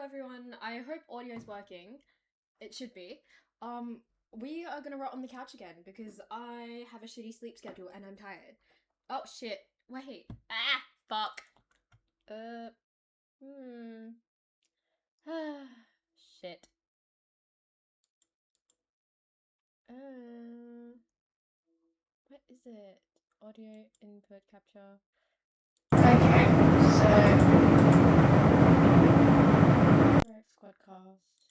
everyone. I hope audio is working. It should be. We are gonna rot on the couch again because I have a shitty sleep schedule and I'm tired. Oh shit. Wait. Ah, fuck. Shit. What is it? Audio input capture. Okay, so Squadcast.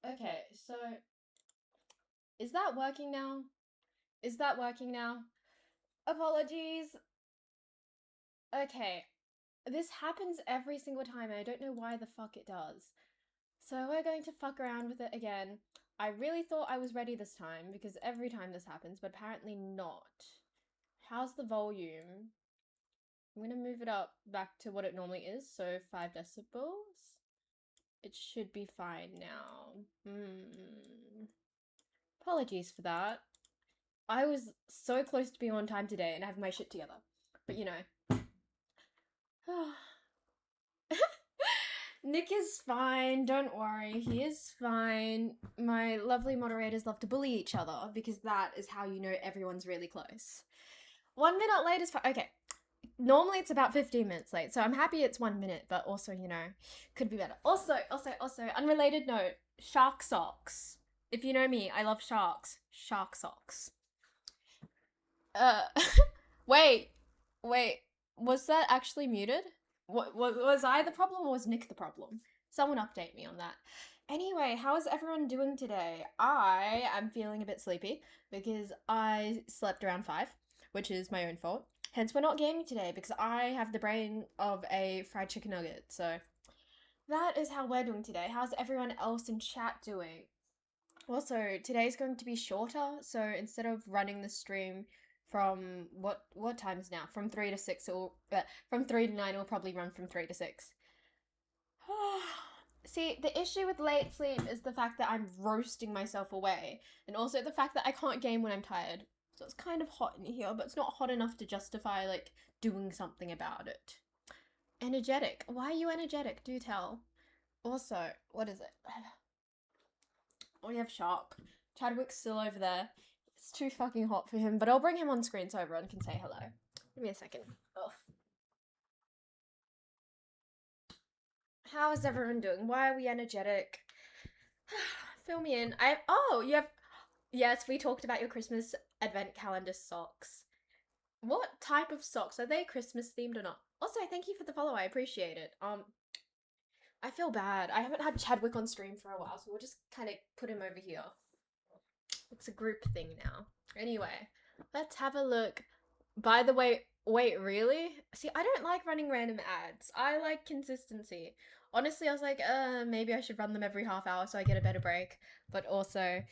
Okay, so is that working now? Is that working now? Apologies. Okay, this happens every single time and I don't know why the fuck it does. So we're going to fuck around with it again. I really thought I was ready this time because every time this happens, but apparently not. How's the volume? I'm gonna move it up back to what it normally is, so 5 decibels. It should be fine now. Apologies for that. I was so close to being on time today and having my shit together. But you know. Nick is fine, don't worry, he is fine. My lovely moderators love to bully each other because that is how you know everyone's really close. 1 minute late is fine. Okay, normally it's about 15 minutes late, so I'm happy it's 1 minute, but also, you know, could be better. Also, unrelated note, shark socks. If you know me, I love sharks. Shark socks. Wait, was that actually muted? Was I the problem or was Nick the problem? Someone update me on that. Anyway, how is everyone doing today? I am feeling a bit sleepy because I slept around 5, which is my own fault. Hence, we're not gaming today because I have the brain of a fried chicken nugget. So that is how we're doing today. How's everyone else in chat doing? Also, today's going to be shorter, so instead of running the stream from what time is now? From 3 to 6, or from 3 to 9, it'll probably run from 3 to 6. See, the issue with late sleep is the fact that I'm roasting myself away, and also the fact that I can't game when I'm tired. So it's kind of hot in here, but it's not hot enough to justify, like, doing something about it. Energetic. Why are you energetic? Do tell. Also, what is it? We have Shark. Chadwick's still over there. It's too fucking hot for him, but I'll bring him on screen so everyone can say hello. Give me a second. Ugh. How is everyone doing? Why are we energetic? Fill me in. You have... Yes, we talked about your Christmas advent calendar socks. What type of socks? Are they Christmas themed or not? Also, thank you for the follow. I appreciate it. I feel bad. I haven't had Chadwick on stream for a while, so we'll just kind of put him over here. It's a group thing now. Anyway, let's have a look. By the way, wait, really? See, I don't like running random ads. I like consistency. Honestly, I was like, maybe I should run them every half hour so I get a better break. But also,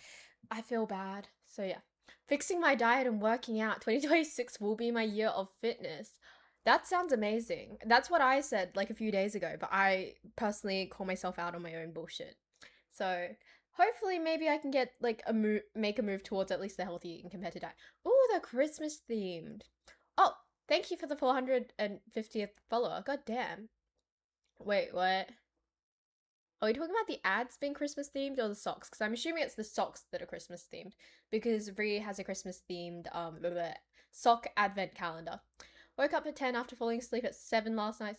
I feel bad. So yeah. Fixing my diet and working out. 2026 will be my year of fitness. That sounds amazing. That's what I said like a few days ago, but I personally call myself out on my own bullshit. So hopefully maybe I can get like make a move towards at least the healthy eating compared to diet. Oh, they're Christmas themed. Oh, thank you for the 450th follower. God damn. Wait, what? Are we talking about the ads being Christmas themed or the socks? Because I'm assuming it's the socks that are Christmas themed. Because Bree has a Christmas themed sock advent calendar. Woke up at 10 after falling asleep at 7 last night.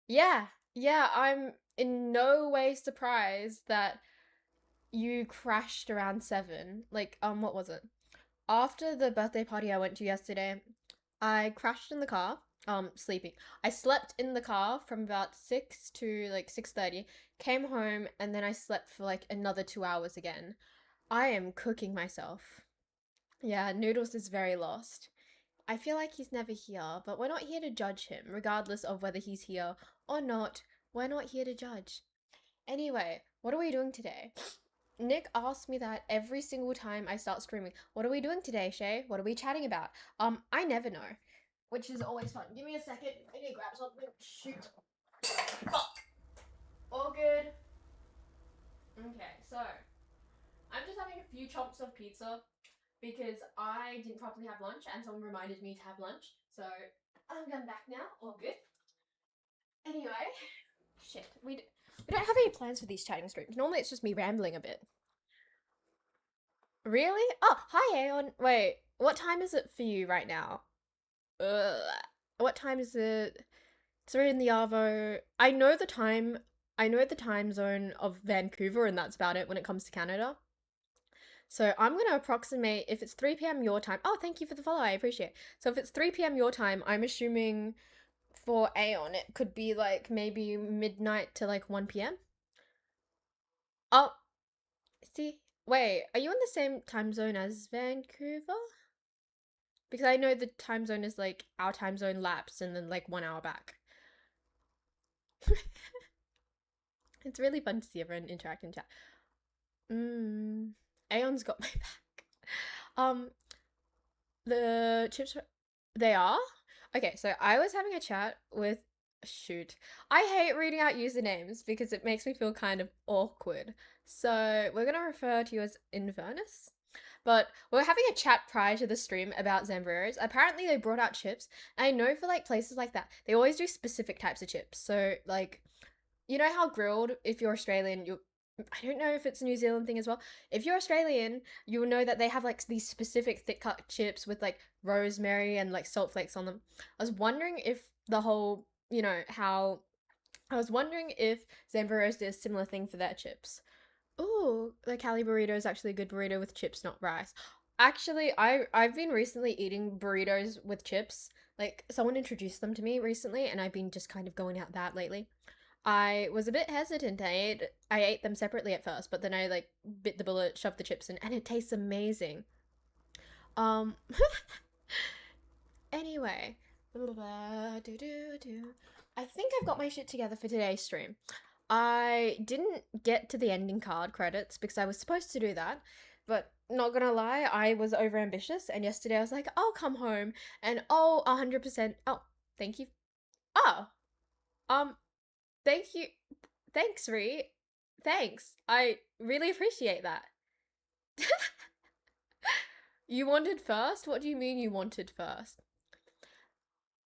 Yeah, I'm in no way surprised that you crashed around 7. Like, what was it? After the birthday party I went to yesterday, I crashed in the car, sleeping. I slept in the car from about 6 to like 6:30, came home, and then I slept for like another 2 hours again. I am cooking myself. Yeah, Noodles is very lost. I feel like he's never here, but we're not here to judge him, regardless of whether he's here or not. We're not here to judge. Anyway, what are we doing today? Nick asks me that every single time I start streaming. What are we doing today, Shay? What are we chatting about? I never know, which is always fun. Give me a second. I need to grab something. Shoot. Fuck. All good. Okay, so I'm just having a few chomps of pizza because I didn't properly have lunch and someone reminded me to have lunch. So I'm going back now. All good. Anyway, Hi. Shit. We don't have any plans for these chatting streams. Normally it's just me rambling a bit. Really? Oh, hi, Aeon. Wait, what time is it for you right now? Ugh. What time is it? 3 in the Arvo. I know the time zone of Vancouver, and that's about it when it comes to Canada. So I'm gonna approximate if it's 3 p.m. your time. Oh, thank you for the follow. I appreciate it. So if it's 3 p.m. your time, I'm assuming for Aeon it could be like maybe midnight to like 1 p.m. Oh, see, wait, are you in the same time zone as Vancouver? Because I know the time zone is like our time zone lapsed and then like 1 hour back. It's really fun to see everyone interact in chat. Aeon's got my back. Um, the chips, they are? Okay, so I was having a chat with, shoot, I hate reading out usernames because it makes me feel kind of awkward. So we're gonna refer to you as Inverness. But we are having a chat prior to the stream about Zambreros. Apparently they brought out chips. And I know for like places like that, they always do specific types of chips. So like, you know how grilled, if you're Australian, you, I don't know if it's a New Zealand thing as well. If you're Australian, you will know that they have like these specific thick cut chips with like rosemary and like salt flakes on them. I was wondering if the whole, you know, how I was wondering if Zambreros did a similar thing for their chips. Ooh, the Cali burrito is actually a good burrito with chips, not rice. Actually, I've been recently eating burritos with chips. Like someone introduced them to me recently, and I've been just kind of going out that lately. I was a bit hesitant. I ate them separately at first, but then I like bit the bullet, shoved the chips in, and it tastes amazing. Um anyway, I think I've got my shit together for today's stream. I didn't get to the ending card credits because I was supposed to do that, but not gonna lie, I was overambitious, and yesterday I was like, I'll come home and 100%. Oh, thank you. Oh, um, thank you. Thanks, Ree. Thanks. I really appreciate that. You wanted first? What do you mean you wanted first?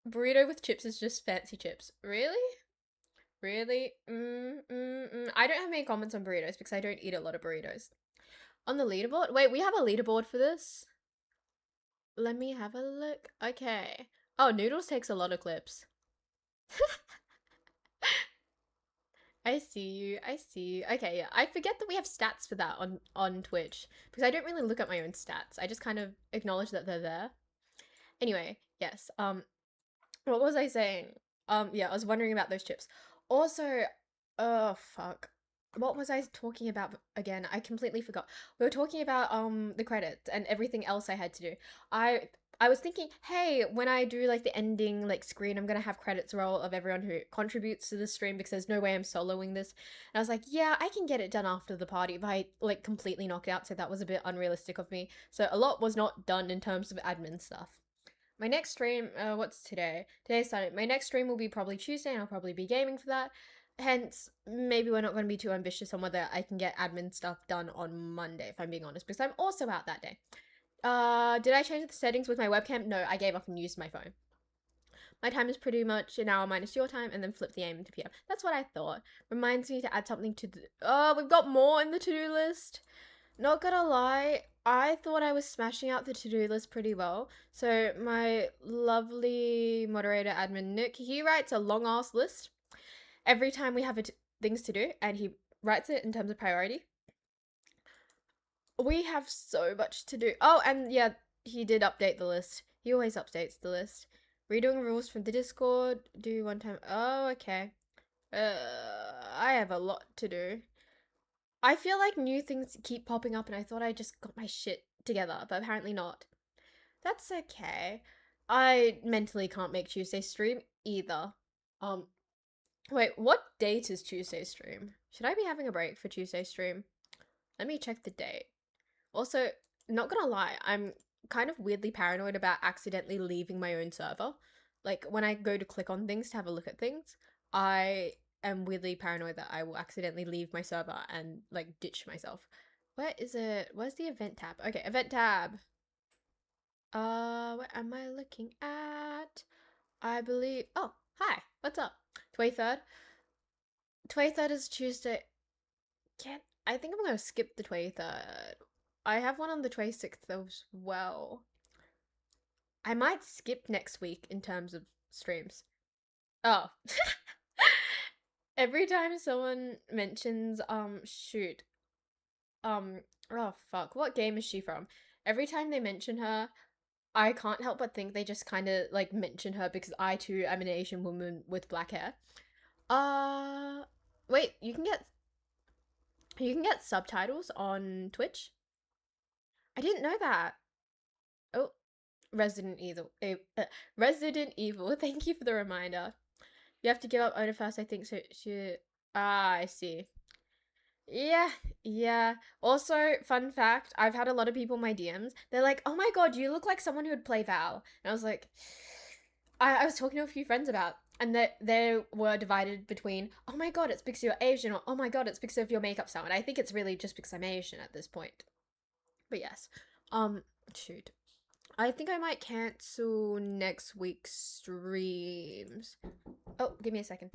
Burrito with chips is just fancy chips. Really? Really? I don't have many comments on burritos because I don't eat a lot of burritos. On the leaderboard? Wait, we have a leaderboard for this? Let me have a look. Okay. Oh, Noodles takes a lot of clips. I see you. I see you. Okay, yeah. I forget that we have stats for that on Twitch because I don't really look at my own stats. I just kind of acknowledge that they're there. Anyway, yes. What was I saying? Yeah, I was wondering about those chips. Also, oh fuck. What was I talking about again? I completely forgot. We were talking about the credits and everything else I had to do. I I was thinking, hey, when I do like the ending like screen, I'm gonna have credits roll of everyone who contributes to the stream because there's no way I'm soloing this. And I was like, yeah, I can get it done after the party if I like completely knock out, so that was a bit unrealistic of me. So a lot was not done in terms of admin stuff. My next stream, what's today? Today's Sunday. My next stream will be probably Tuesday, and I'll probably be gaming for that. Hence, maybe we're not going to be too ambitious on whether I can get admin stuff done on Monday, if I'm being honest, because I'm also out that day. Did I change the settings with my webcam? No, I gave up and used my phone. My time is pretty much an hour minus your time, and then flip the AM to PM. That's what I thought. Reminds me to add something to the. Oh, we've got more in the to-do list. Not gonna lie, I thought I was smashing out the to-do list pretty well. So my lovely moderator admin Nick, he writes a long ass list every time we have things to do, and he writes it in terms of priority. We have so much to do. Oh, and yeah, he did update the list. He always updates the list. Redoing rules from the Discord. Do one time. Oh, okay. I have a lot to do. I feel like new things keep popping up, and I thought I just got my shit together, but apparently not. That's okay. I mentally can't make Tuesday stream either. Um, wait, what date is Tuesday stream? Should I be having a break for Tuesday stream? Let me check the date. Also, not gonna lie, I'm kind of weirdly paranoid about accidentally leaving my own server. Like when I go to click on things to have a look at things, I am weirdly paranoid that I will accidentally leave my server and like ditch myself. Where is it? Where's the event tab? Okay, event tab. What am I looking at? I believe. Oh, hi. What's up? 23rd. 23rd is Tuesday. Can't. I think I'm gonna skip the 23rd. I have one on the 26th as well. I might skip next week in terms of streams. Oh. Every time someone mentions shoot. Um oh fuck, what game is she from? Every time they mention her, I can't help but think they just kind of like mention her because I too am an Asian woman with black hair. Uh wait, you can get subtitles on Twitch? I didn't know that. Oh, Resident Evil. Resident Evil. Thank you for the reminder. You have to give up owner first, I think. So she. Ah, I see. Yeah, yeah. Also, fun fact: I've had a lot of people in my DMs. They're like, "Oh my god, you look like someone who would play Val." And I was like, I was talking to a few friends about, and they were divided between, "Oh my god, it's because you're Asian," or "Oh my god, it's because of your makeup style." And I think it's really just because I'm Asian at this point. But yes, um, shoot. I think I might cancel next week's streams. Oh, give me a second.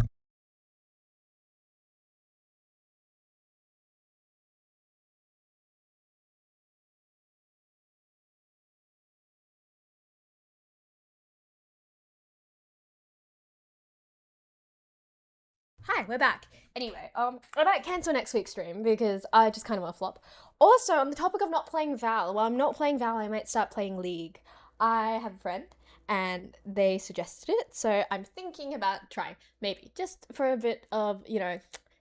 Hi, we're back. Anyway, I might cancel next week's stream because I just kind of want to flop. Also, on the topic of not playing Val, while I'm not playing Val, I might start playing League. I have a friend and they suggested it, so I'm thinking about trying. Maybe. Just for a bit of,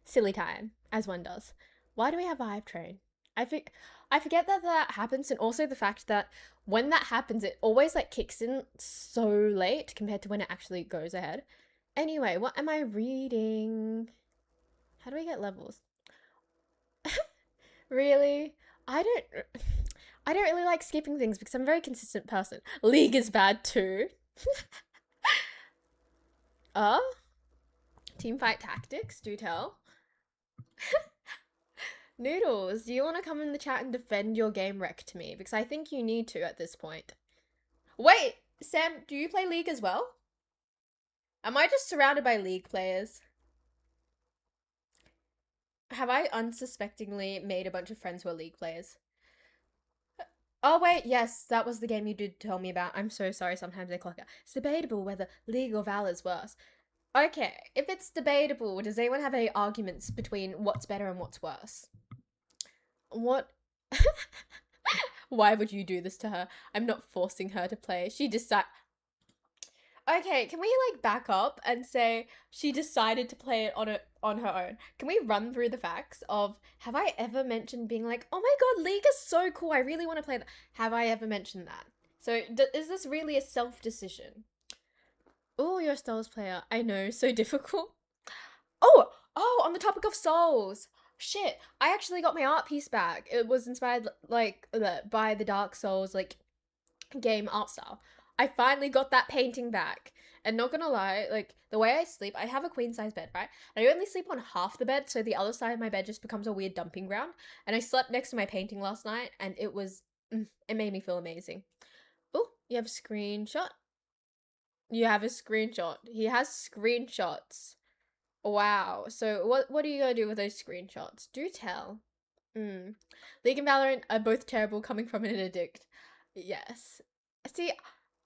silly time, as one does. Why do we have a hype train? I forget that that happens, and also the fact that when that happens, it always like kicks in so late compared to when it actually goes ahead. Anyway, what am I reading? How do we get levels? Really? I don't I don't really like skipping things because I'm a very consistent person. League is bad too. Uh? Teamfight tactics, do tell. Noodles, do you want to come in the chat and defend your game wreck to me? Because I think you need to at this point. Wait, Sam, do you play League as well? Am I just surrounded by League players? Have I unsuspectingly made a bunch of friends who are League players? Oh wait, yes, that was the game you did tell me about. I'm so sorry, sometimes I clock out. It's debatable whether League or Val is worse. Okay, if it's debatable, does anyone have any arguments between what's better and what's worse? What? Why would you do this to her? I'm not forcing her to play. She decided. Okay, can we like back up and say she decided to play it on her own? Can we run through the facts of have I ever mentioned being like, "Oh my god, League is so cool. I really want to play that." Have I ever mentioned that? So is this really a self decision? Oh, you're a Star Wars player. I know, so difficult. Oh, on the topic of souls. Shit, I actually got my art piece back. It was inspired like by the Dark Souls like game art style. I finally got that painting back. And not gonna lie, like the way I sleep, I have a queen size bed, right? And I only sleep on half the bed, so the other side of my bed just becomes a weird dumping ground. And I slept next to my painting last night, and it made me feel amazing. Oh, you have a screenshot. You have a screenshot. He has screenshots. Wow. So what are you gonna do with those screenshots? Do tell. League and Valorant are both terrible coming from an addict. Yes. See,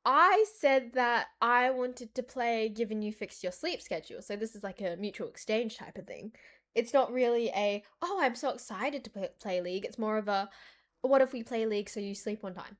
I said that I wanted to play given you fixed your sleep schedule. So this is like a mutual exchange type of thing. It's not really a, oh, I'm so excited to play League. It's more of a, what if we play League so you sleep on time?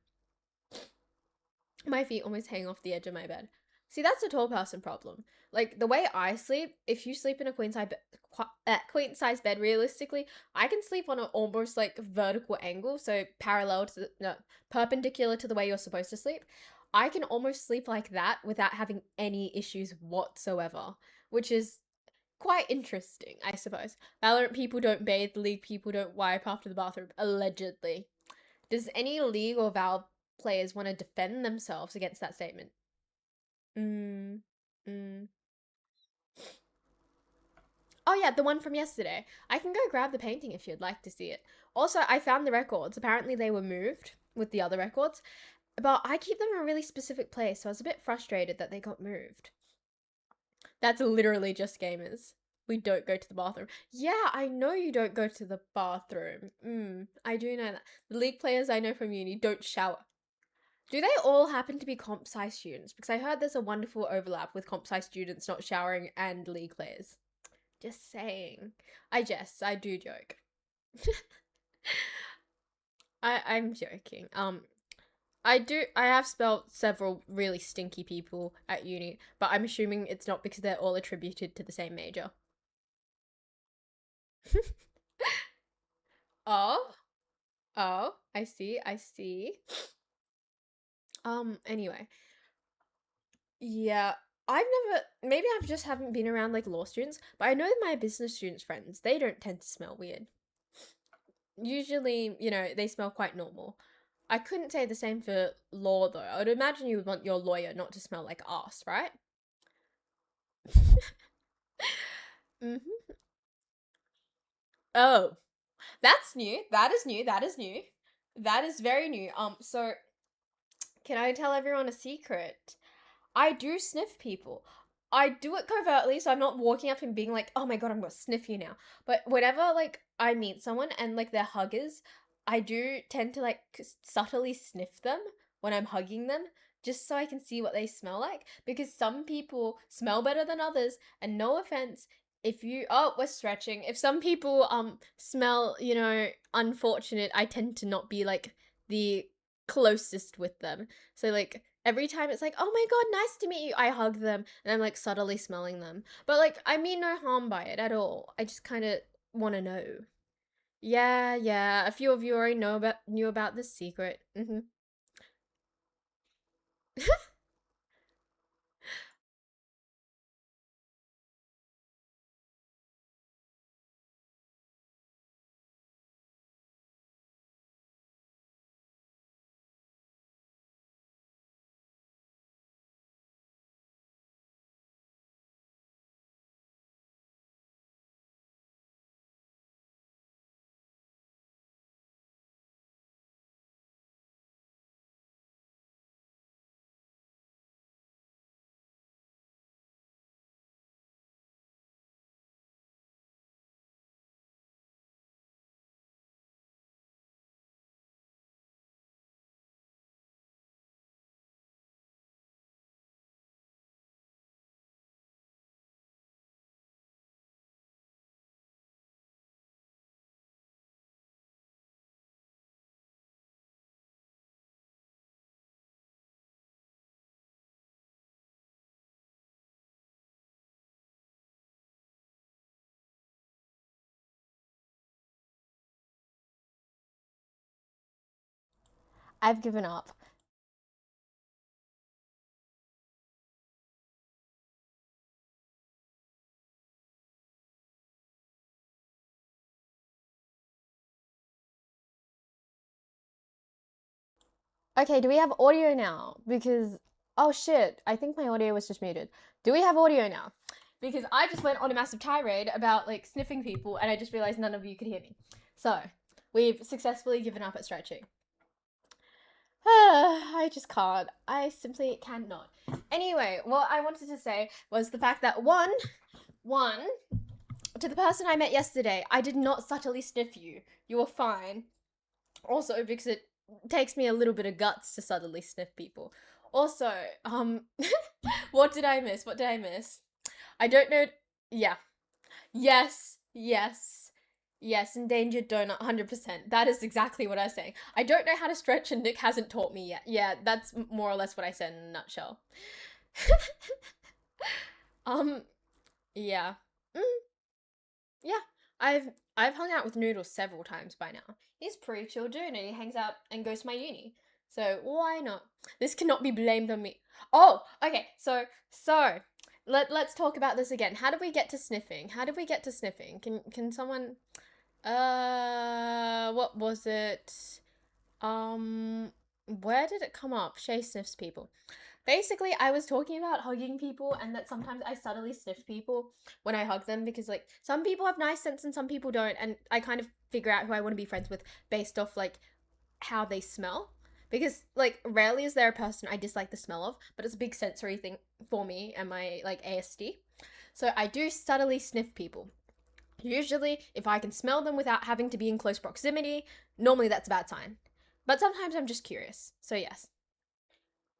My feet almost hang off the edge of my bed. See, that's a tall person problem. Like the way I sleep, if you sleep in a queen size bed, realistically, I can sleep on an almost like vertical angle, so parallel to no, perpendicular to the way you're supposed to sleep. I can almost sleep like that without having any issues whatsoever, which is quite interesting, I suppose. Valorant people don't bathe, League people don't wipe after the bathroom, allegedly. Does any League or Valve players want to defend themselves against that statement? Mm, mm. Oh yeah, the one from yesterday. I can go grab the painting if you'd like to see it. Also, I found the records. Apparently they were moved with the other records, but I keep them in a really specific place, so I was a bit frustrated that they got moved. That's literally just gamers. We don't go to the bathroom. Yeah, I know you don't go to the bathroom. I do know that. The league players I know from uni don't shower. Do they all happen to be comp sci students? Because I heard there's a wonderful overlap with comp sci students not showering and league players. Just saying. I do joke. I'm joking. I have spelt several really stinky people at uni, but I'm assuming it's not because they're all attributed to the same major. Oh, oh, I see. Anyway. Yeah, I've never, maybe I just haven't been around like law students, but I know that my business students friends, they don't tend to smell weird. Usually, they smell quite normal. I couldn't say the same for law though. I would imagine you would want your lawyer not to smell like ass, right? hmm Oh, that's new. That is new. That is new. That is very new. So can I tell everyone a secret? I do sniff people. I do it covertly, so I'm not walking up and being like, "Oh my god, I'm gonna sniff you now." But whenever like I meet someone and like they're huggers, I do tend to like subtly sniff them when I'm hugging them, just so I can see what they smell like. Because some people smell better than others, and no offense, if you we're stretching. If some people smell unfortunate, I tend to not be like the closest with them. So like every time it's like, "Oh my god, nice to meet you," I hug them and I'm like subtly smelling them. But like I mean no harm by it at all. I just kind of want to know. Yeah, yeah. A few of you already knew about this secret. I've given up. Okay, do we have audio now? Because oh shit, I think my audio was just muted. Do we have audio now? Because I just went on a massive tirade about like sniffing people and I just realized none of you could hear me. So, we've successfully given up at stretching. I just can't. I simply cannot. Anyway, what I wanted to say was the fact that one, to the person I met yesterday, I did not subtly sniff you. You were fine. Also, because it takes me a little bit of guts to subtly sniff people. Also, what did I miss? What did I miss? I don't know. Yeah. Yes. Yes. Yes, endangered donut, 100%. That is exactly what I was saying. I don't know how to stretch and Nick hasn't taught me yet. Yeah, that's more or less what I said in a nutshell. um, yeah. Mm, yeah. I've hung out with Noodles several times by now. He's a pretty chill dude and he hangs out and goes to my uni. So why not? This cannot be blamed on me. Oh, okay. So let's talk about this again. How did we get to sniffing? How did we get to sniffing? Can someone what was it? Where did it come up? Shay sniffs people. Basically, I was talking about hugging people and that sometimes I subtly sniff people when I hug them because like some people have nice scents and some people don't, and I kind of figure out who I want to be friends with based off like how they smell. Because like rarely is there a person I dislike the smell of, but it's a big sensory thing for me and my like ASD. So I do subtly sniff people. Usually, if I can smell them without having to be in close proximity, normally that's a bad sign. But sometimes I'm just curious. So yes.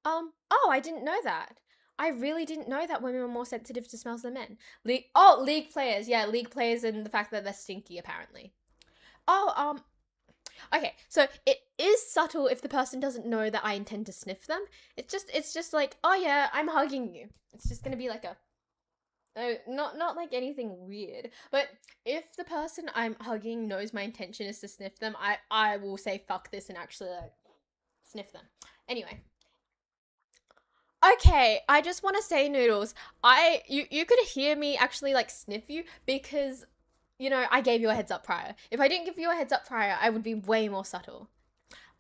Oh, I didn't know that. I really didn't know that women were more sensitive to smells than men. League players. Yeah, league players and the fact that they're stinky apparently. Oh, okay. So it is subtle if the person doesn't know that I intend to sniff them. It's just like, "Oh yeah, I'm hugging you." It's just going to be like a not like anything weird, but if the person I'm hugging knows my intention is to sniff them, I will say fuck this and actually like sniff them. Anyway, okay, I just want to say, Noodles, you could hear me actually like sniff you because I gave you a heads up prior. If I didn't give you a heads up prior, I would be way more subtle.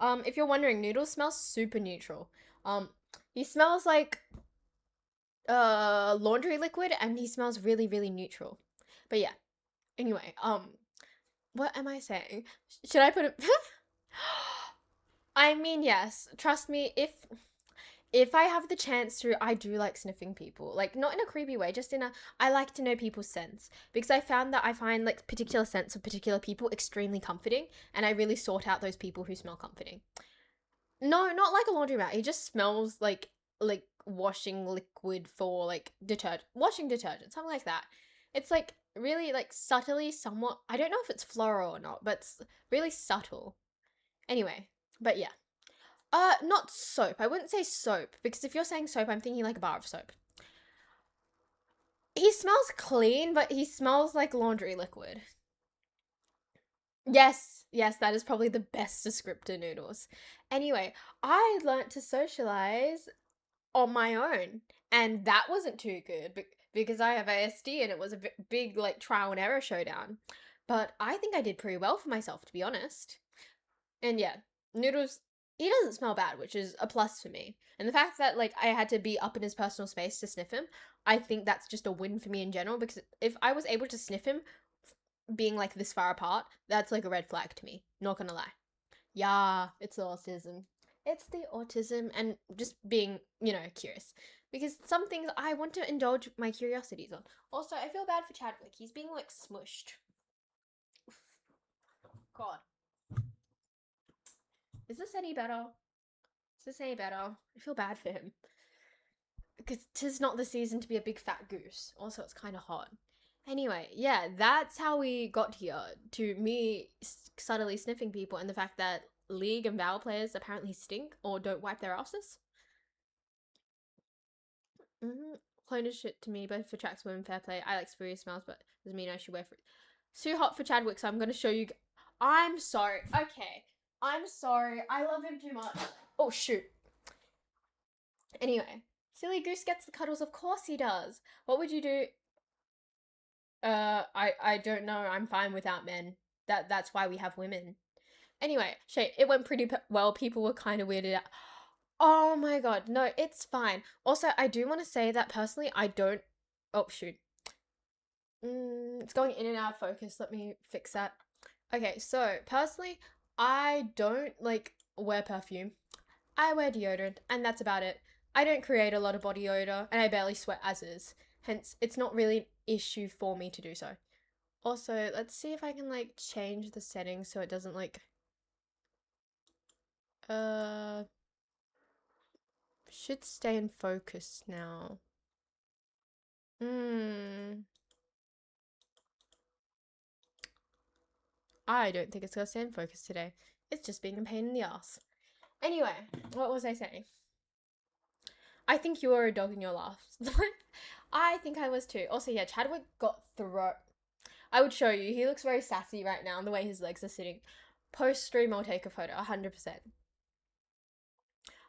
If you're wondering, Noodles smells super neutral. Um, he smells like laundry liquid and he smells really really neutral. But yeah. Anyway, what am I saying? Should I put it I mean, yes. Trust me, if I have the chance to, I do like sniffing people. Like not in a creepy way, just in a I like to know people's scents because I found that I find like particular scents of particular people extremely comforting and I really sort out those people who smell comforting. No, not like a laundromat. It just smells like washing liquid for like detergent, washing detergent, something like that. It's like really like subtly somewhat. I don't know if it's floral or not, but it's really subtle. Anyway, but yeah. Not soap. I wouldn't say soap because if you're saying soap, I'm thinking like a bar of soap. He smells clean, but he smells like laundry liquid. Yes, yes, that is probably the best descriptor, Noodles. Anyway, I learnt to socialize on my own, and that wasn't too good because I have ASD and it was a big like trial and error showdown. But I think I did pretty well for myself, to be honest. And yeah, Noodles, he doesn't smell bad, which is a plus for me. And the fact that like I had to be up in his personal space to sniff him, I think that's just a win for me in general because if I was able to sniff him being like this far apart, that's like a red flag to me. Not gonna lie. Yeah, it's the autism. It's the autism and just being, curious. Because some things I want to indulge my curiosities on. Also, I feel bad for Chadwick. He's being like smushed. God. Is this any better? Is this any better? I feel bad for him. Because 'tis not the season to be a big fat goose. Also, it's kind of hot. Anyway, yeah, that's how we got here to me subtly sniffing people and the fact that League and Val players apparently stink or don't wipe their asses. Mm-hmm. Clone is shit to me, both for tracks women fair play. I like spurious smells, but doesn't mean I should wear fruit. Too hot for Chadwick, so I'm gonna show you. I'm sorry. Okay. I'm sorry. I love him too much. Oh shoot. Anyway, silly goose gets the cuddles. Of course he does. What would you do? I don't know. I'm fine without men. That's why we have women. Anyway, Shay, it went pretty well. People were kind of weirded out. Oh my god, no, it's fine. Also, I do want to say that personally, I don't. Oh shoot, it's going in and out of focus. Let me fix that. Okay, so personally, I don't like wear perfume. I wear deodorant, and that's about it. I don't create a lot of body odor, and I barely sweat as is. Hence, it's not really an issue for me to do so. Also, let's see if I can like change the settings so it doesn't like uh should stay in focus now. Hmm. I don't think it's gonna stay in focus today. It's just being a pain in the ass. Anyway, what was I saying? I think you were a dog in your laughs. I think I was too. Also, yeah, Chadwick got thrown. I would show you. He looks very sassy right now, and the way his legs are sitting. Post stream, I'll take a photo. 100%.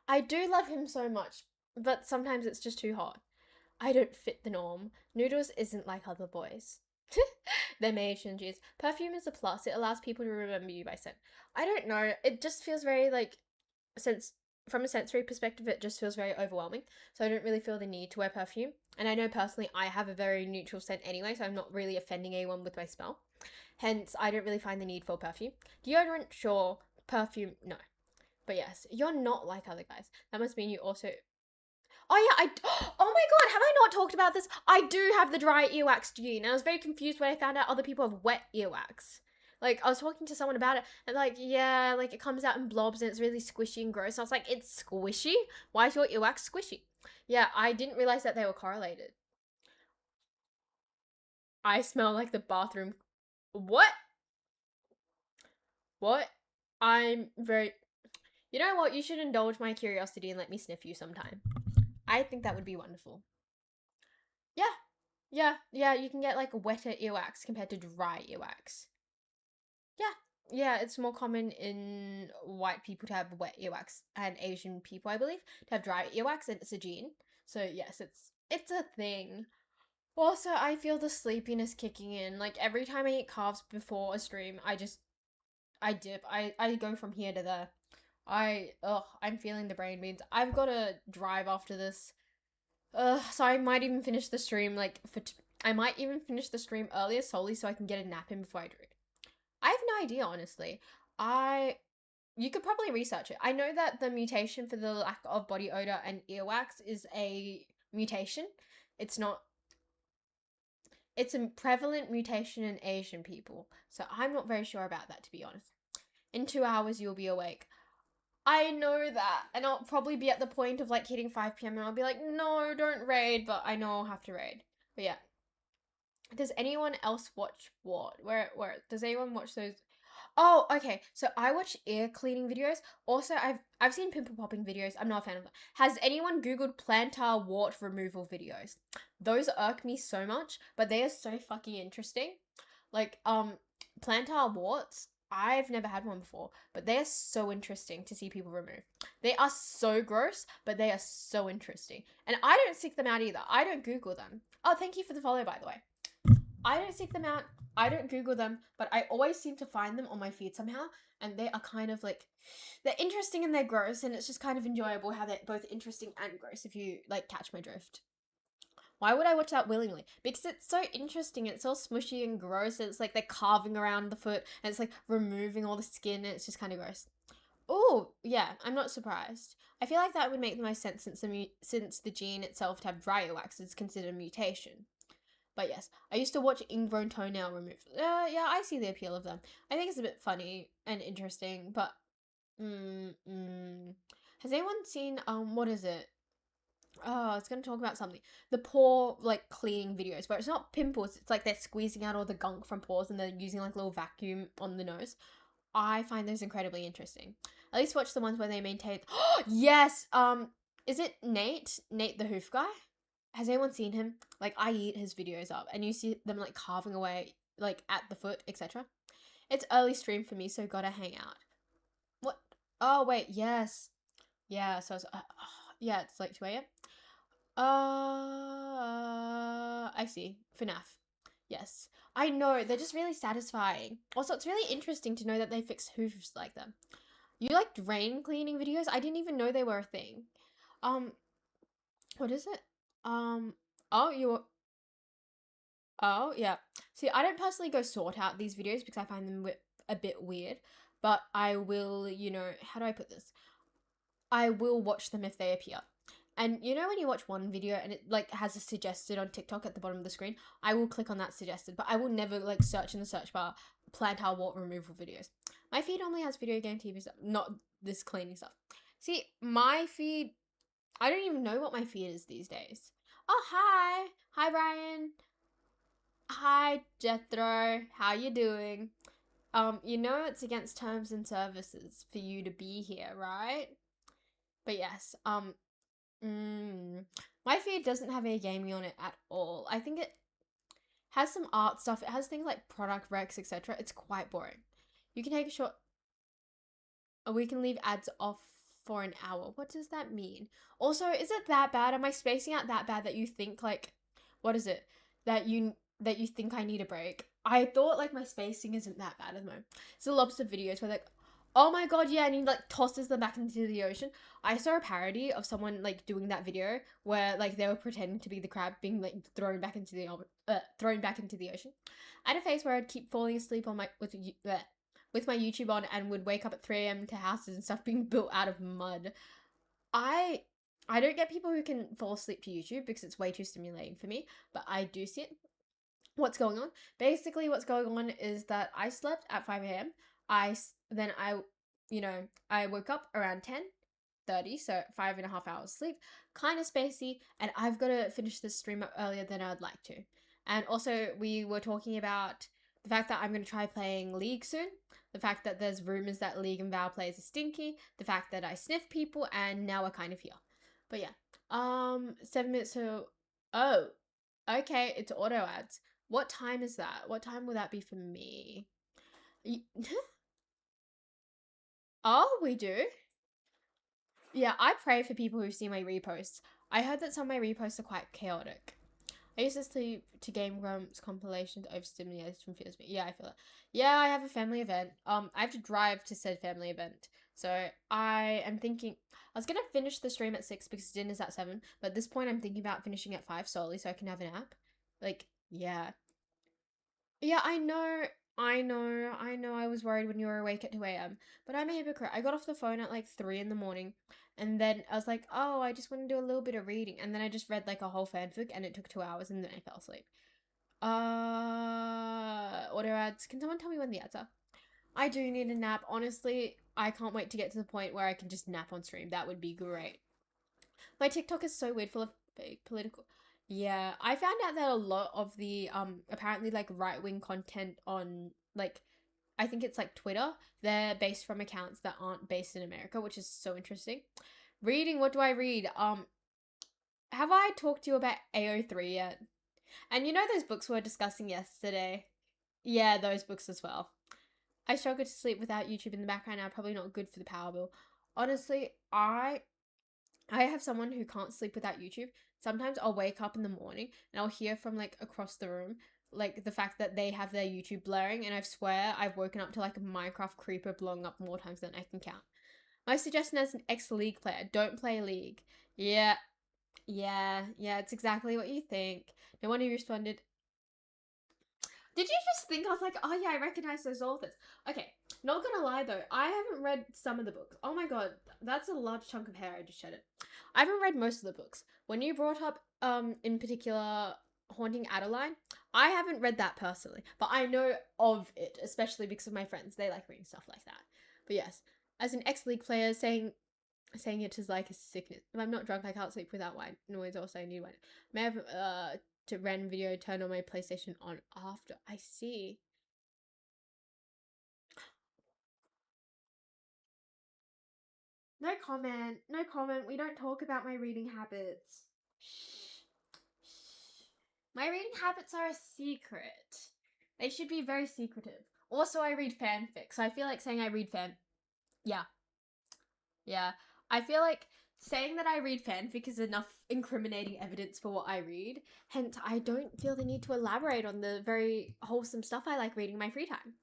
I do love him so much, but sometimes it's just too hot. I don't fit the norm. Noodles isn't like other boys. Their made changes. Perfume is a plus. It allows people to remember you by scent. I don't know. It just feels very like since from a sensory perspective, it just feels very overwhelming. So I don't really feel the need to wear perfume. And I know personally I have a very neutral scent anyway, so I'm not really offending anyone with my smell. Hence, I don't really find the need for perfume. Deodorant, sure. Perfume, no. But yes, you're not like other guys. That must mean you also. Oh yeah, oh my god, have I not talked about this? I do have the dry earwax gene. I was very confused when I found out other people have wet earwax. Like, I was talking to someone about it, and like, yeah, like it comes out in blobs and it's really squishy and gross. I was like, it's squishy? Why is your earwax squishy? Yeah, I didn't realize that they were correlated. I smell like the bathroom. What? What? I'm very. You know what? You should indulge my curiosity and let me sniff you sometime. I think that would be wonderful. Yeah, yeah. You can get like wetter earwax compared to dry earwax. Yeah, yeah. It's more common in white people to have wet earwax and Asian people, I believe, to have dry earwax, and it's a gene. So yes, it's a thing. Also, I feel the sleepiness kicking in. Like every time I eat carbs before a stream, I dip. I go from here to there. I'm feeling the brain beans. I've got to drive after this. So I might even finish the stream I might even finish the stream earlier solely so I can get a nap in before I do. I have no idea, honestly. I You could probably research it. I know that the mutation for the lack of body odor and earwax is a mutation. It's not. It's a prevalent mutation in Asian people. So I'm not very sure about that, to be honest. In 2 hours, you'll be awake. I know that. And I'll probably be at the point of like hitting 5 p.m. and I'll be like, no, don't raid, but I know I'll have to raid. But yeah. Does anyone else watch what? Where does anyone watch those? Oh, okay. So I watch ear cleaning videos. Also, I've seen pimple popping videos. I'm not a fan of that. Has anyone Googled plantar wart removal videos? Those irk me so much, but they are so fucking interesting. Like, plantar warts, I've never had one before, but they are so interesting to see people remove. They are so gross, but they are so interesting. And I don't seek them out either. I don't Google them. Oh, thank you for the follow, by the way. I don't seek them out. I don't Google them, but I always seem to find them on my feed somehow. And they are kind of like, they're interesting and they're gross. And it's just kind of enjoyable how they're both interesting and gross if you like catch my drift. Why would I watch that willingly? Because it's so interesting. It's all smushy and gross. And it's like they're carving around the foot and it's like removing all the skin. And it's just kind of gross. Oh, yeah, I'm not surprised. I feel like that would make the most sense since the gene itself to have dry wax is considered a mutation. But yes, I used to watch ingrown toenail removal. Yeah, I see the appeal of them. I think it's a bit funny and interesting, but has anyone seen what is it? Oh, I was gonna talk about something. The paw like cleaning videos where it's not pimples, it's like they're squeezing out all the gunk from paws and they're using like a little vacuum on the nose. I find those incredibly interesting. At least watch the ones where they maintain. Yes. Is it Nate? Nate the hoof guy? Has anyone seen him? Like I eat his videos up, and you see them like carving away like at the foot, etc. It's early stream for me, so gotta hang out. What? Oh wait, yes, yeah. So it's, yeah, it's like 2 a.m. I see. FNAF. Yes. I know, they're just really satisfying. Also, it's really interesting to know that they fix hooves like them. You like drain cleaning videos? I didn't even know they were a thing. Um, what is it? Um, oh, oh, yeah. See, I don't personally go sort out these videos because I find them a bit weird, but I will, how do I put this? I will watch them if they appear. And you know when you watch one video and it like has a suggested on TikTok at the bottom of the screen, I will click on that suggested, but I will never like search in the search bar plantar wart removal videos. My feed only has video game TV stuff, not this cleaning stuff. See, my feed, I don't even know what my feed is these days. Oh, hi. Hi, Brian. Hi, Jethro. How you doing? It's against terms and services for you to be here, right? But yes, my feed doesn't have any gaming on it at all. I think it has some art stuff. It has things like product recs, etc. It's quite boring. You can take a short. We can leave ads off for an hour. What does that mean? Also, is it that bad? Am I spacing out that bad that you think like, what is it? That you think I need a break? I thought like my spacing isn't that bad at the moment. So lots of videos where like, oh my god, yeah, and he like tosses them back into the ocean. I saw a parody of someone like doing that video where like they were pretending to be the crab being like thrown back into the ocean. I had a phase where I'd keep falling asleep on my with my YouTube on and would wake up at 3 a.m. to houses and stuff being built out of mud. I I don't get people who can fall asleep to YouTube because it's way too stimulating for me, but I do see it. What's going on? Basically, what's going on is that I slept at 5 a.m. Then I woke up around 10:30, so 5.5 hours sleep, kind of spacey, and I've got to finish this stream up earlier than I'd like to. And also, we were talking about the fact that I'm going to try playing League soon, the fact that there's rumors that League and Vow players are stinky, the fact that I sniff people, and now we're kind of here. But yeah, 7 minutes to. Oh, okay, it's auto ads. What time is that? What time will that be for me? Oh, we do? Yeah, I pray for people who see my reposts. I heard that some of my reposts are quite chaotic. I used to sleep to Game Grumps compilations overstimulation fears me. Yeah, I feel it. Yeah, I have a family event. I have to drive to said family event. So I am thinking I was gonna finish the stream at 6 because dinner's at 7, but at this point I'm thinking about finishing at 5 solely so I can have a nap. Like, yeah. Yeah, I know. I was worried when you were awake at 2 a.m. But I'm a hypocrite. I got off the phone at like 3 in the morning, and then I was like, oh, I just want to do a little bit of reading. And then I just read like a whole fanfic, and it took 2 hours, and then I fell asleep. Auto ads. Can someone tell me when the ads are? I do need a nap. Honestly, I can't wait to get to the point where I can just nap on stream. That would be great. My TikTok is so weird, full of fake political. Yeah, I found out that a lot of the apparently like right wing content on like I think it's like Twitter, they're based from accounts that aren't based in America, which is so interesting. Reading, what do I read? Have I talked to you about AO3 yet? And you know those books we were discussing yesterday? Yeah, those books as well. I struggle to sleep without YouTube in the background now, probably not good for the power bill. Honestly, I have someone who can't sleep without YouTube. Sometimes I'll wake up in the morning and I'll hear from like across the room like the fact that they have their YouTube blaring, and I swear I've woken up to like a Minecraft creeper blowing up more times than I can count. My suggestion as an ex-League player, don't play League. Yeah, yeah, it's exactly what you think. No one who responded, did you just think I was like, oh yeah, I recognize those authors? Okay, not gonna lie though, I haven't read some of the books. Oh my god, that's a large chunk of hair I just shedded. I haven't read most of the books. When you brought up, in particular, Haunting Adeline, I haven't read that personally, but I know of it, especially because of my friends. They like reading stuff like that. But yes, as an ex-League player, saying it is like a sickness. If I'm not drunk, I can't sleep without white noise. Also, I need white. May I have to random video turn on my PlayStation on after. I see. No comment. No comment. We don't talk about my reading habits. Shh. Shh. My reading habits are a secret. They should be very secretive. Also, I read fanfic, so I feel like saying I read fan. Yeah, yeah. I feel like saying that I read fanfic is enough incriminating evidence for what I read. Hence, I don't feel the need to elaborate on the very wholesome stuff I like reading in my free time.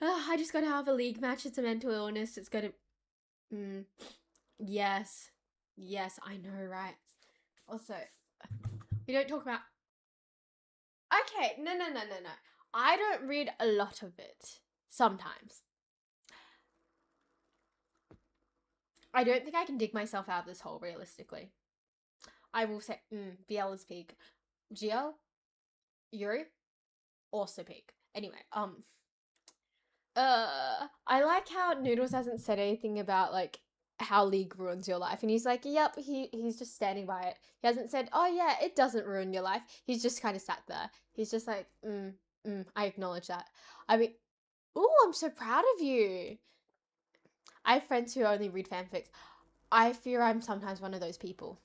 I just gotta have a league match. It's a mental illness. It's gonna. Mm, yes. Yes, I know, right? Also, we don't talk about. Okay, no. I don't read a lot of it. Sometimes. I don't think I can dig myself out of this hole realistically. I will say, BL is peak. GL, Yuri, also peak. Anyway, I like how Noodles hasn't said anything about like how League ruins your life, and he's like, yep, he's just standing by it. He hasn't said, oh yeah, it doesn't ruin your life. He's just kind of sat there. He's just like, I acknowledge that. I mean, ooh, I'm so proud of you. I have friends who only read fanfics. I fear I'm sometimes one of those people.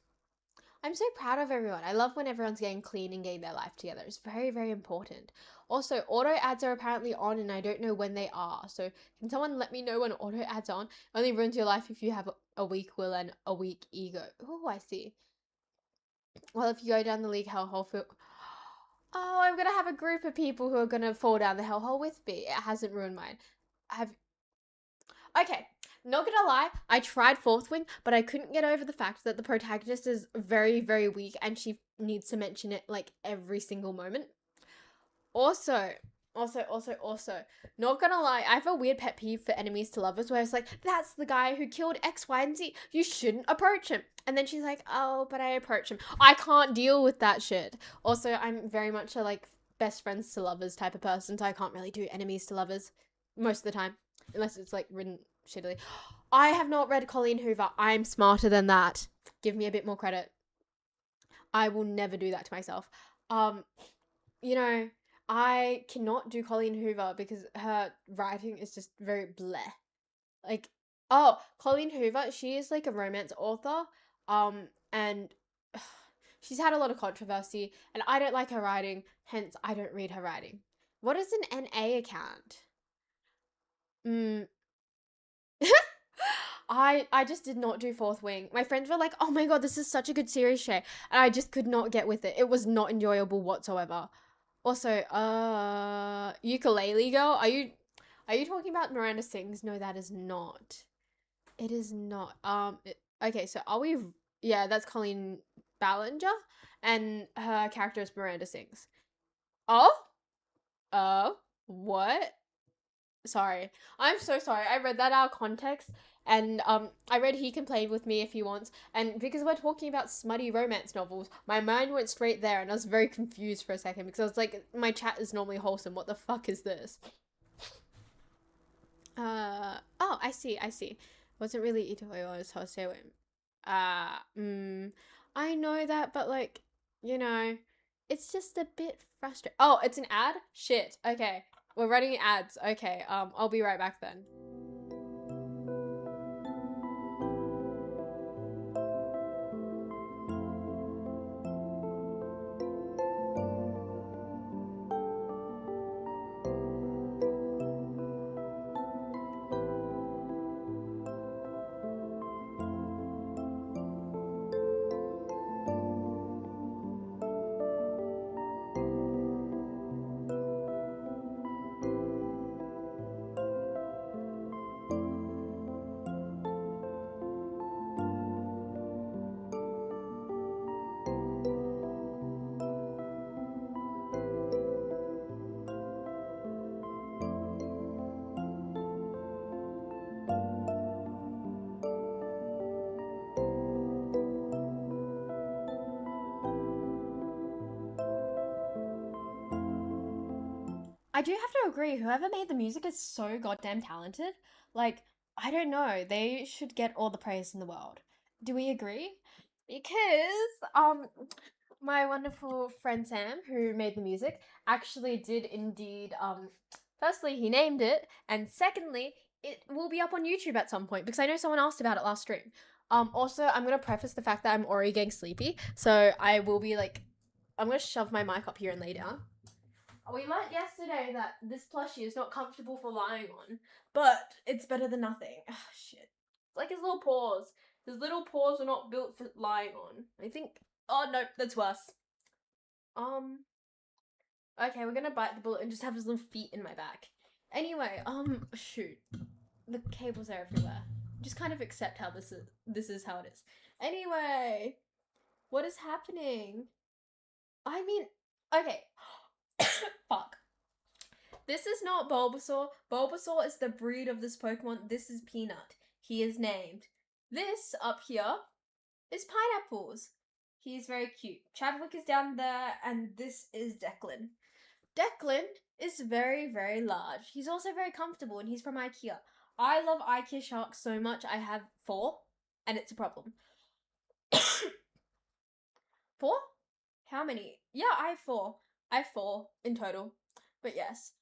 I'm so proud of everyone. I love when everyone's getting clean and getting their life together. It's very, very important. Also, auto ads are apparently on and I don't know when they are. So can someone let me know when auto ads are on? Only ruins your life if you have a weak will and a weak ego. Oh, I see. Well, if you go down the league hellhole for... Oh, I'm gonna have a group of people who are gonna fall down the hellhole with me. It hasn't ruined mine. Have Okay, not gonna lie, I tried Fourth Wing, but I couldn't get over the fact that the protagonist is very, very weak and she needs to mention it like every single moment. Also, Also, not gonna lie, I have a weird pet peeve for enemies to lovers where it's like, that's the guy who killed X, Y, and Z. You shouldn't approach him. And then she's like, oh, but I approach him. I can't deal with that shit. Also, I'm very much a like best friends to lovers type of person, so I can't really do enemies to lovers most of the time. Unless it's like written shittily. I have not read Colleen Hoover. I'm smarter than that. Give me a bit more credit. I will never do that to myself. Um, you know, I cannot do Colleen Hoover because her writing is just very bleh. Like, oh, Colleen Hoover, she is like a romance author, and she's had a lot of controversy, and I don't like her writing, hence I don't read her writing. What is an NA account? Mm. I just did not do Fourth Wing. My friends were like, "Oh my god, this is such a good series, Shay," and I just could not get with it. It was not enjoyable whatsoever. Also, Ukulele Girl, are you talking about Miranda Sings? No, that is not. It is not. Okay, so are we? Yeah, that's Colleen Ballinger, and her character is Miranda Sings. Oh, what? Sorry, I'm so sorry. I read that out of context, and I read He Can Play With Me If He Wants, and because we're talking about smutty romance novels, my mind went straight there, and I was very confused for a second because I was like, my chat is normally wholesome. What the fuck is this? Oh, I see. Wasn't really Italy or Hoseo. Uh, mm, I know that, but like, you know, it's just a bit frustrating. Oh, it's an ad? Shit. Okay. We're running ads. Okay. I'll be right back then. I do have to agree, whoever made the music is so goddamn talented. Like, I don't know, they should get all the praise in the world. Do we agree? Because, my wonderful friend Sam, who made the music, actually did indeed, firstly, he named it, and secondly, it will be up on YouTube at some point, because I know someone asked about it last stream. Also, I'm gonna preface the fact that I'm already getting sleepy, so I will be like, I'm gonna shove my mic up here and lay down. We learnt yesterday that this plushie is not comfortable for lying on, but it's better than nothing. Ah, shit. It's like his little paws. His little paws are not built for lying on. I think. Oh no, that's worse. Um. Okay, we're gonna bite the bullet and just have his little feet in my back. Anyway, shoot, the cables are everywhere. Just kind of accept how this is. This is how it is. Anyway, what is happening? I mean, okay. Fuck. This is not Bulbasaur. Bulbasaur is the breed of this Pokemon. This is Peanut. He is named. This up here is Pineapples. He is very cute. Chadwick is down there, and this is Declan. Declan is very, very large. He's also very comfortable, and he's from IKEA. I love IKEA sharks so much. I have 4, and it's a problem. 4? How many? Yeah, I have 4. I have 4 in total. But yes.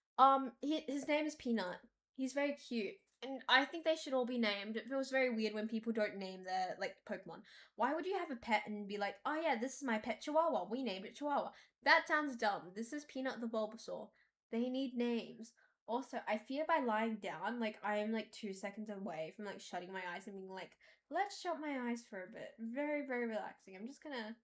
His name is Peanut. He's very cute. And I think they should all be named. It feels very weird when people don't name their, like, Pokemon. Why would you have a pet and be like, oh yeah, this is my pet Chihuahua. We named it Chihuahua. That sounds dumb. This is Peanut the Bulbasaur. They need names. Also, I fear by lying down, like, I am, like, 2 seconds away from, like, shutting my eyes and being like, let's shut my eyes for a bit. Very, very relaxing. I'm just gonna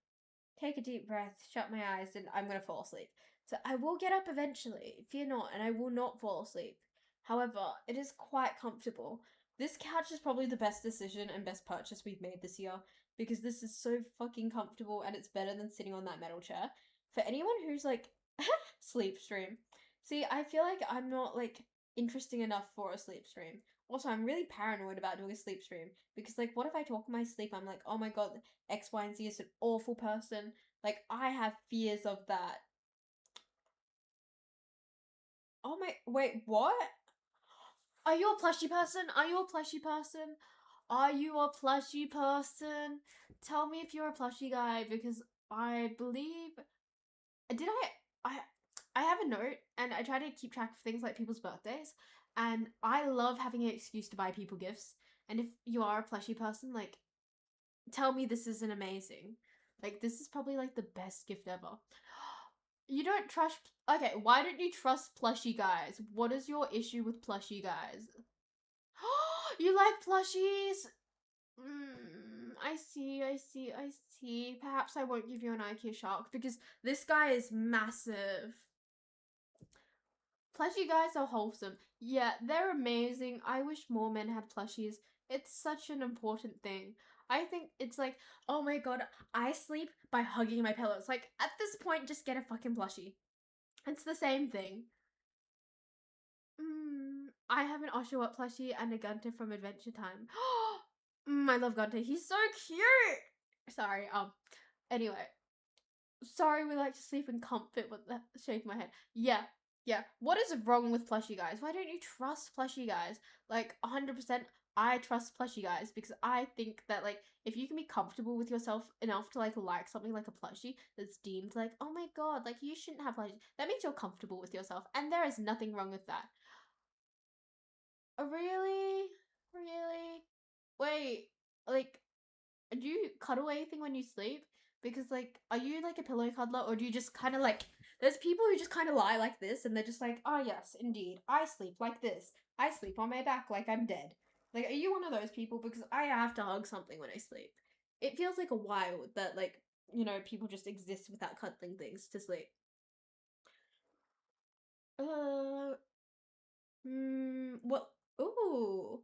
take a deep breath, shut my eyes, and I'm gonna fall asleep. So I will get up eventually, fear not, and I will not fall asleep. However, it is quite comfortable. This couch is probably the best decision and best purchase we've made this year because this is so fucking comfortable and it's better than sitting on that metal chair. For anyone who's like, sleep stream. See, I feel like I'm not like interesting enough for a sleep stream. Also, I'm really paranoid about doing a sleep stream because, like, what if I talk in my sleep? I'm like, oh my god, X, Y, and Z is an awful person. Like, I have fears of that. Oh my, wait, what? Are you a plushie person? Are you a plushie person? Are you a plushie person? Tell me if you're a plushie guy because I believe did I I have a note and I try to keep track of things like people's birthdays and I love having an excuse to buy people gifts. And if you are a plushie person, like tell me this isn't amazing. Like this is probably like the best gift ever. You don't trust. Okay, why don't you trust plushie guys? What is your issue with plushie guys? You like plushies? I see, I see, I see. Perhaps I won't give you an IKEA shark because this guy is massive. Plushie guys are wholesome. Yeah, they're amazing. I wish more men had plushies. It's such an important thing. I think it's like, oh my god, I sleep by hugging my pillows. Like, at this point, just get a fucking plushie. It's the same thing. I have an Oshawott plushie and a Gunter from Adventure Time. I love Gunter. He's so cute. Sorry. Anyway, sorry. We like to sleep in comfort with that. Shake my head. Yeah. Yeah. What is wrong with plushie guys? Why don't you trust plushie guys? Like 100%. I trust plushie guys because I think that like if you can be comfortable with yourself enough to like something like a plushie that's deemed like oh my god like you shouldn't have plushie, that means you're comfortable with yourself and there is nothing wrong with that. Really? Really? Wait, like, do you cuddle anything when you sleep? Because, like, are you like a pillow cuddler or do you just kind of like, there's people who just kind of lie like this and they're just like, oh, yes, indeed, I sleep like this. I sleep on my back like I'm dead. Like, are you one of those people? Because I have to hug something when I sleep. It feels like a wild that, like, people just exist without cuddling things to sleep. Uh, what? Ooh.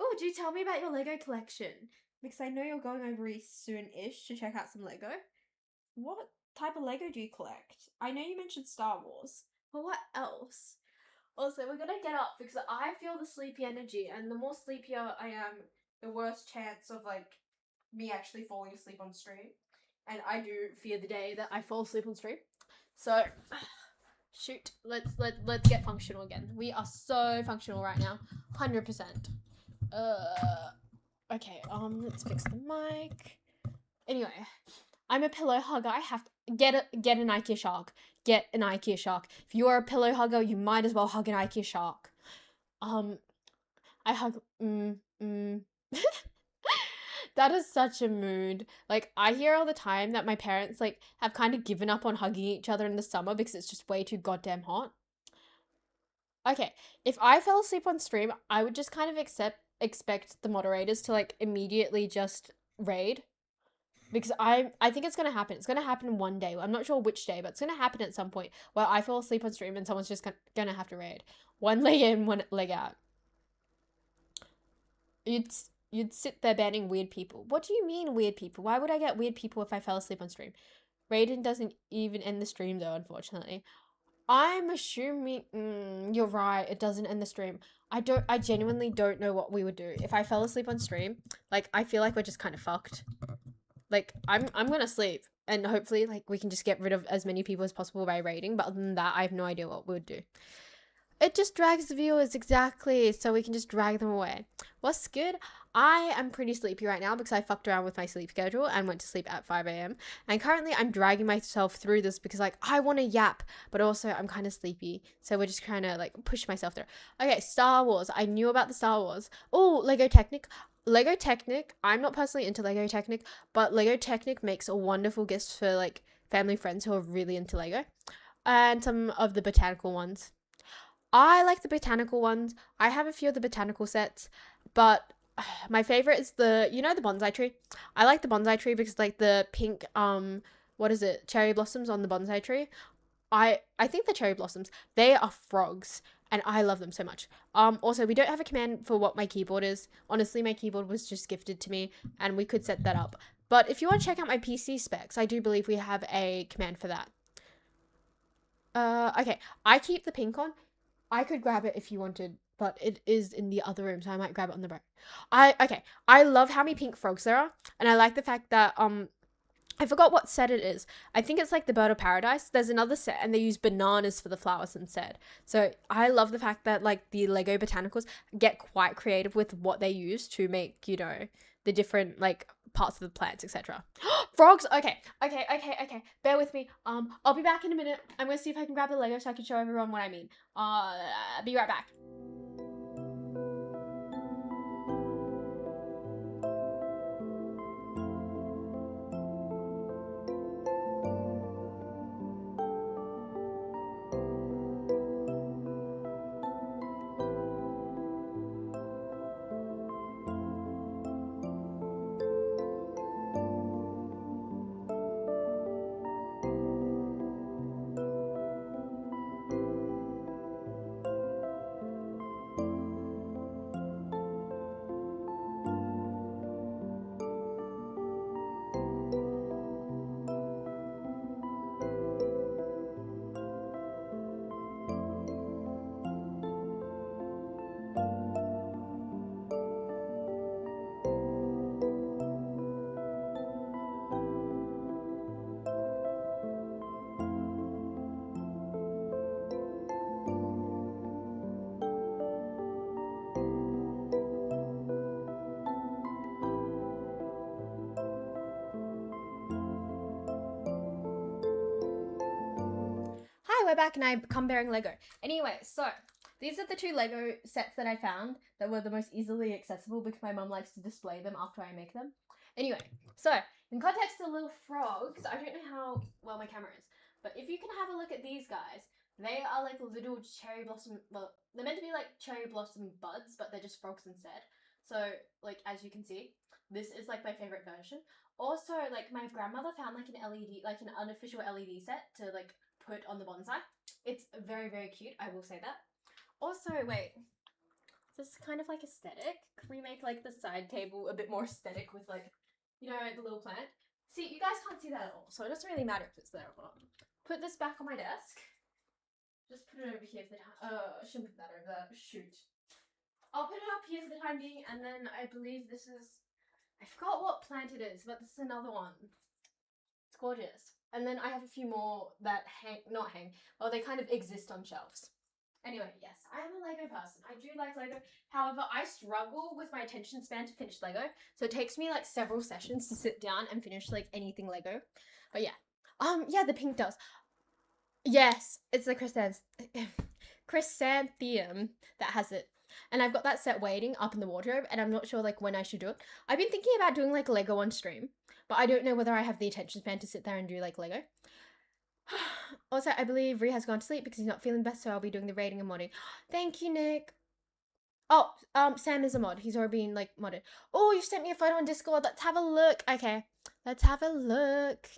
Oh, do tell me about your Lego collection. Because I know you're going over East soon-ish to check out some Lego. What type of Lego do you collect? I know you mentioned Star Wars, but what else? Also, we're gonna get up because I feel the sleepy energy, and the more sleepier I am, the worse chance of like me actually falling asleep on stream. And I do fear the day that I fall asleep on stream. So shoot, let's get functional again. We are so functional right now, 100%. Okay, let's fix the mic. Anyway, I'm a pillow hugger. I have to get an IKEA shark. Get an IKEA shark. If you are a pillow hugger, you might as well hug an IKEA shark. Um, I hug. That is such a mood. Like I hear all the time that my parents like have kind of given up on hugging each other in the summer because it's just way too goddamn hot. Okay, if I fell asleep on stream, I would just kind of expect the moderators to like immediately just raid because I think it's gonna happen. It's gonna happen one day. I'm not sure which day, but it's gonna happen at some point where I fall asleep on stream and someone's just gonna have to raid. One leg in, one leg out. You'd you'd sit there banning weird people. What do you mean weird people? Why would I get weird people if I fell asleep on stream? Raiden doesn't even end the stream though, unfortunately. I'm assuming you're right. It doesn't end the stream. I genuinely don't know what we would do if I fell asleep on stream. Like I feel like we're just kind of fucked. Like I'm gonna sleep and hopefully like we can just get rid of as many people as possible by raiding. But other than that, I have no idea what we would do. It just drags the viewers, exactly, so we can just drag them away. What's good? I am pretty sleepy right now because I fucked around with my sleep schedule and went to sleep at 5 a.m. And currently I'm dragging myself through this because like I want to yap, but also I'm kind of sleepy. So we're just trying to like push myself through. Okay, Star Wars. I knew about the Star Wars. Oh, Lego Technic. Lego Technic. I'm not personally into Lego Technic, but Lego Technic makes a wonderful gift for like family friends who are really into Lego. And some of the botanical ones. I like the botanical ones. I have a few of the botanical sets, but my favorite is the bonsai tree. I like the bonsai tree because like the pink what is it? Cherry blossoms on the bonsai tree. I think the cherry blossoms, they are frogs and I love them so much. Also we don't have a command for what my keyboard is. Honestly, my keyboard was just gifted to me and we could set that up. But if you want to check out my PC specs, I do believe we have a command for that. Okay. I keep the pink on. I could grab it if you wanted, but it is in the other room, so I might grab it on the break. Okay. I love how many pink frogs there are, and I like the fact that I forgot what set it is. I think it's like the Bird of Paradise. There's another set and they use bananas for the flowers instead. So I love the fact that like the Lego Botanicals get quite creative with what they use to make, the different like parts of the plants, etc. Frogs. Okay. Bear with me. I'll be back in a minute. I'm gonna see if I can grab the Lego so I can show everyone what I mean. Be right back. Hi, we're back and I come bearing Lego. Anyway, so these are the two Lego sets that I found that were the most easily accessible because my mum likes to display them after I make them. Anyway, so in context to little frogs, I don't know how well my camera is, but if you can have a look at these guys, they are like little cherry blossom. Well, they're meant to be like cherry blossom buds, but they're just frogs instead. So, like as you can see, this is like my favorite version. Also, like my grandmother found like an LED, like an unofficial LED set to like put on the bonsai. It's very, very cute, I will say that. Also, wait, this is kind of like aesthetic. Can we make like the side table a bit more aesthetic with like, the little plant? See, you guys can't see that at all, so it doesn't really matter if it's there or not. Put this back on my desk. Just put it over here for the time. I shouldn't put that over there. Shoot. I'll put it up here for the time being, and then I believe this is. I forgot what plant it is, but this is another one. It's gorgeous. And then I have a few more that not hang, well, they kind of exist on shelves. Anyway, yes, I am a Lego person. I do like Lego. However, I struggle with my attention span to finish Lego. So it takes me like several sessions to sit down and finish like anything Lego. But yeah. Yeah, the pink does. Yes, it's the chrysanthemum that has it. And I've got that set waiting up in the wardrobe, and I'm not sure like when I should do it. I've been thinking about doing like Lego on stream, but I don't know whether I have the attention span to sit there and do like Lego. Also, I believe Ree has gone to sleep because he's not feeling best, so I'll be doing the rating and modding. Thank you, Nick. Oh, Sam is a mod. He's already been like modded. Oh, you sent me a photo on Discord. Let's have a look. Okay, let's have a look.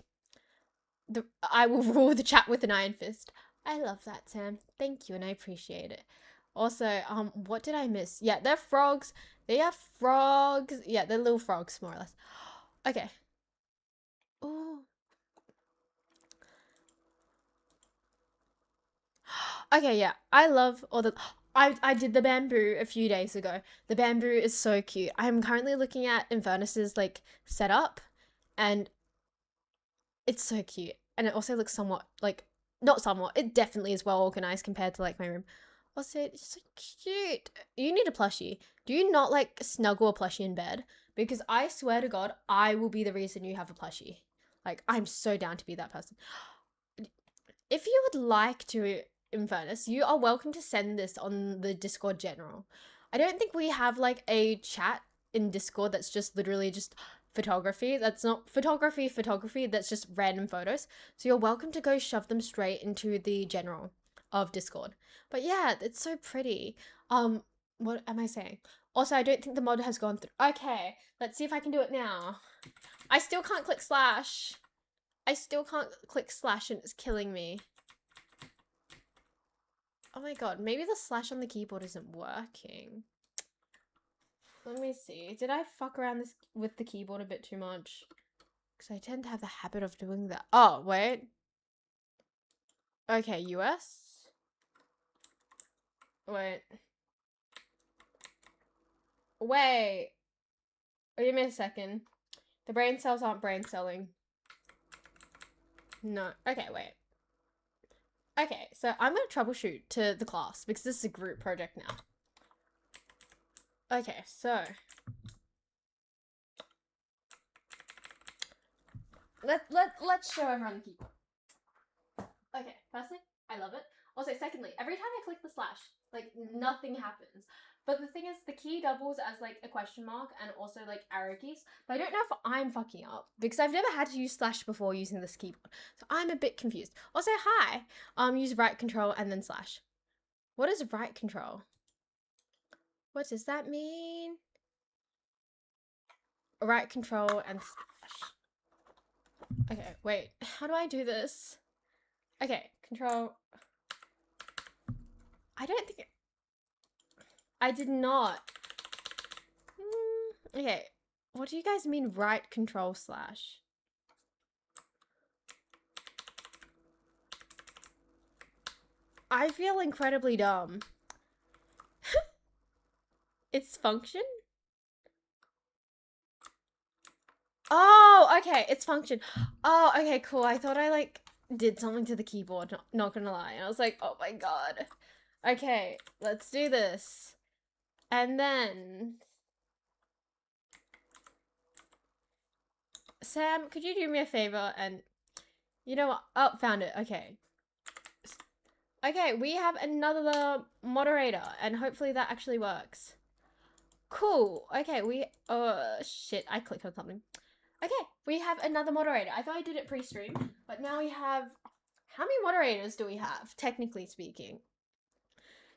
I will rule the chat with an iron fist. I love that, Sam. Thank you, and I appreciate it. Also, what did I miss? Yeah, they're frogs. They are frogs. Yeah, they're little frogs, more or less. Okay. Oh. Okay, yeah. I love all the. I did the bamboo a few days ago. The bamboo is so cute. I'm currently looking at Inverness's like setup, and it's so cute. And it also looks somewhat like not somewhat. It definitely is well organized compared to like my room. Also, it's so cute. You need a plushie. Do you not like snuggle a plushie in bed? Because I swear to God, I will be the reason you have a plushie. Like, I'm so down to be that person. If you would like to, Inverness, you are welcome to send this on the Discord general. I don't think we have like a chat in Discord that's just literally just photography. That's not photography, that's just random photos. So you're welcome to go shove them straight into the general of Discord. But yeah, it's so pretty. What am I saying? Also, I don't think the mod has gone through. Okay, let's see if I can do it now. I still can't click slash. I still can't click slash and it's killing me. Oh my god, maybe the slash on the keyboard isn't working. Let me see. Did I fuck around with the keyboard a bit too much? Because I tend to have the habit of doing that. Oh, wait. Okay, US. Wait. Wait. Give me a second. The brain cells aren't brain celling. No. Okay, wait. Okay, so I'm going to troubleshoot to the class because this is a group project now. Okay, so let's show everyone the keyboard. Okay, firstly, I love it. Also, secondly, every time I click the slash, like nothing happens. But the thing is, the key doubles as like a question mark and also like arrow keys. But I don't know if I'm fucking up because I've never had to use slash before using this keyboard, so I'm a bit confused. Also, hi. Use right control and then slash. What is right control? What does that mean? Right control and slash. Okay, wait. How do I do this? Okay, control. I don't think I did not. Okay, what do you guys mean right control slash? I feel incredibly dumb. It's function? Oh, okay, it's function. Oh, okay, cool. I thought I like did something to the keyboard, not gonna lie. I was like, oh my god. Okay, let's do this. And then Sam, could you do me a favor and you know what? Oh, found it. Okay. Okay, we have another moderator and hopefully that actually works. Cool. Okay, shit, I clicked on something. Okay, we have another moderator. I thought I did it pre-stream, but now we have... How many moderators do we have, technically speaking?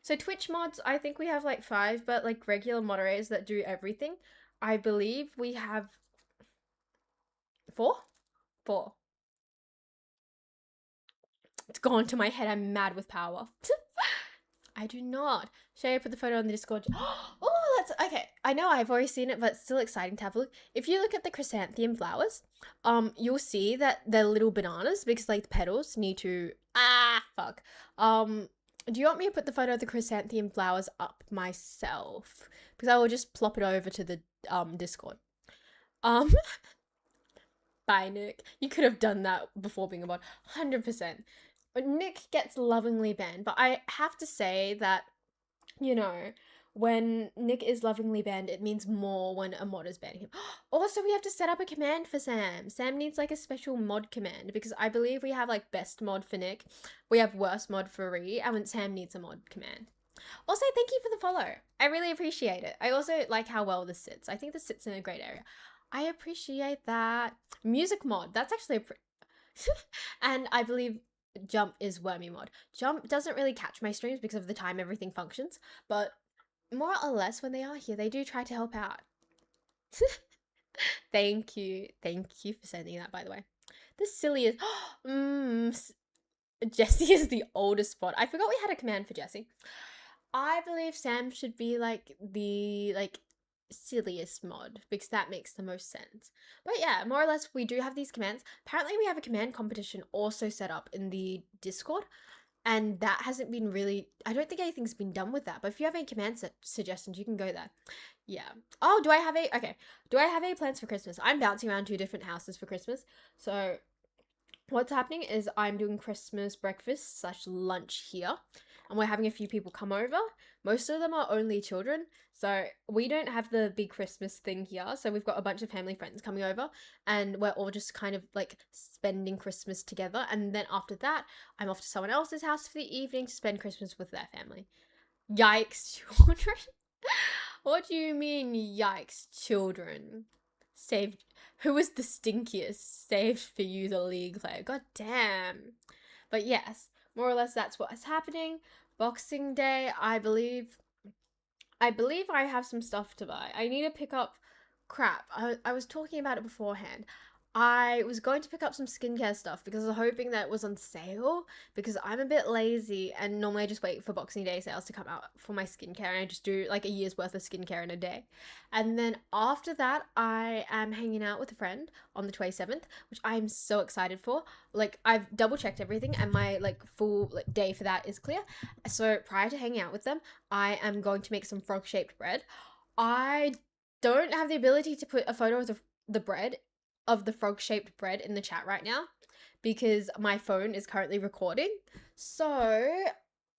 So Twitch mods, I think we have like 5, but like regular moderators that do everything, I believe we have 4? 4. It's gone to my head. I'm mad with power. I do not. Should I put the photo on the Discord? Oh, that's okay. I know I've already seen it, but it's still exciting to have a look. If you look at the chrysanthemum flowers, you'll see that they're little bananas because like the petals need to fuck. Do you want me to put the photo of the chrysanthemum flowers up myself? Because I will just plop it over to the Discord. Bye, Nick. You could have done that before being a mod. 100%. But Nick gets lovingly banned. But I have to say that, you know, when Nick is lovingly banned, it means more when a mod is banning him. Also, we have to set up a command for Sam. Sam needs like a special mod command because I believe we have like best mod for Nick. We have worst mod for Ree, and Sam needs a mod command. Also, thank you for the follow. I really appreciate it. I also like how well this sits. I think this sits in a great area. I appreciate that. Music mod. That's actually and I believe Jump is Wormy mod. Jump doesn't really catch my streams because of the time everything functions, but more or less when they are here, they do try to help out. Thank you. Thank you for sending that, by the way. The silliest. Jessie is the oldest bot. I forgot we had a command for Jessie. I believe Sam should be like the silliest mod because that makes the most sense. But yeah, more or less we do have these commands. Apparently we have a command competition also set up in the Discord, and that hasn't been really, I don't think anything's been done with that, but if you have any command suggestions, you can go there. Yeah. Oh, do I have any plans for Christmas? I'm bouncing around 2 different houses for Christmas. So what's happening is I'm doing Christmas breakfast / lunch here, and we're having a few people come over. Most of them are only children, so we don't have the big Christmas thing here. So we've got a bunch of family friends coming over, and we're all just kind of like spending Christmas together. And then after that, I'm off to someone else's house for the evening to spend Christmas with their family. Yikes, children. What do you mean, yikes, children? Saved. Who was the stinkiest? Saved for you, the league player. God damn. But yes, more or less that's what's happening. Boxing Day, I believe I have some stuff to buy. I need to pick up crap. I was talking about it beforehand. I was going to pick up some skincare stuff because I was hoping that it was on sale because I'm a bit lazy and normally I just wait for Boxing Day sales to come out for my skincare and I just do like a year's worth of skincare in a day. And then after that, I am hanging out with a friend on the 27th, which I'm so excited for. Like I've double checked everything and my like full like day for that is clear. So prior to hanging out with them, I am going to make some frog-shaped bread. I don't have the ability to put a photo of the bread of the frog shaped bread in the chat right now because my phone is currently recording. So,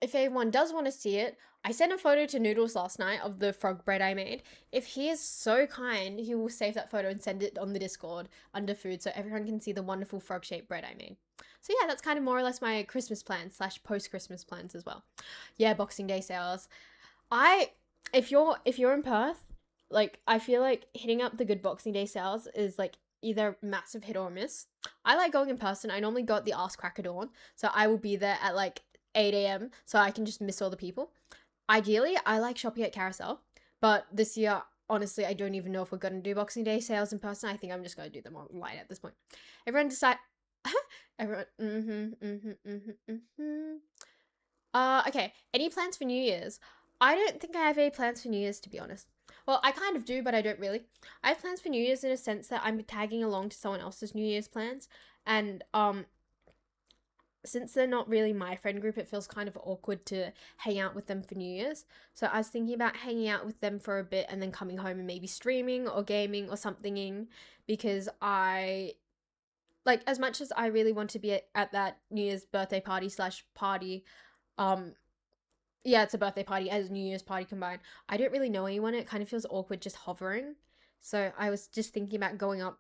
if anyone does want to see it, I sent a photo to Noodles last night of the frog bread I made. If he is so kind, he will save that photo and send it on the Discord under food so everyone can see the wonderful frog shaped bread I made. So, yeah, that's kind of more or less my Christmas plans / post Christmas plans as well. Yeah, Boxing Day sales. I if you're in Perth, like I feel like hitting up the good Boxing Day sales is like either massive hit or miss. I like going in person. I normally go at the Ask Crack of Dawn, so I will be there at like 8 a.m. so I can just miss all the people. Ideally, I like shopping at Carousel, but this year, honestly, I don't even know if we're gonna do Boxing Day sales in person. I think I'm just gonna do them online at this point. Everyone decide. Everyone. Okay. Any plans for New Year's? I don't think I have any plans for New Year's, to be honest. Well, I kind of do, but I don't really. I have plans for New Year's in a sense that I'm tagging along to someone else's New Year's plans, and since they're not really my friend group, it feels kind of awkward to hang out with them for New Year's. So I was thinking about hanging out with them for a bit and then coming home and maybe streaming or gaming or something because I like as much as I really want to be at that New Year's birthday party / party, um yeah, it's a birthday party as New Year's party combined. I don't really know anyone. It kind of feels awkward just hovering. So I was just thinking about going up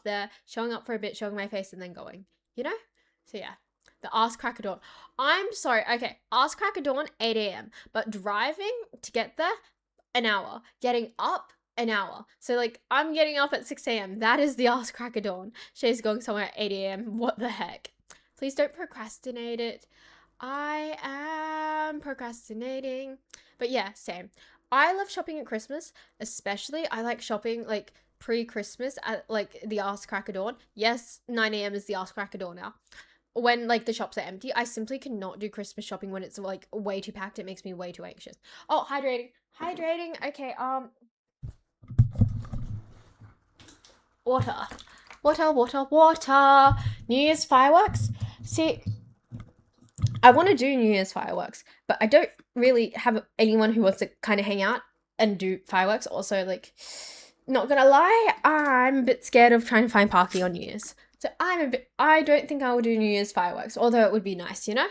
there, showing up for a bit, showing my face, and then going. You know? So yeah. The Ask Crack of Dawn. I'm sorry. Okay, Ask Crack of Dawn, 8 a.m. But driving to get there, an hour. Getting up, an hour. So like I'm getting up at 6 a.m. That is the Ask Crack of Dawn. Shay's going somewhere at 8 a.m. What the heck? Please don't procrastinate it. I am procrastinating. But yeah, same. I love shopping at Christmas, especially I like shopping like pre-Christmas at like the Ask Crack of Dawn. Yes, 9 a.m. is the Ask Crack of Dawn now. When like the shops are empty, I simply cannot do Christmas shopping when it's like way too packed. It makes me way too anxious. Oh, hydrating. Hydrating. Okay, water. Water. New Year's fireworks. See, I want to do New Year's fireworks, but I don't really have anyone who wants to kind of hang out and do fireworks. Also, like, not gonna lie, I'm a bit scared of trying to find parking on New Year's. So I don't think I will do New Year's fireworks, although it would be nice, you know?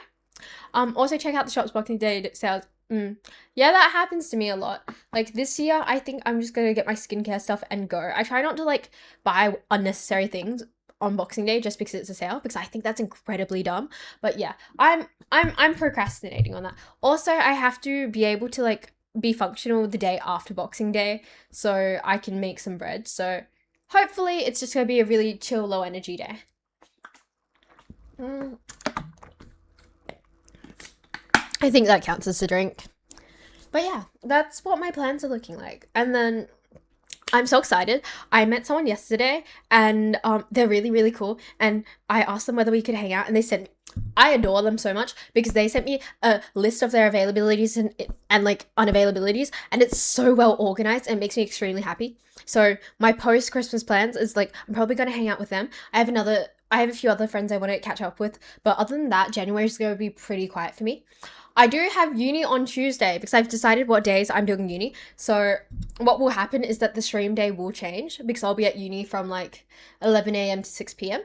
Also check out the shop's Boxing Day sales. Yeah, that happens to me a lot. Like this year, I think I'm just gonna get my skincare stuff and go. I try not to like buy unnecessary things on Boxing Day just because it's a sale because I think that's incredibly dumb. But yeah, I'm procrastinating on that. Also, I have to be able to like be functional the day after Boxing Day so I can make some bread. So hopefully it's just gonna be a really chill, low energy day. I think that counts as a drink. But yeah, that's what my plans are looking like. And then I'm so excited. I met someone yesterday and they're really, really cool. And I asked them whether we could hang out and they said, I adore them so much because they sent me a list of their availabilities and like unavailabilities. And it's so well organized and it makes me extremely happy. So my post Christmas plans is like, I'm probably going to hang out with them. I have a few other friends I want to catch up with. But other than that, January is going to be pretty quiet for me. I do have uni on Tuesday because I've decided what days I'm doing uni. So what will happen is that the stream day will change because I'll be at uni from like 11 a.m. to 6 p.m.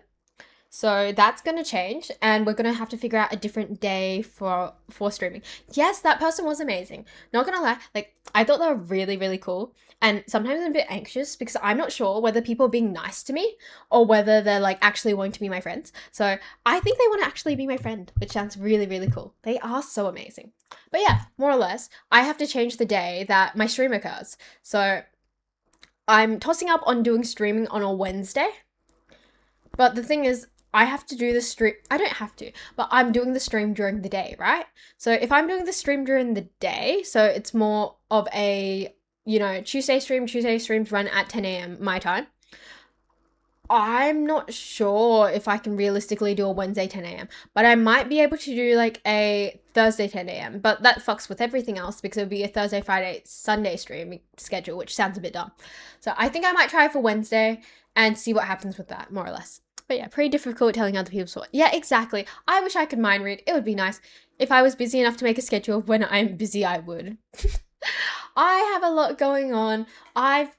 So that's going to change and we're going to have to figure out a different day for streaming. Yes, that person was amazing. Not going to lie, like I thought they were really, really cool. And sometimes I'm a bit anxious because I'm not sure whether people are being nice to me or whether they're like actually wanting to be my friends. So I think they want to actually be my friend, which sounds really, really cool. They are so amazing. But yeah, more or less, I have to change the day that my stream occurs. So I'm tossing up on doing streaming on a Wednesday. But the thing is, I have to do the stream. I don't have to, but I'm doing the stream during the day, right? So if I'm doing the stream during the day, so it's more of a, Tuesday streams run at 10 a.m. my time. I'm not sure if I can realistically do a Wednesday 10 a.m., but I might be able to do like a Thursday 10 a.m., but that fucks with everything else because it would be a Thursday, Friday, Sunday streaming schedule, which sounds a bit dumb. So I think I might try for Wednesday and see what happens with that, more or less. But yeah, pretty difficult telling other people what. Yeah, exactly. I wish I could mind read. It would be nice. If I was busy enough to make a schedule of when I'm busy, I would. I have a lot going on. I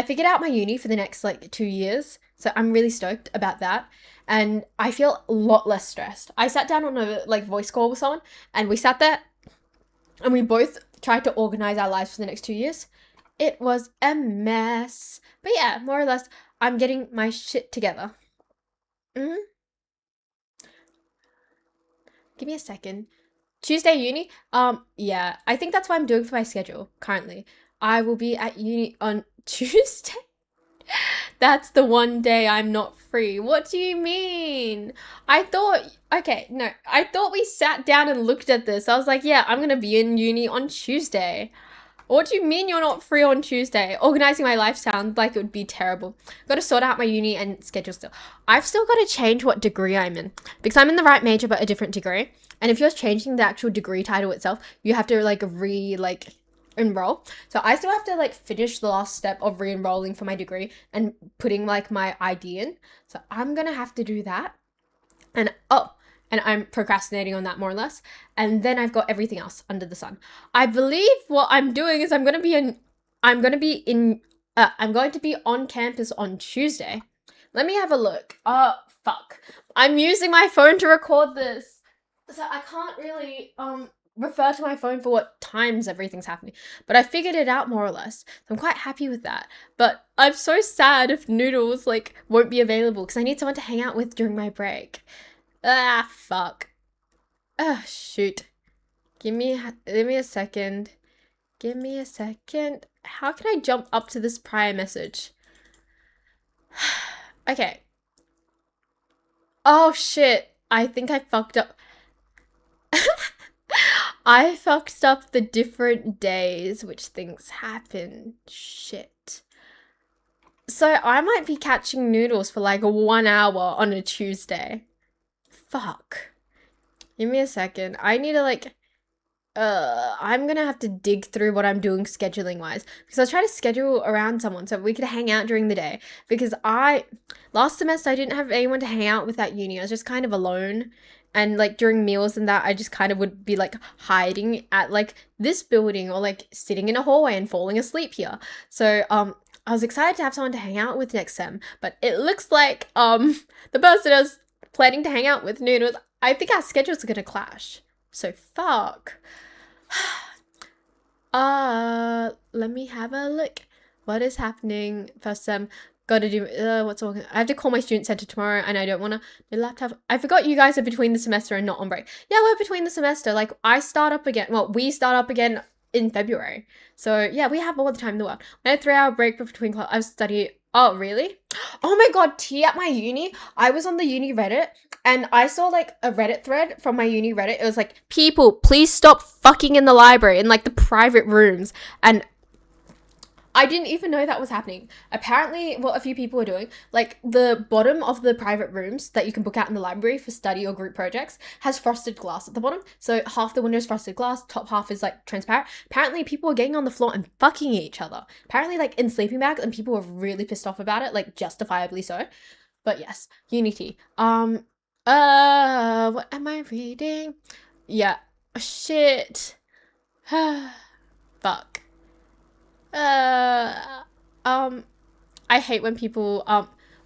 figured out my uni for the next like 2 years, so I'm really stoked about that. And I feel a lot less stressed. I sat down on a like voice call with someone, and we sat there, and we both tried to organize our lives for the next 2 years. It was a mess, but yeah, more or less, I'm getting my shit together. Mm-hmm. Give me a second. Tuesday uni. Yeah, I think that's what I'm doing for my schedule currently. I will be at uni on Tuesday. That's the one day I'm not free. What do you mean? Okay, no, I thought we sat down and looked at this. I was like, yeah, I'm gonna be in uni on Tuesday. What do you mean you're not free on Tuesday? Organizing my life sounds like it would be terrible. Got to sort out my uni and schedule still. I've still got to change what degree I'm in because I'm in the right major but a different degree. And if you're changing the actual degree title itself, you have to enroll. So I still have to like finish the last step of re-enrolling for my degree and putting like my ID in. So I'm gonna have to do that. And I'm procrastinating on that more or less. And then I've got everything else under the sun. I believe what I'm doing is I'm going to be on campus on Tuesday. Let me have a look. Fuck. I'm using my phone to record this. So I can't really refer to my phone for what times everything's happening. But I figured it out more or less. So I'm quite happy with that. But I'm so sad if Noodles like won't be available because I need someone to hang out with during my break. Ah, fuck. Ah, shoot. Give me a second. Give me a second. How can I jump up to this prior message? Okay. Oh, shit. I think I fucked up. I fucked up the different days which things happen. Shit. So I might be catching Noodles for like 1 hour on a Tuesday. Fuck. Give me a second. I need to like I'm gonna have to dig through what I'm doing scheduling wise because I was trying to schedule around someone so we could hang out during the day because last semester I didn't have anyone to hang out with at uni. I was just kind of alone, and like during meals and that I just kind of would be like hiding at like this building or like sitting in a hallway and falling asleep here. So I was excited to have someone to hang out with next sem, but it looks like the person I was planning to hang out with Noodles, I think our schedules are gonna clash. So fuck. Let me have a look. What is happening? First sem, gotta do, what's all, I have to call my student center tomorrow and I don't wanna, the laptop, I forgot you guys are between the semester and not on break. Yeah, we're between the semester. Like, we start up again in February. So yeah, we have all the time in the world. I had a 3-hour break between class. I study. Oh, really? Oh my god, tea at my uni. I was on the uni Reddit and I saw like a Reddit thread from my uni Reddit. It was like, people, please stop fucking in the library, in like the private rooms. And I didn't even know that was happening. Apparently, what a few people were doing, like the bottom of the private rooms that you can book out in the library for study or group projects has frosted glass at the bottom. So half the window is frosted glass, top half is like transparent. Apparently, people were getting on the floor and fucking each other. Apparently, like in sleeping bags, and people were really pissed off about it, like justifiably so. But yes, Unity. What am I reading? Yeah. Shit. Fuck. I hate when people,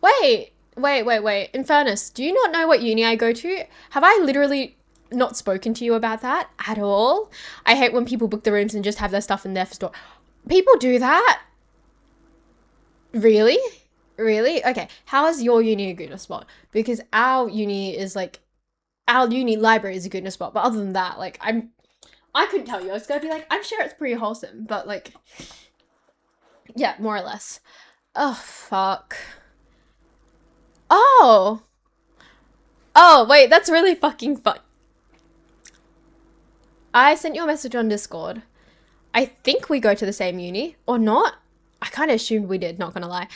wait. In fairness, do you not know what uni I go to? Have I literally not spoken to you about that at all? I hate when people book the rooms and just have their stuff in there for store. People do that? Really? Really? Okay. How is your uni a goodness spot? Because our uni library is a goodness spot. But other than that, like, I couldn't tell you. I was gonna be like, I'm sure it's pretty wholesome, but like, yeah, more or less. Oh, fuck. Oh. Oh, wait, that's really fucking fun. I sent you a message on Discord. I think we go to the same uni, or not. I kind of assumed we did, not gonna lie.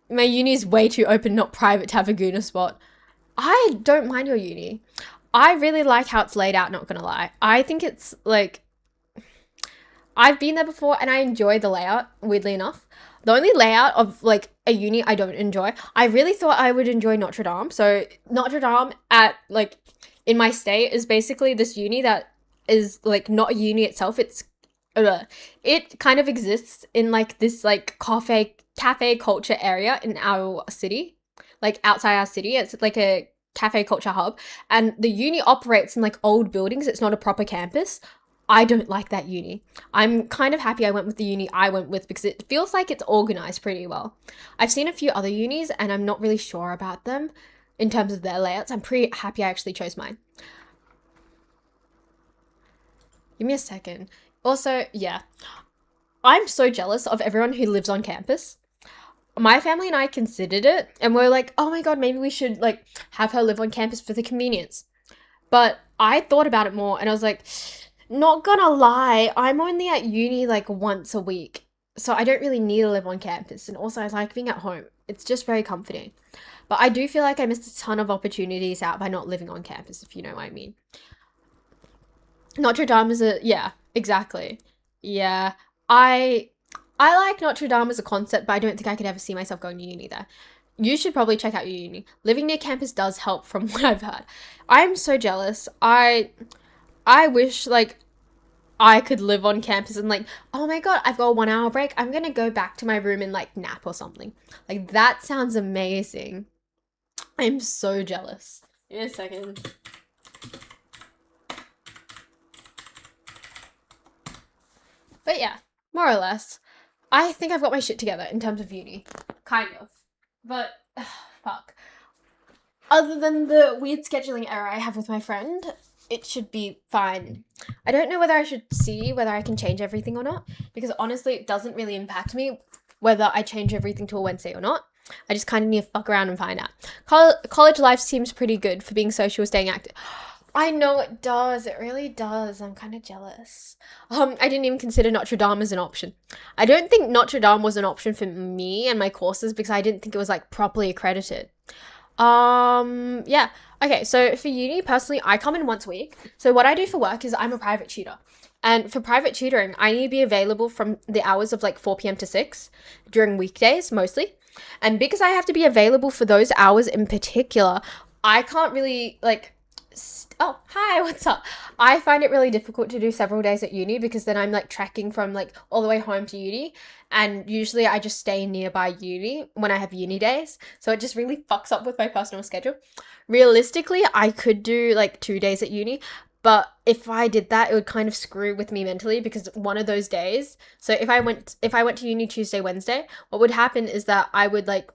My uni is way too open, not private to have a Guna spot. I don't mind your uni. I really like how it's laid out, not gonna lie. I think it's like I've been there before and I enjoy the layout, weirdly enough. The only layout of like a uni I don't enjoy, I really thought I would enjoy Notre Dame. So Notre Dame at like in my state is basically this uni that is like not a uni itself. It kind of exists in like this like cafe culture area in our city, like outside our city. It's like a cafe culture hub, and the uni operates in like old buildings. It's not a proper campus. I don't like that uni. I'm kind of happy I went with the uni I went with because it feels like it's organized pretty well. I've seen a few other unis and I'm not really sure about them in terms of their layouts. I'm pretty happy I actually chose mine. Give me a second. Also, yeah, I'm so jealous of everyone who lives on campus. My family and I considered it and we're like, oh my god, maybe we should like have her live on campus for the convenience. But I thought about it more and I was like, not gonna lie, I'm only at uni like once a week. So I don't really need to live on campus. And also, I like being at home. It's just very comforting. But I do feel like I missed a ton of opportunities out by not living on campus, if you know what I mean. Notre Dame is a, yeah, exactly. Yeah. I I like Notre Dame as a concept, but I don't think I could ever see myself going to uni there. You should probably check out your uni. Living near campus does help from what I've heard. I'm so jealous. I wish like I could live on campus and like, oh my god, I've got a 1 hour break. I'm gonna go back to my room and like nap or something. Like that sounds amazing. I'm so jealous. Give me a second. But yeah, more or less, I think I've got my shit together in terms of uni. Kind of. But fuck. Other than the weird scheduling error I have with my friend, it should be fine. I don't know whether I should see whether I can change everything or not, because honestly, it doesn't really impact me whether I change everything to a Wednesday or not. I just kind of need to fuck around and find out. College life seems pretty good for being social, staying active. I know it does. It really does. I'm kind of jealous. I didn't even consider Notre Dame as an option. I don't think Notre Dame was an option for me and my courses because I didn't think it was like properly accredited. Yeah. Okay, so for uni, personally, I come in once a week. So what I do for work is I'm a private tutor. And for private tutoring, I need to be available from the hours of like 4 p.m. to 6 during weekdays mostly. And because I have to be available for those hours in particular, I can't really like oh, hi, what's up? I find it really difficult to do several days at uni because then I'm like tracking from like all the way home to uni. And usually I just stay nearby uni when I have uni days. So it just really fucks up with my personal schedule. Realistically, I could do like 2 days at uni. But if I did that, it would kind of screw with me mentally because one of those days. So if I went to uni Tuesday, Wednesday, what would happen is that I would like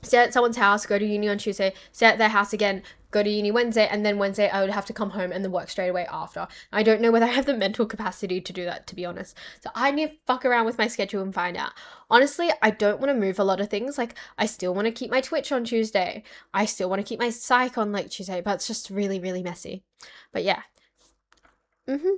stay at someone's house, go to uni on Tuesday, stay at their house again, go to uni Wednesday, and then Wednesday I would have to come home and then work straight away after. I don't know whether I have the mental capacity to do that, to be honest. So I need to fuck around with my schedule and find out. Honestly, I don't want to move a lot of things. Like, I still want to keep my Twitch on Tuesday. I still want to keep my psych on like Tuesday, but it's just really, really messy. But yeah. Mm-hmm.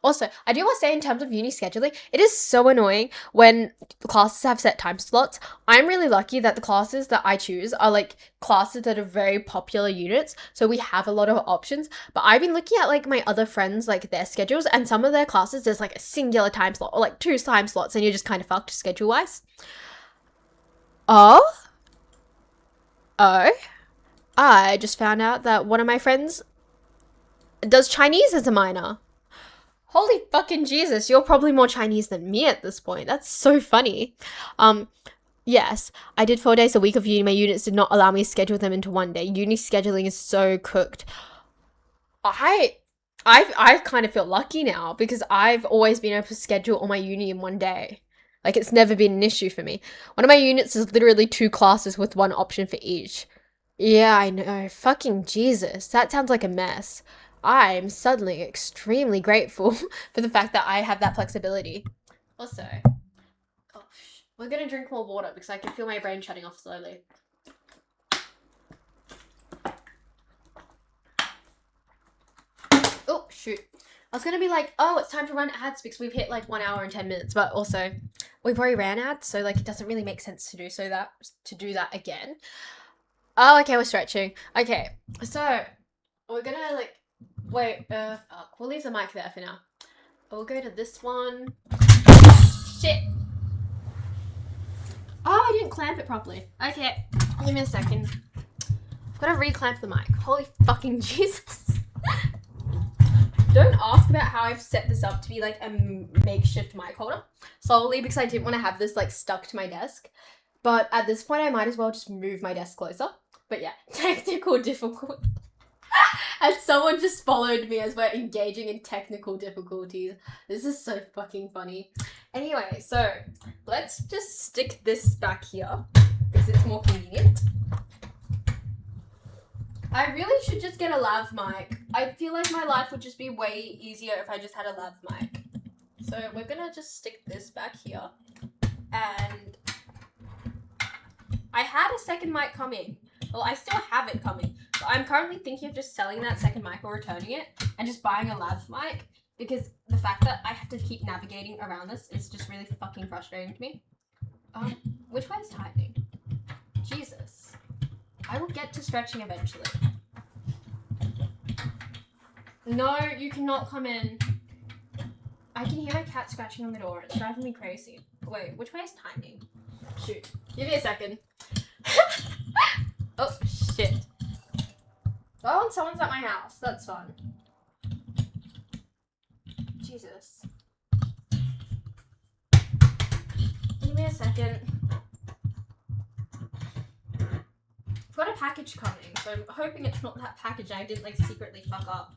Also, I do want to say in terms of uni scheduling, it is so annoying when classes have set time slots. I'm really lucky that the classes that I choose are like classes that are very popular units, so we have a lot of options. But I've been looking at like my other friends, like their schedules, and some of their classes there's like a singular time slot or like two time slots, and you're just kind of fucked schedule wise. Oh, oh, I just found out that one of my friends does Chinese as a minor. Holy fucking Jesus, you're probably more Chinese than me at this point. That's so funny. Um, yes, I did 4 days a week of uni. My units did not allow me to schedule them into one day. Uni scheduling is so cooked. I I kind of feel lucky now because I've always been able to schedule all my uni in one day. Like it's never been an issue for me. One of my units is literally two classes with one option for each. Yeah, I know. Fucking Jesus. That sounds like a mess. I'm suddenly extremely grateful for the fact that I have that flexibility. Also, oh, we're gonna drink more water because I can feel my brain shutting off slowly. Oh, shoot. I was gonna be like, oh, it's time to run ads because we've hit like 1 hour and 10 minutes, but also we've already ran ads, so like it doesn't really make sense to do that again. Oh, okay, we're stretching. Okay, so we're gonna like wait. Fuck. We'll leave the mic there for now. We'll go to this one. Shit. Oh, I didn't clamp it properly. Okay, give me a second. I've got to re-clamp the mic. Holy fucking Jesus. Don't ask about how I've set this up to be like a makeshift mic holder. Solely because I didn't want to have this like stuck to my desk. But at this point, I might as well just move my desk closer. But yeah, technical difficulty. And someone just followed me as we're engaging in technical difficulties. This is so fucking funny. Anyway, so let's just stick this back here because it's more convenient. I really should just get a lav mic. I feel like my life would just be way easier if I just had a lav mic. So we're gonna just stick this back here. And I had a second mic coming. Well, I still have it coming. But I'm currently thinking of just selling that second mic or returning it and just buying a lav mic because the fact that I have to keep navigating around this is just really fucking frustrating to me. Which way is tightening? Jesus. I will get to stretching eventually. No, you cannot come in. I can hear my cat scratching on the door. It's driving me crazy. Wait, which way is tightening? Shoot. Give me a second. Oh, shit. Oh, and someone's at my house. That's fun. Jesus. Give me a second. I've got a package coming, so I'm hoping it's not that package and I didn't, like, secretly fuck up.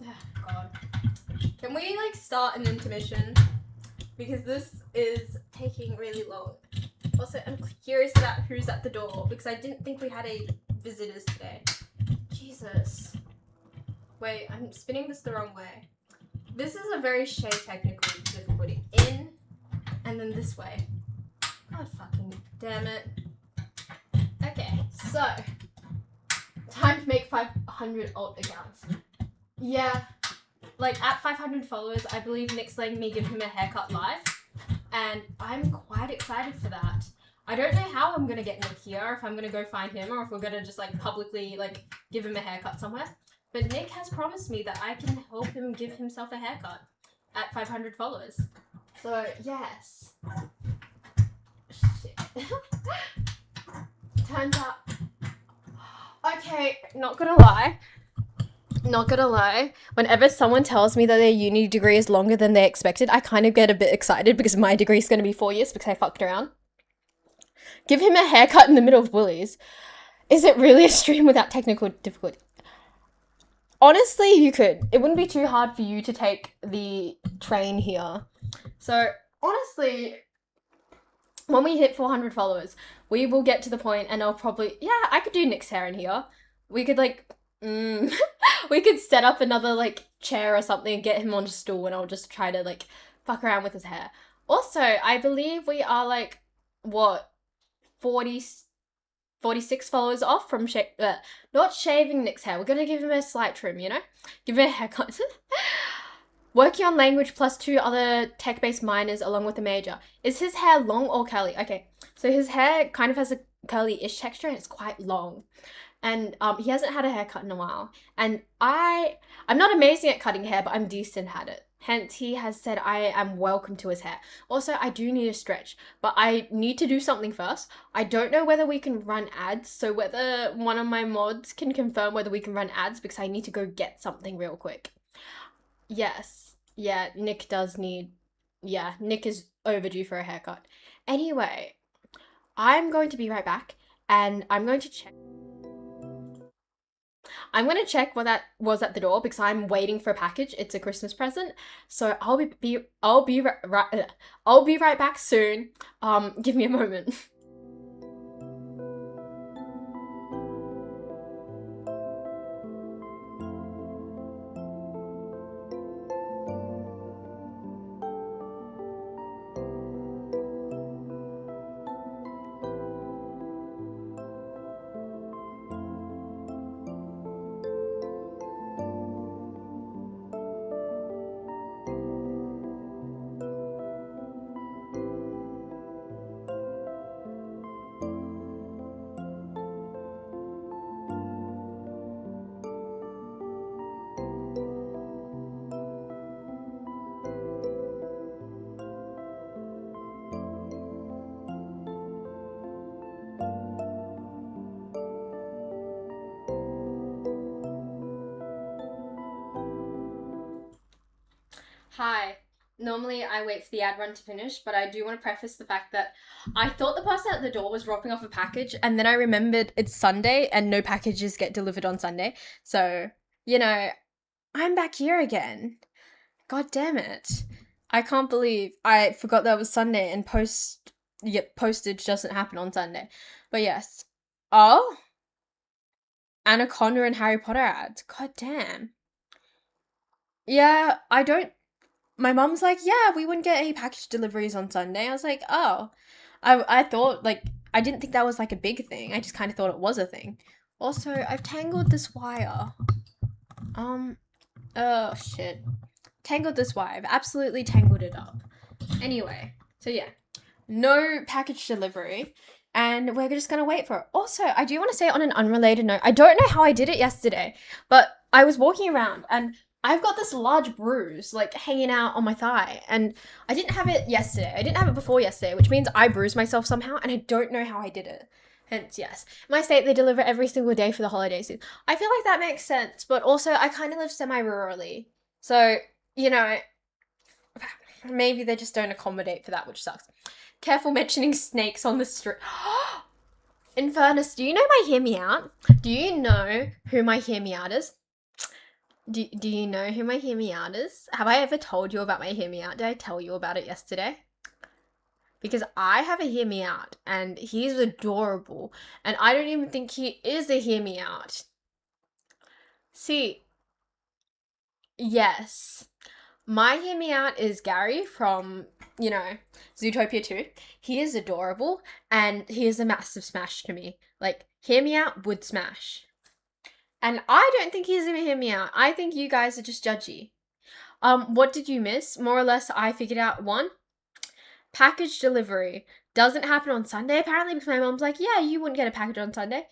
Oh, God. Can we, like, start an intermission? Because this is taking really long. Also, I'm curious about who's at the door, because I didn't think we had any visitors today. Jesus. Wait, I'm spinning this the wrong way. This is a very technical difficulty. In, and then this way. God fucking damn it. Okay, so. Time to make 500 alt accounts. Yeah. Like, at 500 followers, I believe Nick's letting me give him a haircut live. And I'm quite excited for that. I don't know how I'm going to get Nick here, if I'm going to go find him, or if we're going to just, like, publicly, like, give him a haircut somewhere. But Nick has promised me that I can help him give himself a haircut at 500 followers. So, yes. Shit. Time's up. Okay, not gonna lie. Whenever someone tells me that their uni degree is longer than they expected, I kind of get a bit excited because my degree is going to be 4 years because I fucked around. Give him a haircut in the middle of Woolies. Is it really a stream without technical difficulty? Honestly, you could. It wouldn't be too hard for you to take the train here. So, honestly, when we hit 400 followers, we will get to the point and I'll probably... Yeah, I could do Nick's hair in here. We could, like... we could set up another, like, chair or something and get him on a stool and I'll just try to, like, fuck around with his hair. Also, I believe we are, like, 46 followers off from not shaving Nick's hair. We're gonna give him a slight trim, you know? Give him a haircut. Working on language plus 2 other tech-based minors along with a major. Is his hair long or curly? Okay, so his hair kind of has a curly-ish texture and it's quite long. And he hasn't had a haircut in a while. And I'm not amazing at cutting hair, but I'm decent at it. Hence, he has said I am welcome to his hair. Also, I do need a stretch, but I need to do something first. I don't know whether we can run ads, so whether one of my mods can confirm whether we can run ads because I need to go get something real quick. Yes. Yeah, Nick does need... Yeah, Nick is overdue for a haircut. Anyway, I'm going to be right back, and I'm going to check... what that was at the door because I'm waiting for a package. It's a Christmas present, so I'll be right back soon. Give me a moment. Hi. Normally I wait for the ad run to finish, but I do want to preface the fact that I thought the person at the door was dropping off a package, and then I remembered it's Sunday and no packages get delivered on Sunday. So, you know, I'm back here again. God damn it. I can't believe I forgot that was Sunday and postage doesn't happen on Sunday. But yes. Oh, Anaconda and Harry Potter ads. God damn. Yeah, I don't my mom's like, yeah, we wouldn't get any package deliveries on Sunday. I was like, oh. I thought, like, I didn't think that was, like, a big thing. I just kind of thought it was a thing. Also, I've tangled this wire. Um, oh, shit. Tangled this wire. I've absolutely tangled it up. Anyway, so yeah. No package delivery. And we're just gonna wait for it. Also, I do want to say on an unrelated note, I don't know how I did it yesterday, but I was walking around and I've got this large bruise like hanging out on my thigh, and I didn't have it yesterday. I didn't have it before yesterday, which means I bruised myself somehow, and I don't know how I did it. Hence, yes. In my state, they deliver every single day for the holidays. I feel like that makes sense, but also I kind of live semi-rurally, so you know, maybe they just don't accommodate for that, which sucks. Careful mentioning snakes on the street. In fairness, do you know my hear me out? Do you know who my hear me out is? Do you know who my hear me out is? Have I ever told you about my hear me out? Did I tell you about it yesterday? Because I have a hear me out and he's adorable, and I don't even think he is a hear me out. See, yes. My hear me out is Gary from, Zootopia 2. He is adorable and he is a massive smash to me. Like, hear me out would smash. And I don't think he's gonna hear me out. I think you guys are just judgy. What did you miss? More or less, I figured out one. Package delivery doesn't happen on Sunday, apparently, because my mom's like, yeah, you wouldn't get a package on Sunday.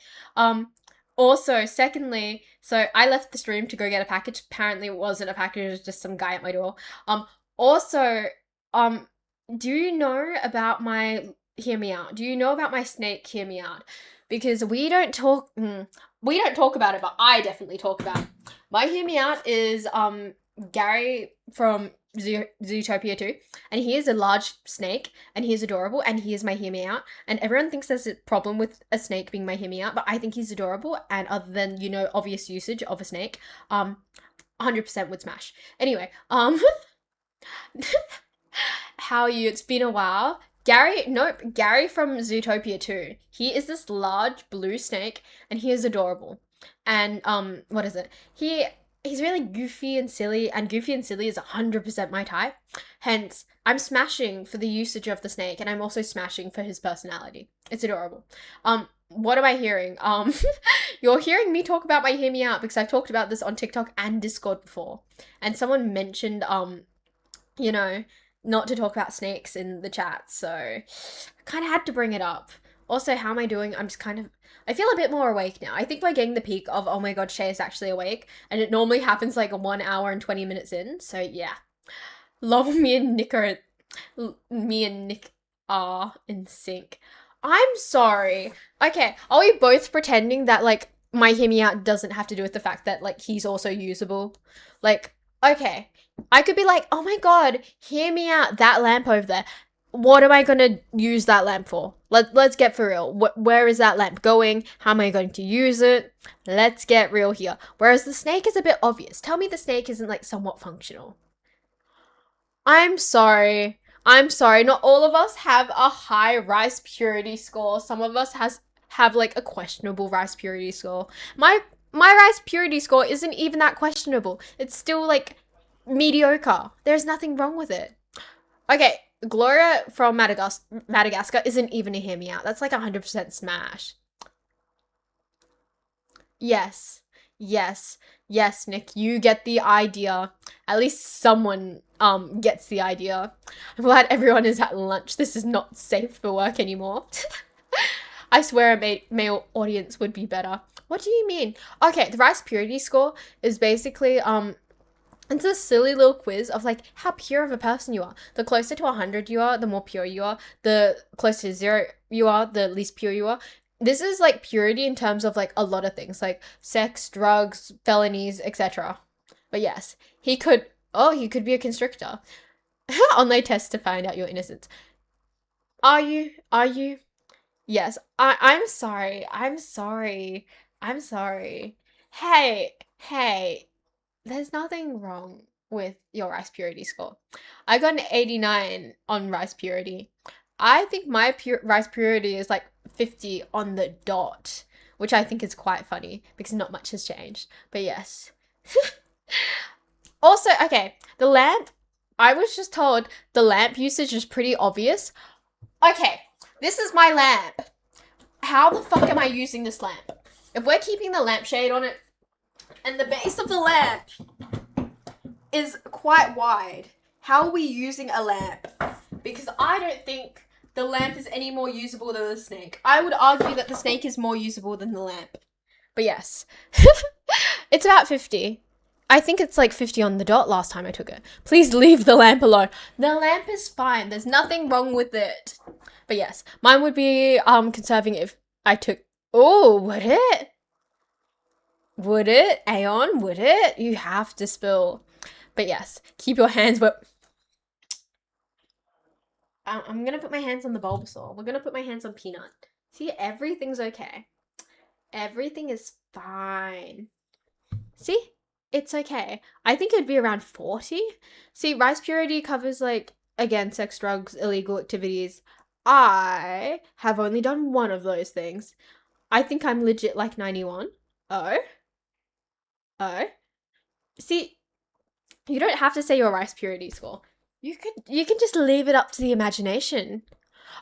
Also, secondly, so I left the stream to go get a package. Apparently it wasn't a package, it was just some guy at my door. Also, um, do you know about my hear me out? Do you know about my snake hear me out? Because we don't talk about it, but I definitely talk about it. My hear me out is Gary from Zootopia 2, and he is a large snake, and he is adorable, and he is my hear me out, and everyone thinks there's a problem with a snake being my hear me out, but I think he's adorable, and other than, obvious usage of a snake, 100% would smash. Anyway, how are you? It's been a while. Gary from Zootopia 2. He is this large blue snake, and he is adorable. And, what is it? He's really goofy and silly, and goofy and silly is 100% my type. Hence, I'm smashing for the usage of the snake, and I'm also smashing for his personality. It's adorable. What am I hearing? You're hearing me talk about my hear me out because I've talked about this on TikTok and Discord before. And someone mentioned, not to talk about snakes in the chat, so I kind of had to bring it up. Also, how am I doing? I feel a bit more awake now. I think we're getting the peak of, oh my god, Shay is actually awake, and it normally happens like 1 hour and 20 minutes in, so yeah. Love me and Nick are in sync. I'm sorry. Okay, are we both pretending that, like, my hear me out doesn't have to do with the fact that, like, he's also usable? Like, okay, I could be like, oh my god, hear me out, that lamp over there. What am I gonna use that lamp for? Let's get for real. Where is that lamp going? How am I going to use it? Let's get real here. Whereas the snake is a bit obvious. Tell me the snake isn't, like, somewhat functional. I'm sorry. I'm sorry. Not all of us have a high rice purity score. Some of us have like a questionable rice purity score. My rice purity score isn't even that questionable. It's still like mediocre. There's nothing wrong with it. Okay, Gloria from Madagascar isn't even a hear me out. That's like 100% smash. Yes. Yes. Yes, Nick, you get the idea. At least someone gets the idea. I'm glad everyone is at lunch. This is not safe for work anymore. I swear a male audience would be better. What do you mean? Okay, the rice purity score is basically it's a silly little quiz of like how pure of a person you are. The closer to 100 you are, the more pure you are. The closer to 0 you are, the least pure you are. This is like purity in terms of like a lot of things, like sex, drugs, felonies, etc. But yes, he could Oh, you could be a constrictor. Online test to find out your innocence. Are you? Are you? Yes. I'm sorry. I'm sorry. I'm sorry. Hey, hey. There's nothing wrong with your rice purity score. I got an 89 on rice purity. I think my rice purity is like 50 on the dot, which I think is quite funny because not much has changed. But yes. Also, okay, the lamp. I was just told the lamp usage is pretty obvious. Okay, this is my lamp. How the fuck am I using this lamp? If we're keeping the lampshade on it, and the base of the lamp is quite wide, how are we using a lamp? Because I don't think the lamp is any more usable than the snake. I would argue that the snake is more usable than the lamp. But yes. It's about 50. I think it's like 50 on the dot last time I took it. Please leave the lamp alone. The lamp is fine. There's nothing wrong with it. But yes, mine would be conserving if I took... Oh, would it? Would it? Aeon, would it? You have to spill. But yes, keep your hands wet. I'm gonna put my hands on the Bulbasaur. We're gonna put my hands on Peanut. See, everything's okay. Everything is fine. See? It's okay. I think it'd be around 40. See, rice purity covers, like, again, sex, drugs, illegal activities. I have only done one of those things. I think I'm legit like 91. Oh? Oh? See, you don't have to say your rice purity score. You can just leave it up to the imagination.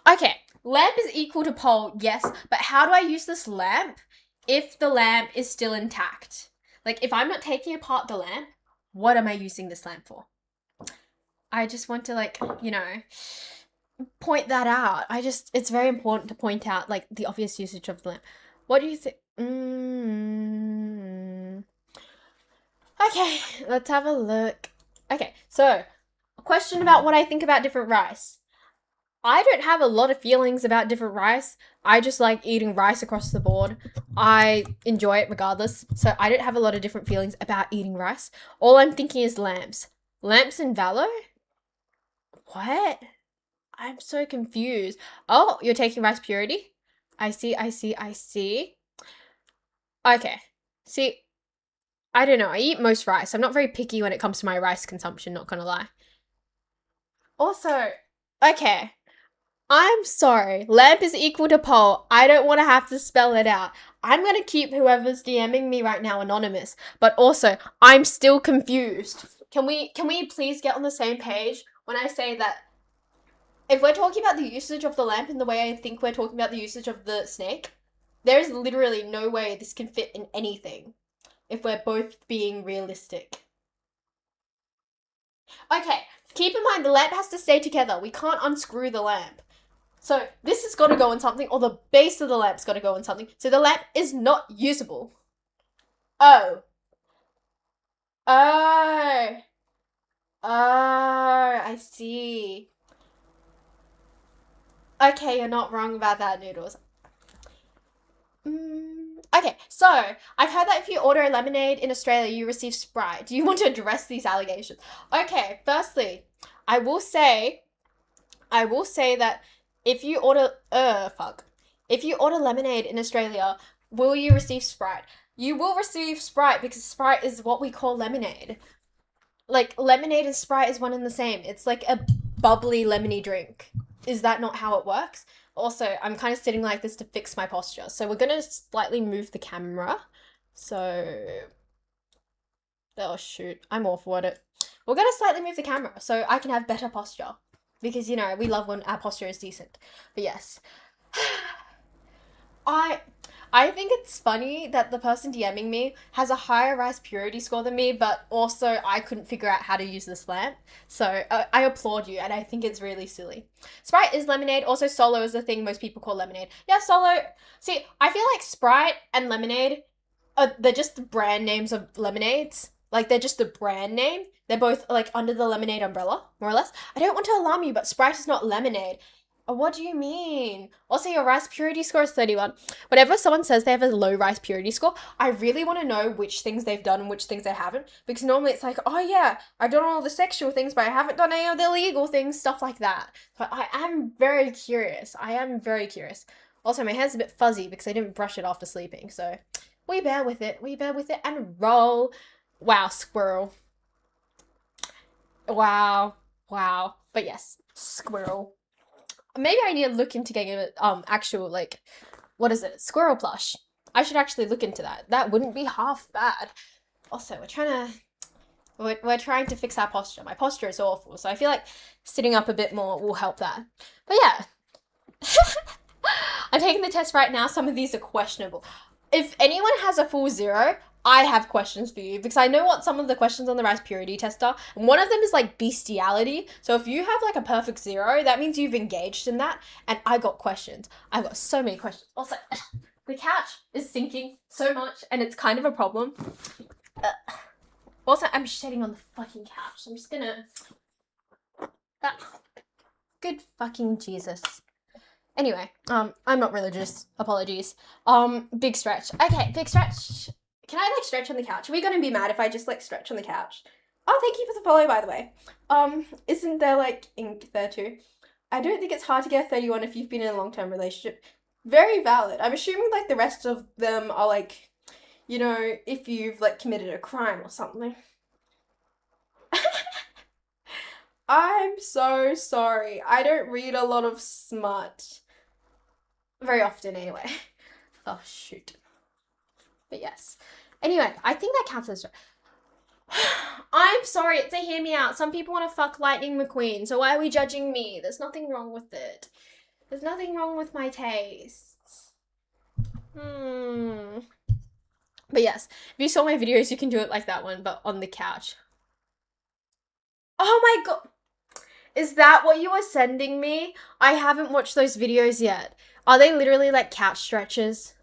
Okay, lamp is equal to pole, yes, but how do I use this lamp if the lamp is still intact? Like, if I'm not taking apart the lamp, what am I using this lamp for? I just want to, like, you know, point that out. It's very important to point out, like, the obvious usage of the lamp. What do you think? Okay, let's have a look. Okay, so, a question about what I think about different rice. I don't have a lot of feelings about different rice. I just like eating rice across the board. I enjoy it regardless. So I don't have a lot of different feelings about eating rice. All I'm thinking is lamps. Lamps and Valo? What? I'm so confused. Oh, you're taking rice purity? I see. Okay. See, I don't know. I eat most rice. I'm not very picky when it comes to my rice consumption, not gonna lie. Also, okay. I'm sorry. Lamp is equal to pole. I don't want to have to spell it out. I'm going to keep whoever's DMing me right now anonymous. But also, I'm still confused. Can we please get on the same page when I say that if we're talking about the usage of the lamp in the way I think we're talking about the usage of the snake, there is literally no way this can fit in anything if we're both being realistic. Okay, keep in mind the lamp has to stay together. We can't unscrew the lamp. So this has got to go on something, or the base of the lamp's got to go on something. So the lamp is not usable. Oh. Oh. Oh, I see. Okay, you're not wrong about that, Noodles. Okay, so I've heard that if you order a lemonade in Australia, you receive Sprite. Do you want to address these allegations? Okay, firstly, I will say that if you order if you order lemonade in Australia, will you receive Sprite? You will receive Sprite because Sprite is what we call lemonade. Like, lemonade and Sprite is one and the same. It's like a bubbly lemony drink. Is that not how it works? Also, I'm kind of sitting like this to fix my posture. So we're going to slightly move the camera. So, oh shoot, I'm awful at it. We're going to slightly move the camera so I can have better posture. Because, you know, we love when our posture is decent. But yes. I think it's funny that the person DMing me has a higher rice purity score than me, but also I couldn't figure out how to use this lamp. So I applaud you, and I think it's really silly. Sprite is lemonade. Also, Solo is the thing most people call lemonade. Yeah, Solo. See, I feel like Sprite and lemonade, they're just the brand names of lemonades. Like, they're just the brand name. They're both, like, under the lemonade umbrella, more or less. I don't want to alarm you, but Sprite is not lemonade. What do you mean? Also, your rice purity score is 31. Whenever someone says they have a low rice purity score, I really want to know which things they've done and which things they haven't. Because normally it's like, oh yeah, I've done all the sexual things, but I haven't done any of the illegal things, stuff like that. So I am very curious. I am very curious. Also, my hair's a bit fuzzy because I didn't brush it after sleeping. So we bear with it. We bear with it and roll. Wow, squirrel. Wow. Wow. But yes, squirrel. Maybe I need to look into getting a actual like what is it? Squirrel plush. I should actually look into that. That wouldn't be half bad. Also, we're trying to fix our posture. My posture is awful, so I feel like sitting up a bit more will help that. But yeah. I'm taking the test right now. Some of these are questionable. If anyone has a full 0, I have questions for you because I know what some of the questions on the rice purity test are. And one of them is like bestiality. So if you have like a perfect 0, that means you've engaged in that. And I got questions. I got so many questions. Also, the couch is sinking so much and it's kind of a problem. Also, I'm shedding on the fucking couch. So I'm just gonna. Good fucking Jesus. Anyway, I'm not religious. Apologies. Big stretch. Okay, big stretch. Can I like stretch on the couch? Are we gonna be mad if I just like stretch on the couch? Oh, thank you for the follow, by the way. Isn't there like ink there too? I don't think it's hard to get a 31 if you've been in a long-term relationship. Very valid. I'm assuming like the rest of them are like, you know, if you've like committed a crime or something. I'm so sorry. I don't read a lot of smut. Very often, anyway. Oh, shoot. But yes. Anyway, I think that counts as. I'm sorry, it's a hear me out. Some people want to fuck Lightning McQueen, so why are we judging me? There's nothing wrong with it. There's nothing wrong with my tastes. But yes, if you saw my videos, you can do it like that one, but on the couch. Oh my god. Is that what you were sending me? I haven't watched those videos yet. Are they literally like couch stretches?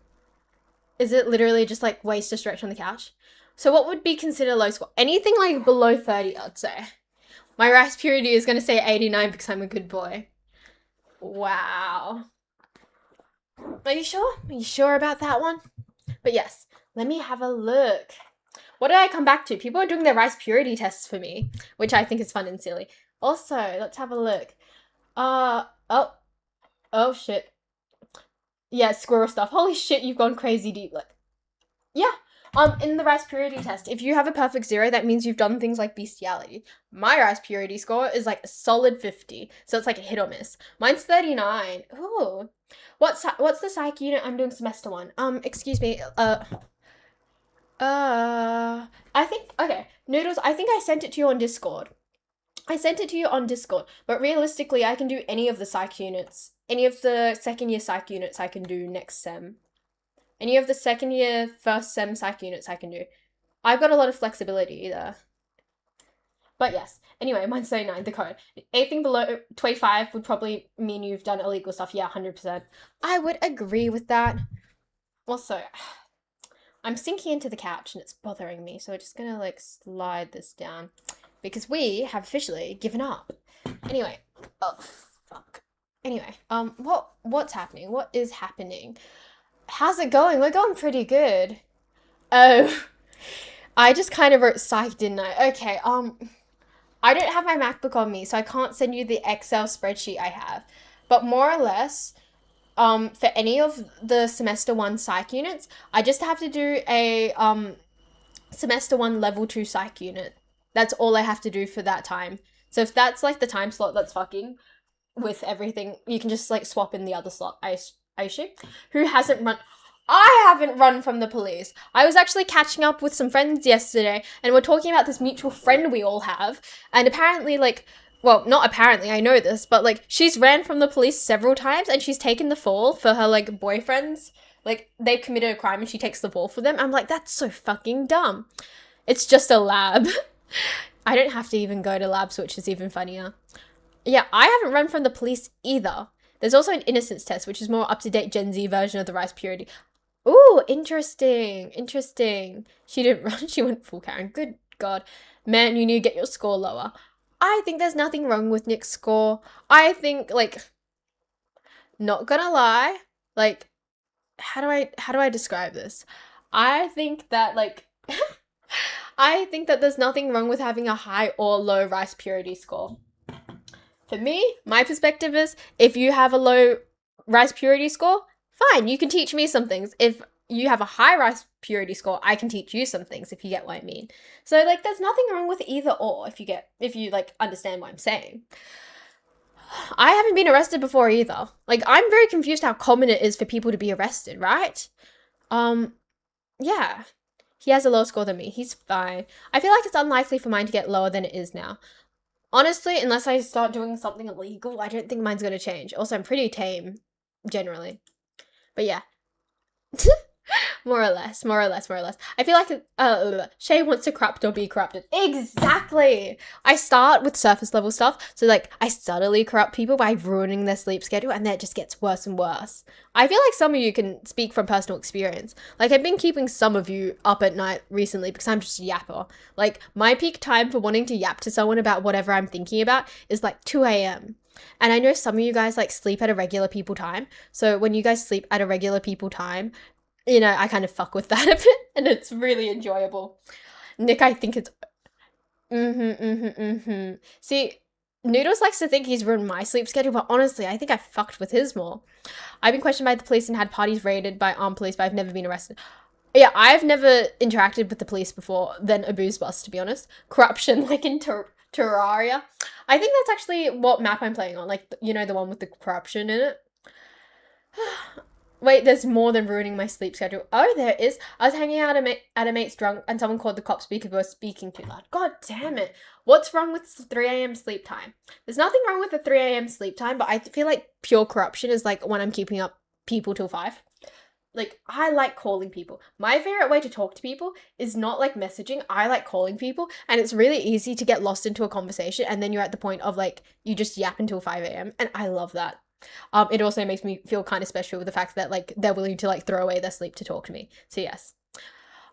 Is it literally just like ways to stretch on the couch? So what would be considered low score? Anything like below 30, I'd say. My rice purity is going to say 89 because I'm a good boy. Wow. Are you sure? Are you sure about that one? But yes, let me have a look. What did I come back to? People are doing their rice purity tests for me, which I think is fun and silly. Also, let's have a look. Oh shit. Yeah, squirrel stuff. Holy shit, you've gone crazy deep. Like, yeah. In the rice purity test, if you have a perfect 0, that means you've done things like bestiality. My rice purity score is like a solid 50, so it's like a hit or miss. Mine's 39. Ooh. What's the psych unit I'm doing semester 1? Excuse me. I think, okay, Noodles, I think I sent it to you on Discord. But realistically, I can do any of the psych units. Any of the second year psych units I can do next sem. Any of the second year, first sem psych units I can do. I've got a lot of flexibility there. But yes, anyway, mine's 39, the code. Anything below 25 would probably mean you've done illegal stuff. Yeah, 100%. I would agree with that. Also, I'm sinking into the couch and it's bothering me, so I'm just gonna like slide this down because we have officially given up. Anyway, oh fuck. Anyway, what's happening? What is happening? How's it going? We're going pretty good. Oh, I just kind of wrote psych, didn't I? Okay, I don't have my MacBook on me, so I can't send you the Excel spreadsheet I have. But more or less, for any of the semester 1 psych units, I just have to do a semester 1 level 2 psych unit. That's all I have to do for that time. So if that's like the time slot that's fucking with everything, you can just like swap in the other slot. Aisha, who hasn't run. I haven't run from the police. I was actually catching up with some friends yesterday and we're talking about this mutual friend we all have. And apparently, like, well, not apparently, I know this, but like, she's ran from the police several times and she's taken the fall for her like boyfriends. Like, they committed a crime and she takes the fall for them. I'm like, that's so fucking dumb. It's just a lab. I don't have to even go to labs, which is even funnier. Yeah, I haven't run from the police either. There's also an innocence test, which is more up-to-date Gen Z version of the rice purity. Ooh, interesting. She didn't run, she went full Karen. Good God. Man, you need to get your score lower. I think there's nothing wrong with Nick's score. I think, like, Not gonna lie, like how do I describe this? I think that like I think that there's nothing wrong with having a high or low rice purity score. For me, my perspective is if you have a low rice purity score, fine, you can teach me some things. If you have a high rice purity score, I can teach you some things if you get what I mean. So like there's nothing wrong with either or if you like understand what I'm saying. I haven't been arrested before either. Like I'm very confused how common it is for people to be arrested, right? Um yeah. He has a lower score than me. He's fine. I feel like it's unlikely for mine to get lower than it is now. Honestly, unless I start doing something illegal, I don't think mine's gonna change. Also, I'm pretty tame, generally. But yeah. More or less, more or less, more or less. I feel like Shay wants to corrupt or be corrupted. Exactly. I start with surface level stuff, so like I subtly corrupt people by ruining their sleep schedule, and then it just gets worse and worse. I feel like some of you can speak from personal experience. Like I've been keeping some of you up at night recently because I'm just a yapper. Like my peak time for wanting to yap to someone about whatever I'm thinking about is like 2 a.m. And I know some of you guys like sleep at a regular people time. So when you guys sleep at a regular people time, you know, I kind of fuck with that a bit, and it's really enjoyable. Nick, I think it's See, Noodles likes to think he's ruined my sleep schedule, but honestly, I think I fucked with his more. I've been questioned by the police and had parties raided by armed police, but I've never been arrested. Yeah, I've never interacted with the police before, then a booze bus, to be honest. Corruption, like in Terraria. I think that's actually what map I'm playing on, like, you know, the one with the corruption in it. Wait, there's more than ruining my sleep schedule. Oh, there is. I was hanging out at a mate's drunk and someone called the cops because we were speaking too loud. God damn it. What's wrong with 3 a.m. sleep time? There's nothing wrong with the 3 a.m. sleep time, but I feel like pure corruption is like when I'm keeping up people till 5. Like, I like calling people. My favorite way to talk to people is not like messaging. I like calling people, and it's really easy to get lost into a conversation, and then you're at the point of like, you just yap until 5 a.m., and I love that. It also makes me feel kind of special with the fact that like they're willing to like throw away their sleep to talk to me. So yes.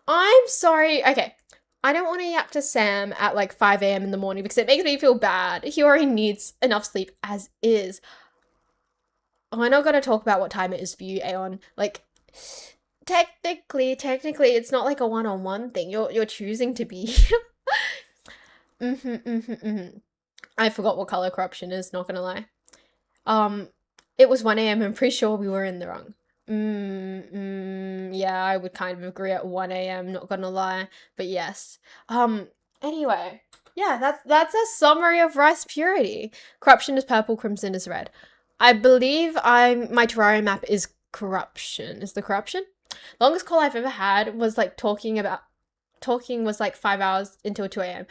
I'm sorry. Okay. I don't want to yap to Sam at like 5 a.m. in the morning because it makes me feel bad. He already needs enough sleep as is. We're not going to talk about what time it is for you, Aeon. Like, technically, it's not like a one-on-one thing. You're choosing to be. I forgot what color corruption is, not gonna lie. Um, it was 1 a.m. I'm pretty sure we were in the wrong. Yeah, I would kind of agree at 1 a.m., not gonna lie. But yes. Anyway. Yeah, that's a summary of rice purity. Corruption is purple, crimson is red. I believe my Terraria map is corruption. Is the corruption? Longest call I've ever had was like talking was like 5 hours until 2 a.m.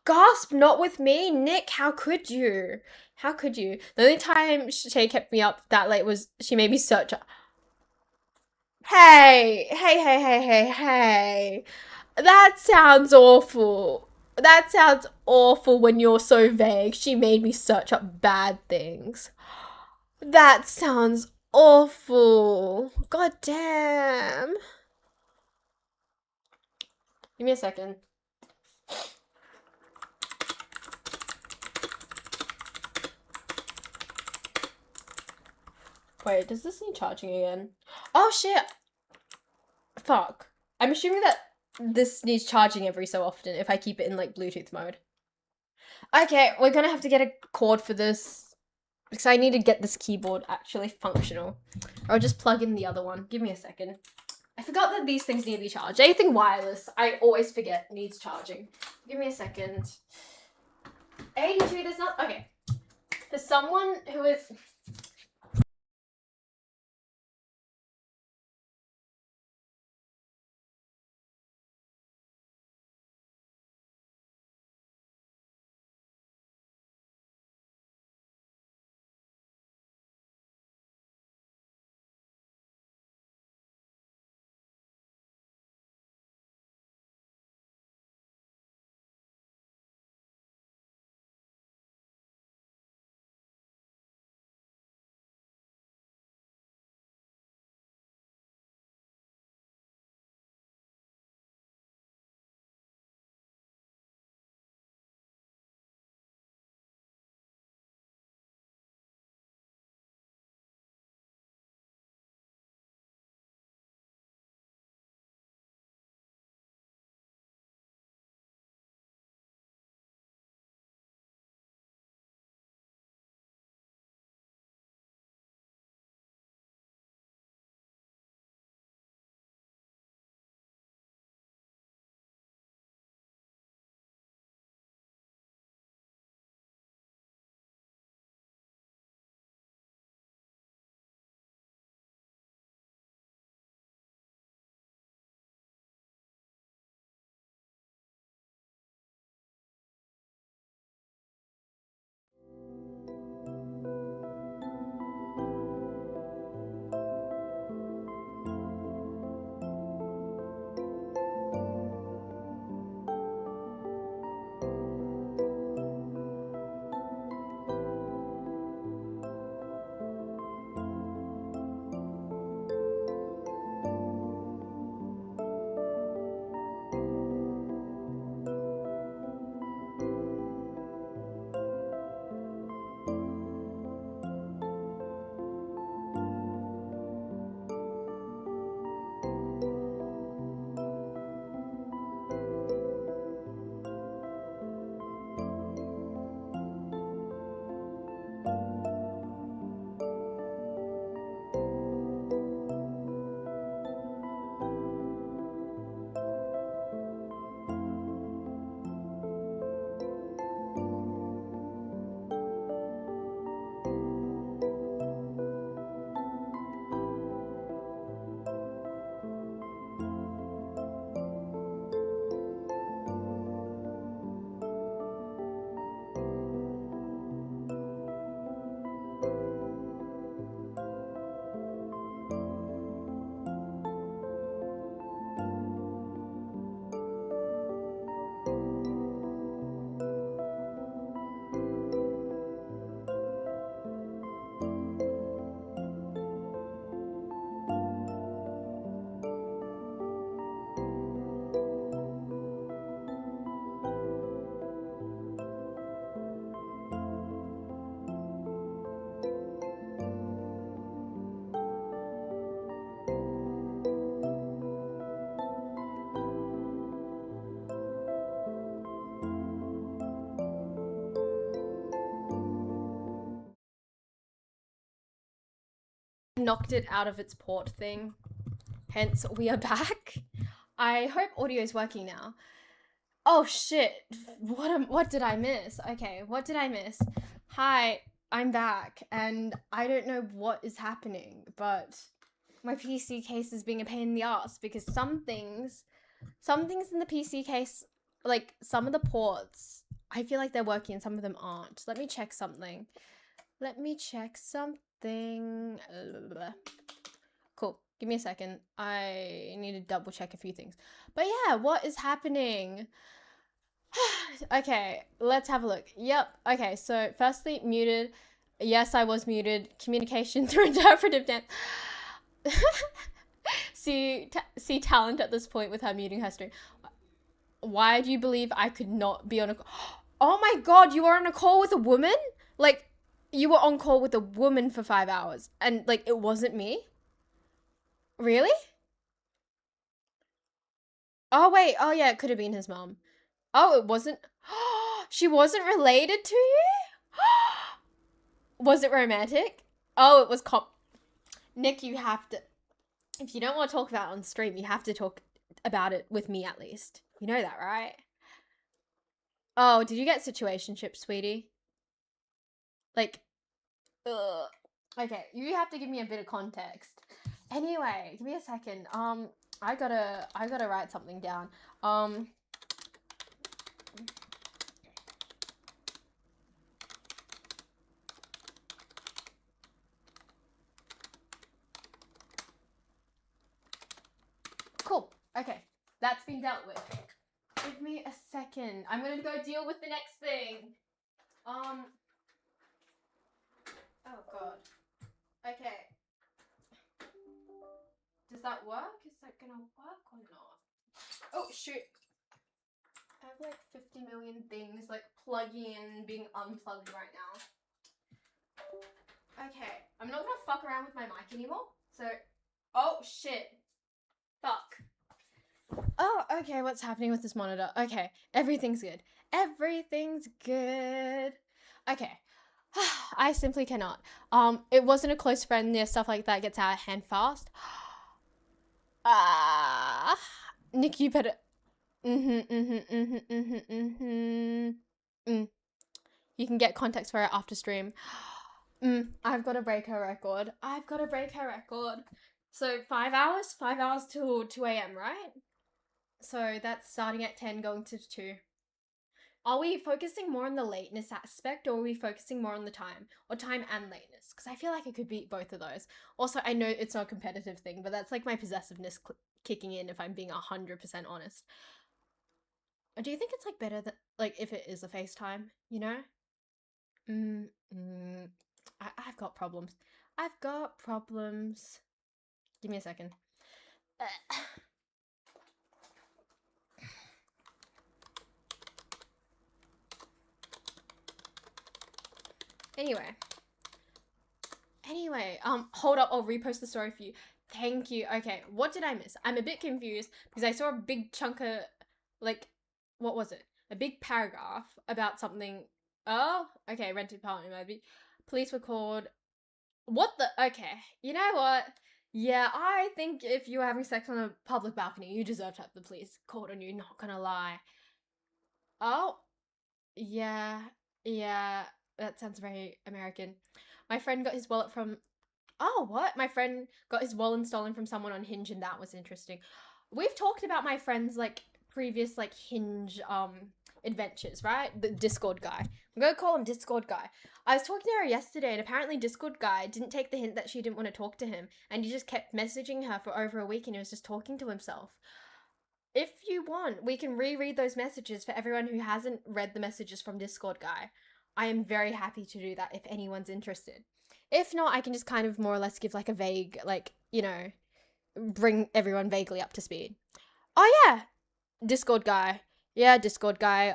Gasp, not with me. Nick, how could you? How could you? The only time Shay kept me up that late was she made me search. Hey. That sounds awful. That sounds awful when you're so vague. She made me search up bad things. That sounds awful. God damn. Give me a second. Wait, does this need charging again? Oh shit! Fuck. I'm assuming that this needs charging every so often if I keep it in like Bluetooth mode. Okay, we're gonna have to get a cord for this because I need to get this keyboard actually functional. Or I'll just plug in the other one. Give me a second. I forgot that these things need to be charged. Anything wireless, I always forget needs charging. Give me a second. 82, there's not. Okay. For someone who is. knocked it out of its port thing. Hence, we are back. I hope audio is working now. Oh shit! What did I miss? Okay, what did I miss? Hi, I'm back, and I don't know what is happening, but my PC case is being a pain in the ass because some things in the PC case, like some of the ports, I feel like they're working and some of them aren't. Let me check something. Cool. Give me a second. I need to double check a few things. But yeah, what is happening? Okay, let's have a look. Yep. Okay, so firstly, muted. Yes, I was muted. Communication through interpretive dance. See talent at this point with her muting her stream. Why do you believe I could not be on a? Oh my god, you were on a call with a woman? Like, you were on call with a woman for 5 hours, and like it wasn't me. Really? Oh wait. Oh yeah, it could have been his mom. Oh, it wasn't. She wasn't related to you? Was it romantic? Oh, it was Nick, you have to. If you don't want to talk about it on stream, you have to talk about it with me at least. You know that, right? Oh, did you get situationship, sweetie? Like, ugh. Okay, you have to give me a bit of context. Anyway, give me a second. I gotta write something down. Cool. Okay, that's been dealt with. Give me a second. I'm gonna go deal with the next thing. Oh god. Okay. Does that work? Is that gonna work or not? Oh shoot. I have like 50 million things like plugging in, being unplugged right now. Okay, I'm not gonna fuck around with my mic anymore. So, oh shit. Fuck. Oh, okay, what's happening with this monitor? Okay, everything's good. Everything's good. Okay. I simply cannot. It wasn't a close friend, yeah, stuff like that gets out of hand fast. Nick, you better. You can get context for it after stream. I've got to break her record. So 5 hours? 5 hours till 2 a.m., right? So that's starting at 10, going to 2. Are we focusing more on the lateness aspect, or are we focusing more on the time? Or time and lateness? Because I feel like it could be both of those. Also, I know it's not a competitive thing, but that's like my possessiveness kicking in if I'm being 100% honest. Do you think it's like better that, like, if it is a FaceTime, you know? I've got problems. Give me a second. Anyway, hold up. I'll repost the story for you. Thank you. Okay, what did I miss? I'm a bit confused because I saw a big chunk of, like, what was it? A big paragraph about something. Oh, okay, rented apartment maybe. Police were called. What the? Okay, you know what? Yeah, I think if you were having sex on a public balcony, you deserve to have the police called on you, not gonna lie. Oh, yeah, yeah, that sounds very American. My friend got his wallet from. Oh, what? My friend got his wallet stolen from someone on Hinge, and that was interesting. We've talked about my friend's like previous like Hinge adventures, right? The Discord guy. I'm gonna call him Discord guy. I was talking to her yesterday, and apparently Discord guy didn't take the hint that she didn't want to talk to him, and he just kept messaging her for over a week, and he was just talking to himself. If you want, we can reread those messages for everyone who hasn't read the messages from Discord guy. I am very happy to do that if anyone's interested. If not, I can just kind of more or less give like a vague, like, bring everyone vaguely up to speed. Oh yeah, Discord guy. Yeah, Discord guy.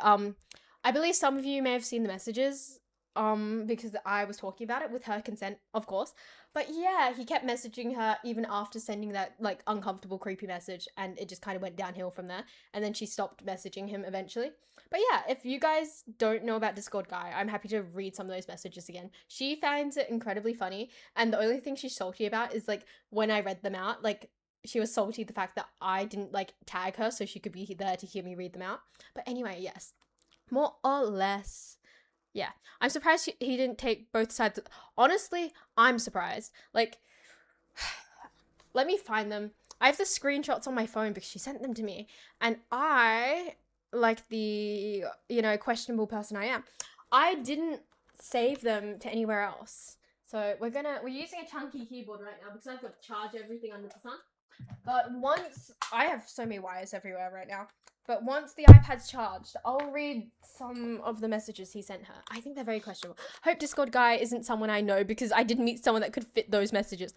I believe some of you may have seen the messages. because I was talking about it with her consent, of course. But yeah, he kept messaging her even after sending that like uncomfortable, creepy message, and it just kind of went downhill from there. And then she stopped messaging him eventually. But yeah, if you guys don't know about Discord Guy, I'm happy to read some of those messages again. She finds it incredibly funny, and the only thing she's salty about is like when I read them out, like she was salty the fact that I didn't like tag her so she could be there to hear me read them out. But anyway, yes, more or less. Yeah, I'm surprised he didn't take both sides. Honestly, I'm surprised. Like, let me find them. I have the screenshots on my phone because she sent them to me, and I, like the questionable person I am, I didn't save them to anywhere else. So we're using a chunky keyboard right now because I've got to charge everything under the sun. But once I have so many wires everywhere right now. But once the iPad's charged, I'll read some of the messages he sent her. I think they're very questionable. Hope Discord Guy isn't someone I know because I did meet someone that could fit those messages.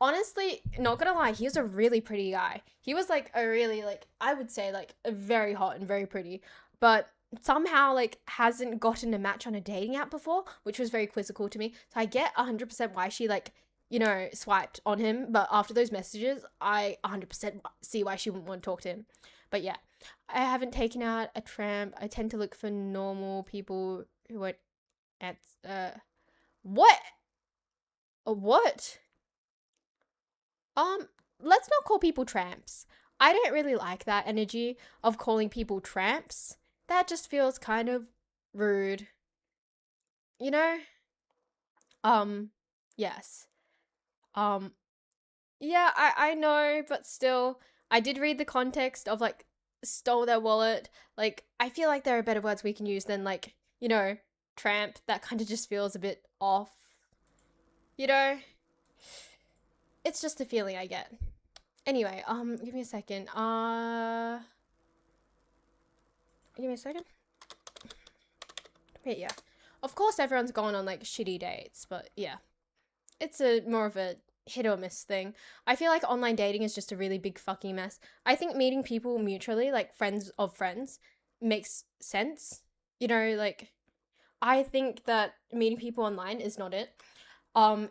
Honestly, not gonna lie, he was a really pretty guy. He was like a really like I would say like a very hot and very pretty, but somehow like hasn't gotten a match on a dating app before, which was very quizzical to me. So I get 100% why she like swiped on him, but after those messages, I 100% see why she wouldn't want to talk to him. But yeah, I haven't taken out a tramp. I tend to look for normal people who won't at what? A what? Um, let's not call people tramps. I don't really like that energy of calling people tramps. That just feels kind of rude. You know? Um, yes. Um, yeah, I know, but still, I did read the context of like stole their wallet. Like, I feel like there are better words we can use than like, tramp. That kind of just feels a bit off. You know? It's just a feeling I get. Anyway, give me a second. Give me a second. But yeah. Of course everyone's gone on like shitty dates, but yeah. It's a more of a hit or miss thing. I feel like online dating is just a really big fucking mess. I think meeting people mutually, like friends of friends, makes sense. Like I think that meeting people online is not it.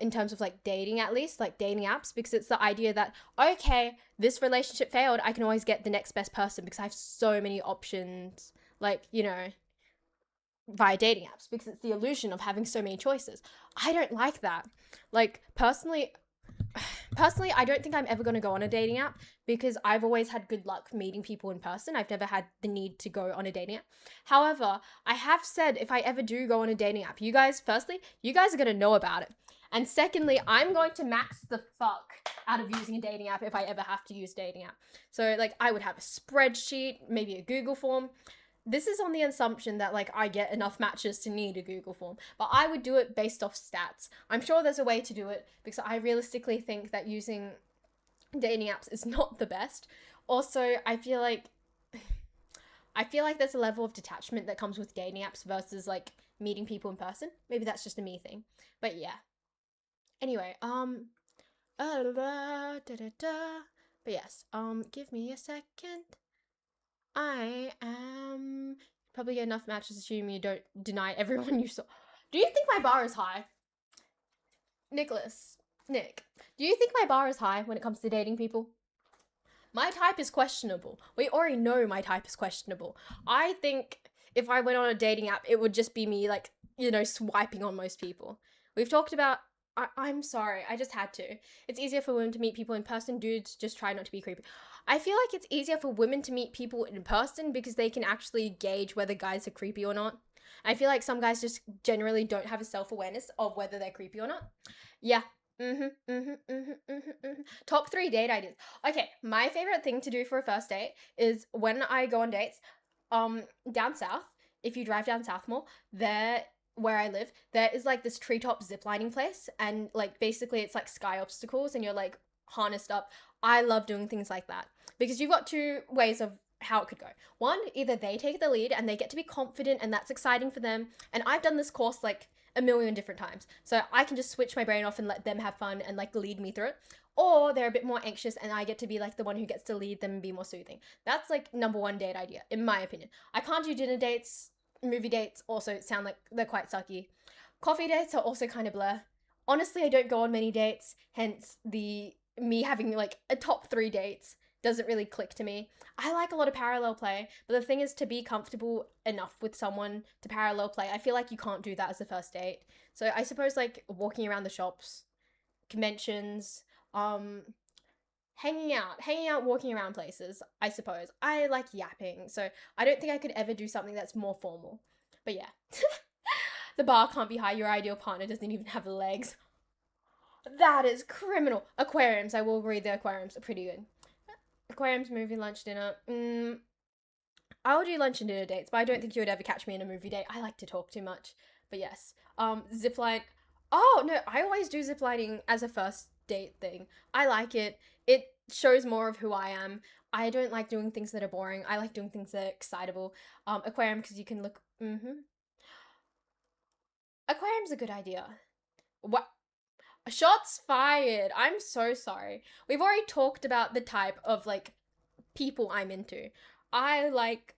In terms of like dating, at least like dating apps, because it's the idea that okay, this relationship failed, I can always get the next best person because I have so many options, like via dating apps, because it's the illusion of having so many choices. I don't like that. Like personally, I don't think I'm ever going to go on a dating app because I've always had good luck meeting people in person. I've never had the need to go on a dating app. However, I have said if I ever do go on a dating app, you guys are going to know about it. And secondly, I'm going to max the fuck out of using a dating app if I ever have to use a dating app. So, like, I would have a spreadsheet, maybe a Google form. This is on the assumption that like I get enough matches to need a Google form, but I would do it based off stats. I'm sure there's a way to do it because I realistically think that using dating apps is not the best. Also, I feel like there's a level of detachment that comes with dating apps versus like meeting people in person. Maybe that's just a me thing. But yeah. Anyway, da, da, da. But yes, give me a second. I am probably get enough matches to assume you don't deny everyone you saw. Do you think my bar is high? Nicholas, Nick, do you think my bar is high when it comes to dating people? My type is questionable. We already know my type is questionable. I think if I went on a dating app, it would just be me, like, swiping on most people. We've talked about. I'm sorry, I just had to. It's easier for women to meet people in person. Dudes just try not to be creepy. I feel like it's easier for women to meet people in person because they can actually gauge whether guys are creepy or not. I feel like some guys just generally don't have a self awareness of whether they're creepy or not. Yeah. Top three date ideas. Okay, my favorite thing to do for a first date is when I go on dates, down south, if you drive down south more, there where I live, there is like this treetop ziplining place, and like basically it's like sky obstacles, and you're like harnessed up. I love doing things like that because you've got two ways of how it could go. One, either they take the lead and they get to be confident, and that's exciting for them. And I've done this course like a million different times, so I can just switch my brain off and let them have fun and like lead me through it. Or they're a bit more anxious and I get to be like the one who gets to lead them and be more soothing. That's like number one date idea, in my opinion. I can't do dinner dates movie dates also sound like they're quite sucky. Coffee dates are also kind of blur. Honestly, I don't go on many dates, hence the me having like a top 3 dates doesn't really click to me. I like a lot of parallel play, but the thing is to be comfortable enough with someone to parallel play. I feel like you can't do that as a first date. So I suppose like walking around the shops, conventions, um hanging out, walking around places, I suppose. I like yapping, so I don't think I could ever do something that's more formal. But yeah. The bar can't be high, your ideal partner doesn't even have legs. That is criminal. Aquariums, I will agree the aquariums are pretty good. Aquariums, movie, lunch, dinner. I will do lunch and dinner dates, but I don't think you would ever catch me in a movie date. I like to talk too much. But yes. Zipline. Oh, no, I always do ziplining as a first date thing. I like it. It shows more of who I am. I don't like doing things that are boring. I like doing things that are excitable. Aquarium, because you can look. Aquarium's a good idea. What? Shots fired. I'm so sorry. We've already talked about the type of like people I'm into. I like.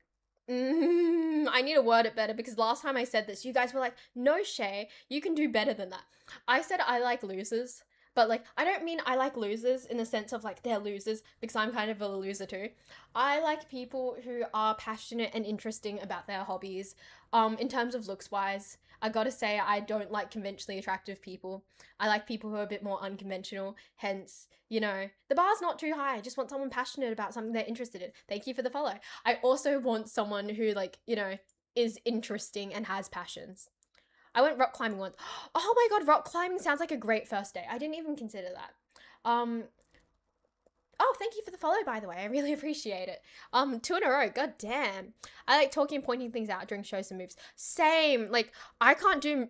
I need to word it better because last time I said this, you guys were like, no, Shay, you can do better than that. I said I like losers, but like, I don't mean I like losers in the sense of like they're losers because I'm kind of a loser too. I like people who are passionate and interesting about their hobbies. In terms of looks wise, I gotta say, I don't like conventionally attractive people. I like people who are a bit more unconventional. Hence, the bar's not too high. I just want someone passionate about something they're interested in. Thank you for the follow. I also want someone who, like, is interesting and has passions. I went rock climbing once. Oh my god, rock climbing sounds like a great first day. I didn't even consider that. Um, Oh, thank you for the follow, by the way. I really appreciate it. 2 in a row. God damn. I like talking and pointing things out during shows and moves. Same. Like, I can't do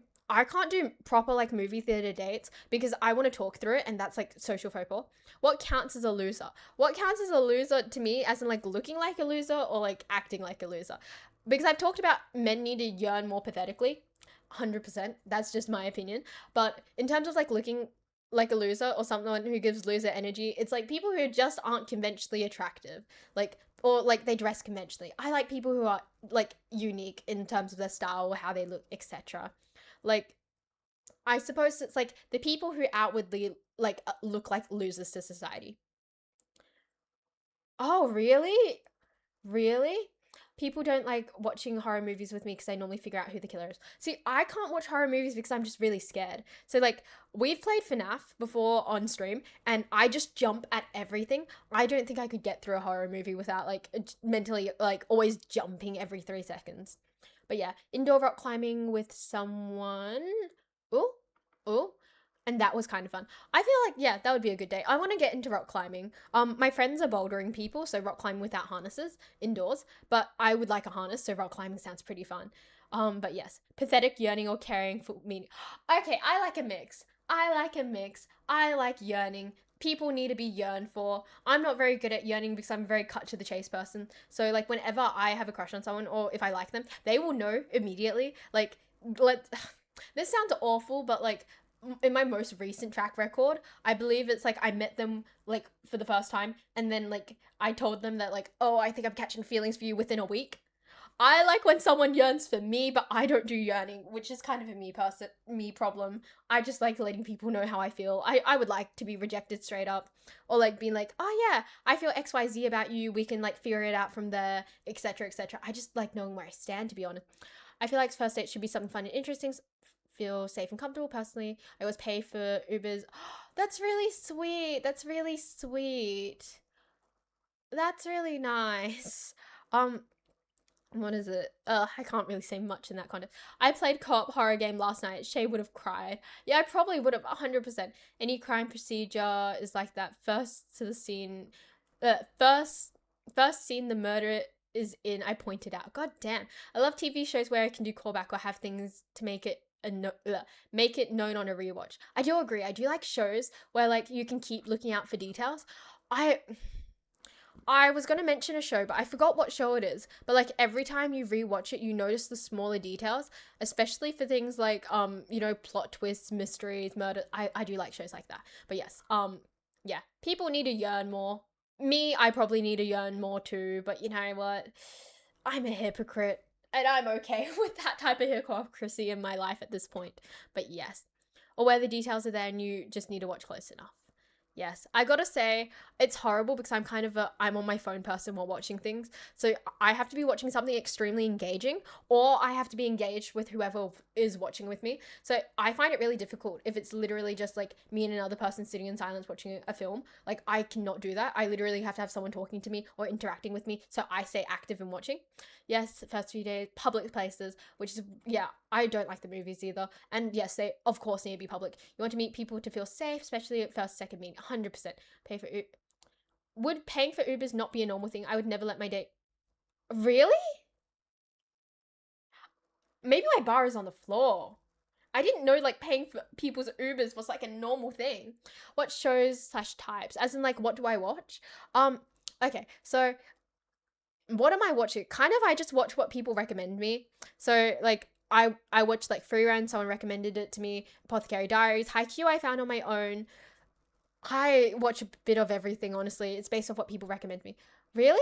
proper like movie theater dates because I want to talk through it and that's like social faux pas. What counts as a loser? What counts as a loser to me as in like looking like a loser or like acting like a loser? Because I've talked about men need to yearn more pathetically. 100%. That's just my opinion. But in terms of like looking like a loser or someone who gives loser energy, it's like people who just aren't conventionally attractive. Like, or like they dress conventionally. I like people who are like unique in terms of their style or how they look, etc. Like, I suppose it's like the people who outwardly like look like losers to society. Oh, really? Really? People don't like watching horror movies with me because they normally figure out who the killer is. See, I can't watch horror movies because I'm just really scared. So, like, we've played FNAF before on stream, and I just jump at everything. I don't think I could get through a horror movie without, like, mentally, like, always jumping every 3 seconds. But yeah, indoor rock climbing with someone. Oh, oh, and that was kind of fun. I feel like yeah, that would be a good day. I want to get into rock climbing. My friends are bouldering people, so rock climbing without harnesses indoors. But I would like a harness, so rock climbing sounds pretty fun. But yes, pathetic yearning or caring for me. Okay, I like a mix. I like a mix. I like yearning. People need to be yearned for. I'm not very good at yearning because I'm a very cut to the chase person. So like whenever I have a crush on someone or if I like them, they will know immediately. Like let this sounds awful, but like in my most recent track record, I believe it's like I met them like for the first time and then like I told them that like, oh, I think I'm catching feelings for you within a week. I like when someone yearns for me, but I don't do yearning, which is kind of a me problem. I just like letting people know how I feel. I would like to be rejected straight up or like being like, "Oh yeah, I feel XYZ about you. We can like figure it out from there, etc., etc." I just like knowing where I stand to be honest. I feel like first date should be something fun and interesting, feel safe and comfortable. Personally, I always pay for Ubers. That's really sweet. That's really sweet. That's really nice. Um, what is it? I can't really say much in that context. I played co-op horror game last night. Shay would have cried. Yeah, I probably would have 100%. Any crime procedure is like that. First to the scene, first scene the murder is in. I pointed out. God damn. I love TV shows where I can do callback or have things to make it make it known on a rewatch. I do agree. I do like shows where like you can keep looking out for details. I I was going to mention a show, but I forgot what show it is. But like every time you rewatch it, you notice the smaller details, especially for things like plot twists, mysteries, murder. I do like shows like that. But yes, yeah, people need to yearn more. Me, I probably need to yearn more too, but you know what? I'm a hypocrite. And I'm okay with that type of hypocrisy in my life at this point. But yes. Or where the details are there and you just need to watch close enough. Yes, I gotta say, it's horrible because I'm on my phone person while watching things. So I have to be watching something extremely engaging, or I have to be engaged with whoever is watching with me. So I find it really difficult if it's literally just like me and another person sitting in silence watching a film. Like, I cannot do that. I literally have to have someone talking to me or interacting with me so I stay active in watching. Yes, first few days, public places, which is, yeah, I don't like the movies either. And yes, they of course need to be public. You want to meet people to feel safe, especially at first, second meet. 100% pay for Uber. Would paying for Ubers not be a normal thing? I would never let my date. Really? Maybe my bar is on the floor. I didn't know like paying for people's Ubers was like a normal thing. What shows slash types? As in like what do I watch? Um, okay, so what am I watching? Kind of I just watch what people recommend me. So like I watched like Free Run, someone recommended it to me. Apothecary Diaries, Haikyuu I found on my own. I watch a bit of everything, honestly. It's based off what people recommend me. Really?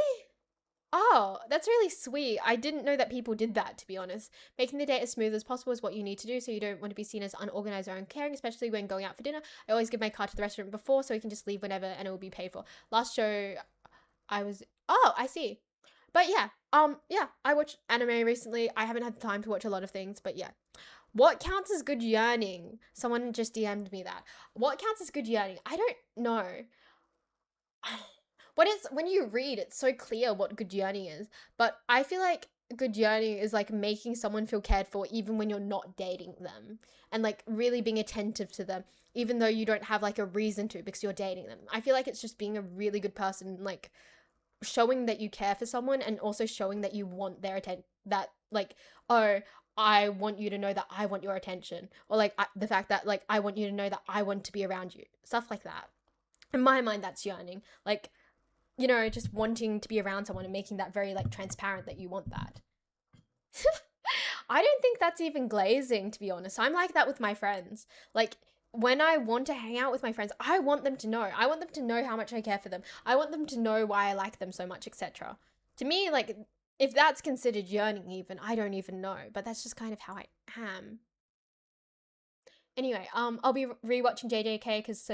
Oh, that's really sweet. I didn't know that people did that, to be honest. Making the date as smooth as possible is what you need to do so you don't want to be seen as unorganized or uncaring, especially when going out for dinner. I always give my card to the restaurant before so we can just leave whenever and it will be paid for. Last show I was. Oh, I see. But yeah, yeah, I watched anime recently. I haven't had time to watch a lot of things, but yeah. What counts as good yearning? Someone just DM'd me that. What counts as good yearning? I don't know. When you read, it's so clear what good yearning is. But I feel like good yearning is like making someone feel cared for even when you're not dating them. And like really being attentive to them, even though you don't have like a reason to because you're dating them. I feel like it's just being a really good person, like showing that you care for someone and also showing that you want their attention, that like, oh, I want you to know that I want your attention, or like the fact that like I want you to know that I want to be around you, stuff like that. In my mind, that's yearning, like, just wanting to be around someone and making that very like transparent that you want that. I don't think that's even glazing, to be honest. I'm like that with my friends. Like, when I want to hang out with my friends, I want them to know. I want them to know how much I care for them. I want them to know why I like them so much, etc. To me, like, if that's considered yearning, even, I don't even know. But that's just kind of how I am. Anyway, I'll be rewatching JJK because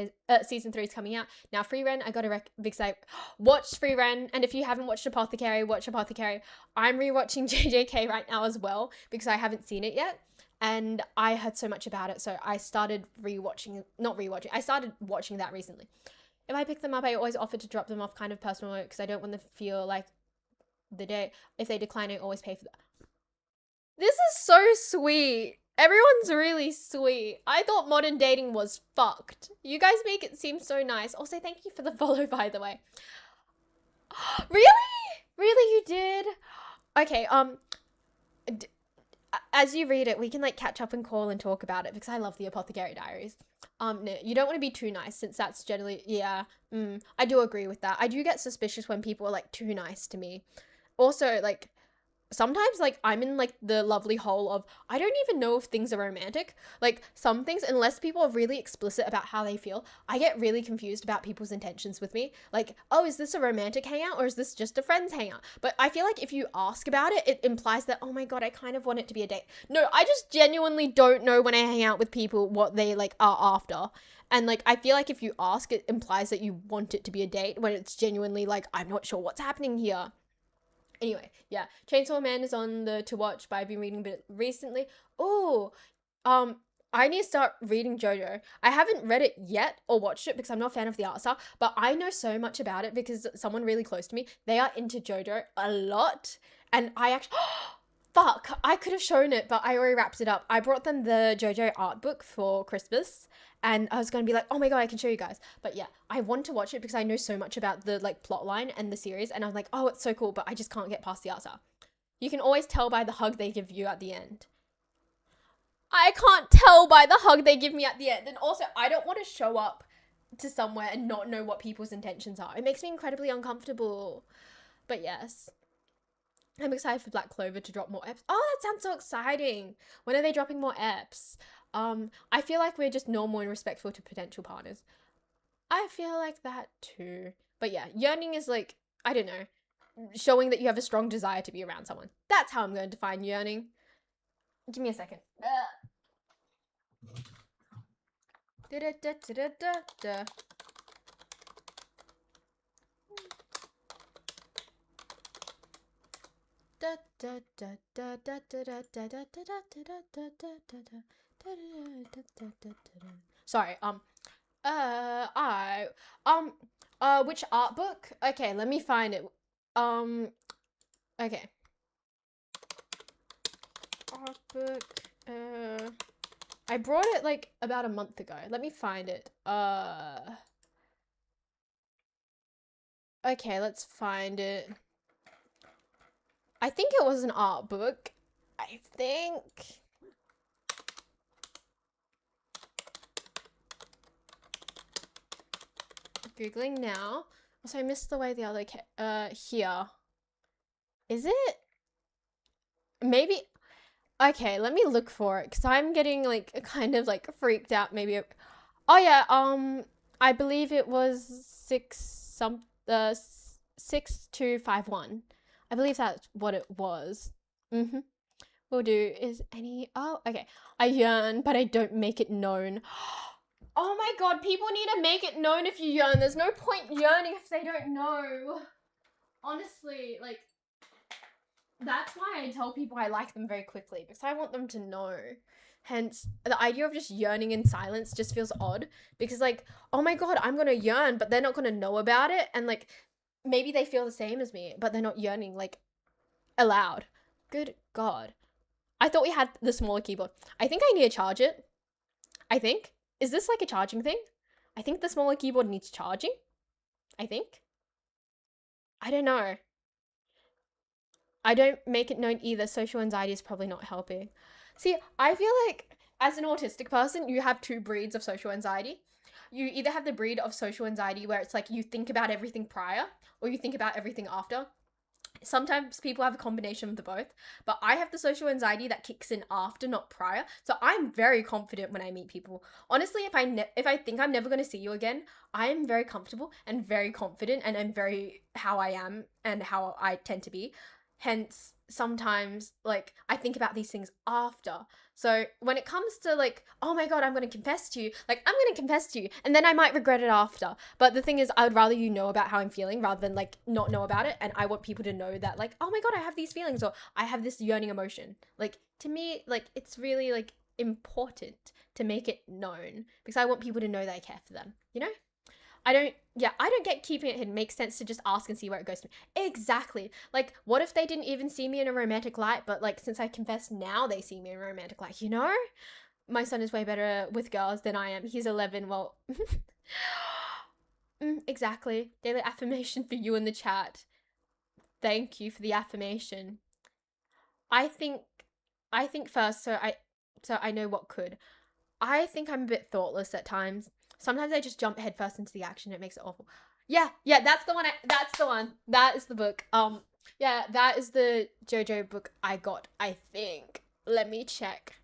season 3 is coming out now. Free Ren, I got because I watched Free Ren, and if you haven't watched Apothecary, watch Apothecary. I'm rewatching JJK right now as well because I haven't seen it yet, and I heard so much about it, so I started not rewatching. I started watching that recently. If I pick them up, I always offer to drop them off, kind of personal because I don't want to feel like the day if they decline, I always pay for that. This is so sweet. Everyone's really sweet. I thought modern dating was fucked. You guys make it seem so nice. Also, thank you for the follow, by the way. Really? Really, you did? Okay, as you read it, we can like catch up and call and talk about it because I love the Apothecary Diaries. No, you don't want to be too nice since that's generally, yeah. I do agree with that. I do get suspicious when people are like too nice to me. Also, like, sometimes like I'm in like the lovely hole of I don't even know if things are romantic. Like some things, unless people are really explicit about how they feel, I get really confused about people's intentions with me. Like, oh, is this a romantic hangout or is this just a friends hangout? But I feel like if you ask about it, it implies that, oh my god, I kind of want it to be a date. No, I just genuinely don't know when I hang out with people what they like are after. And like I feel like if you ask, it implies that you want it to be a date when it's genuinely like I'm not sure what's happening here. Anyway, yeah, Chainsaw Man is on the to watch, but I've been reading a bit recently. Oh, um, I need to start reading JoJo. I haven't read it yet or watched it because I'm not a fan of the art style, but I know so much about it because someone really close to me, they are into JoJo a lot, and I actually, fuck, I could have shown it, but I already wrapped it up. I brought them the JoJo art book for Christmas, and I was going to be like, oh my god, I can show you guys. But yeah, I want to watch it because I know so much about the like plot line and the series, and I'm like, oh, it's so cool, but I just can't get past the art style. You can always tell by the hug they give you at the end. I can't tell by the hug they give me at the end. And also, I don't want to show up to somewhere and not know what people's intentions are. It makes me incredibly uncomfortable. But yes, I'm excited for Black Clover to drop more eps. Oh, that sounds so exciting. When are they dropping more eps? I feel like we're just normal and respectful to potential partners. I feel like that too. But yeah, yearning is like, I don't know. showing that you have a strong desire to be around someone. That's how I'm going to define yearning. Give me a second. Sorry, I which art book? Okay, let me find it. Okay. Art book. I brought it like about a month ago. Let me find it. Okay, let's find it. I think it was an art book. I think. Googling now. Also, I missed the way the other here. Is it? Maybe. Okay, let me look for it because I'm getting like kind of like freaked out. Maybe. Oh yeah. I believe it was 6251. I believe that's what it was. Will do. Is any. Oh, okay. I yearn, but I don't make it known. Oh my god, people need to make it known if you yearn. There's no point yearning if they don't know. Honestly, like, that's why I tell people I like them very quickly, because I want them to know. Hence, the idea of just yearning in silence just feels odd, because like, oh my god, I'm gonna yearn, but they're not gonna know about it, and like, maybe they feel the same as me, but they're not yearning, like, aloud. Good god. I thought we had the smaller keyboard. I think I need to charge it. I think. Is this like a charging thing? I think the smaller keyboard needs charging. I think. I don't know. I don't make it known either. Social anxiety is probably not helping. See, I feel like as an autistic person, you have two breeds of social anxiety. You either have the breed of social anxiety where it's like you think about everything prior or you think about everything after. Sometimes people have a combination of the both, but I have the social anxiety that kicks in after, not prior. So I'm very confident when I meet people. Honestly, if I think I'm never going to see you again, I am very comfortable and very confident, and I'm very how I am and how I tend to be. Hence, sometimes like I think about these things after. So when it comes to like, oh my god, I'm going to confess to you, like I'm going to confess to you and then I might regret it after. But the thing is, I would rather you know about how I'm feeling rather than like not know about it. And I want people to know that like, oh my god, I have these feelings or I have this yearning emotion. Like to me, like it's really like important to make it known because I want people to know that I care for them, you know? I don't get keeping it hidden. Makes sense to just ask and see where it goes to. Exactly. Like, what if they didn't even see me in a romantic light, but like, since I confess now, they see me in a romantic light, you know? My son is way better with girls than I am. He's 11. Well, exactly. Daily affirmation for you in the chat. Thank you for the affirmation. I think first, so I know what could. I think I'm a bit thoughtless at times. Sometimes I just jump headfirst into the action. It makes it awful. Yeah, that's the one. That's the one. That is the book. Yeah, that is the JoJo book I got. I think. Let me check.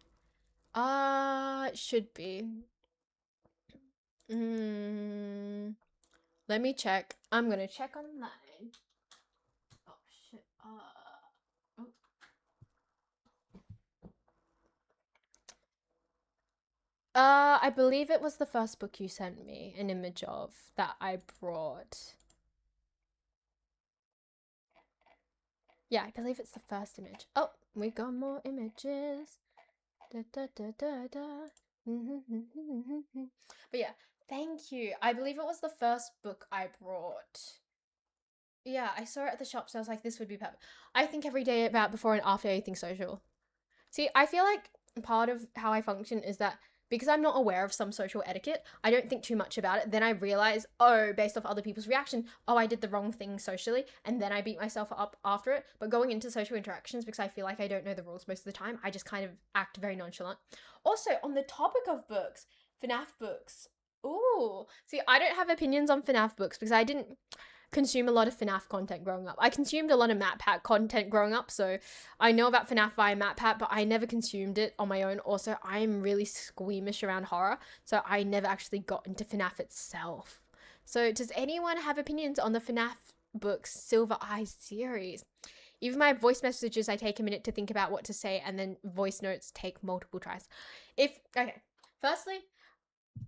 It should be. Let me check. I'm gonna check online. Oh shit. I believe it was the first book you sent me an image of that I brought. Yeah, I believe it's the first image. Oh, we got more images. Da, da, da, da, da. But yeah, thank you. I believe it was the first book I brought. Yeah, I saw it at the shop, so I was like, this would be perfect. I think every day about before and after anything social. See, I feel like part of how I function is that because I'm not aware of some social etiquette, I don't think too much about it. Then I realize, oh, based off other people's reaction, oh, I did the wrong thing socially, and then I beat myself up after it. But going into social interactions, because I feel like I don't know the rules most of the time, I just kind of act very nonchalant. Also, on the topic of books, FNAF books. Ooh, see, I don't have opinions on FNAF books because I didn't consume a lot of FNAF content growing up. I consumed a lot of MatPat content growing up, so I know about FNAF via MatPat, but I never consumed it on my own. Also, I am really squeamish around horror, so I never actually got into FNAF itself. So does anyone have opinions on the FNAF books Silver Eyes series. Even my voice messages, I take a minute to think about what to say, and then voice notes take multiple tries. Firstly,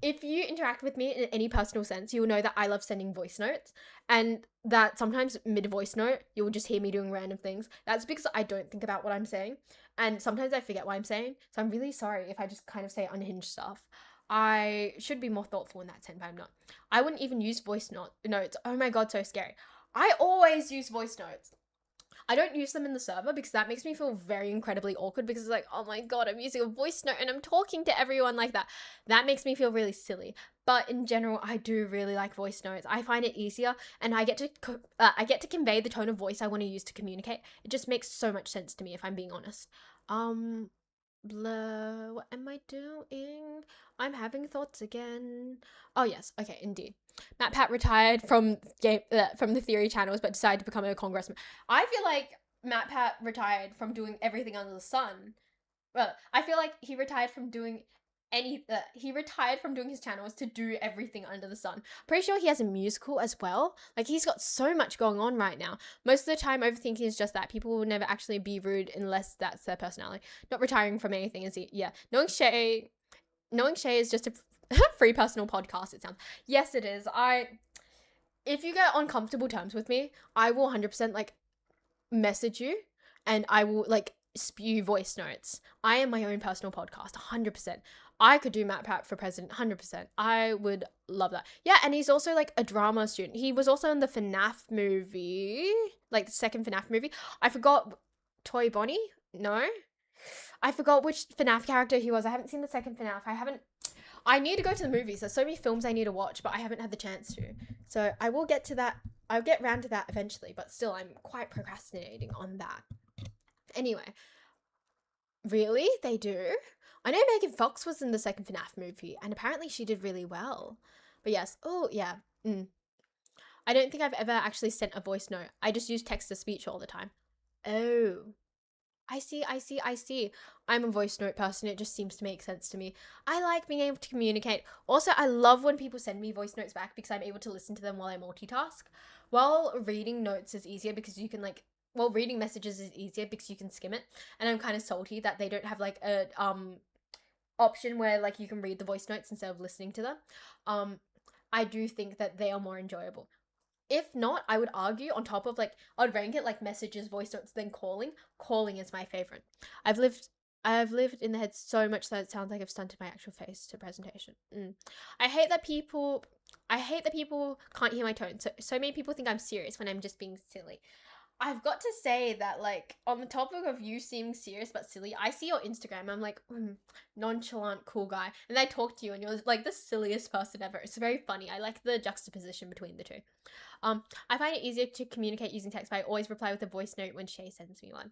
if you interact with me in any personal sense, you will know that I love sending voice notes, and that sometimes mid voice note, you will just hear me doing random things. That's because I don't think about what I'm saying, and sometimes I forget what I'm saying. So I'm really sorry if I just kind of say unhinged stuff. I should be more thoughtful in that sense, but I'm not. I wouldn't even use notes. Oh my god, so scary. I always use voice notes. I don't use them in the server because that makes me feel very incredibly awkward, because it's like, oh my god, I'm using a voice note and I'm talking to everyone like that. That makes me feel really silly. But in general, I do really like voice notes. I find it easier, and I get to convey the tone of voice I want to use to communicate. It just makes so much sense to me, if I'm being honest. Um Blah, what am I doing? I'm having thoughts again. Oh yes, okay, indeed. Matt Pat retired from the theory channels, but decided to become a congressman. I feel like Matt Pat retired from doing everything under the sun. Well, I feel like he retired from doing he retired from doing his channels to do everything under the sun. Pretty sure he has a musical as well. Like, he's got so much going on right now. Most of the time, overthinking is just that people will never actually be rude unless that's their personality. Not retiring from anything, is he? Yeah. Knowing Shay is just a free personal podcast, it sounds. Yes, it is. If you get on comfortable terms with me, I will 100% like message you, and I will like spew voice notes. I am my own personal podcast, 100%. I could do Matt Pat for president, 100%. I would love that. Yeah, and he's also like a drama student. He was also in the FNAF movie, like the second FNAF movie. I forgot, Toy Bonnie? No? I forgot which FNAF character he was. I haven't seen the second FNAF. I need to go to the movies. There's so many films I need to watch, but I haven't had the chance to. So I will get to that. I'll get round to that eventually, but still, I'm quite procrastinating on that. Anyway, really? They do? I know Megan Fox was in the second FNAF movie, and apparently she did really well. But yes, oh yeah. I don't think I've ever actually sent a voice note. I just use text to speech all the time. Oh. I see. I'm a voice note person. It just seems to make sense to me. I like being able to communicate. Also, I love when people send me voice notes back, because I'm able to listen to them while I multitask. While reading notes is easier because you can reading messages is easier because you can skim it. And I'm kind of salty that they don't have like a option where like you can read the voice notes instead of listening to them. I do think that they are more enjoyable. If not, I would argue on top of like, I'd rank it like messages, voice notes, then calling. Calling is my favorite. I've lived in the head so much that it sounds like I've stunted my actual face to presentation. I hate that people can't hear my tone. So many people think I'm serious when I'm just being silly. I've got to say that, like, on the topic of you seeming serious but silly, I see your Instagram. I'm like, nonchalant, cool guy. And I talk to you, and you're like the silliest person ever. It's very funny. I like the juxtaposition between the two. I find it easier to communicate using text, but I always reply with a voice note when Shay sends me one.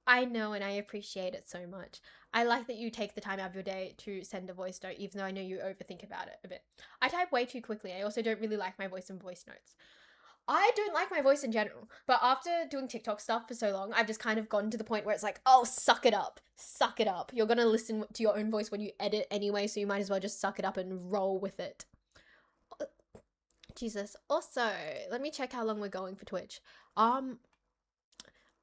I know, and I appreciate it so much. I like that you take the time out of your day to send a voice note, even though I know you overthink about it a bit. I type way too quickly. I also don't really like my voice in voice notes. I don't like my voice in general, but after doing TikTok stuff for so long, I've just kind of gotten to the point where it's like, oh, suck it up. Suck it up. You're gonna listen to your own voice when you edit anyway, so you might as well just suck it up and roll with it. Jesus. Also, let me check how long we're going for Twitch.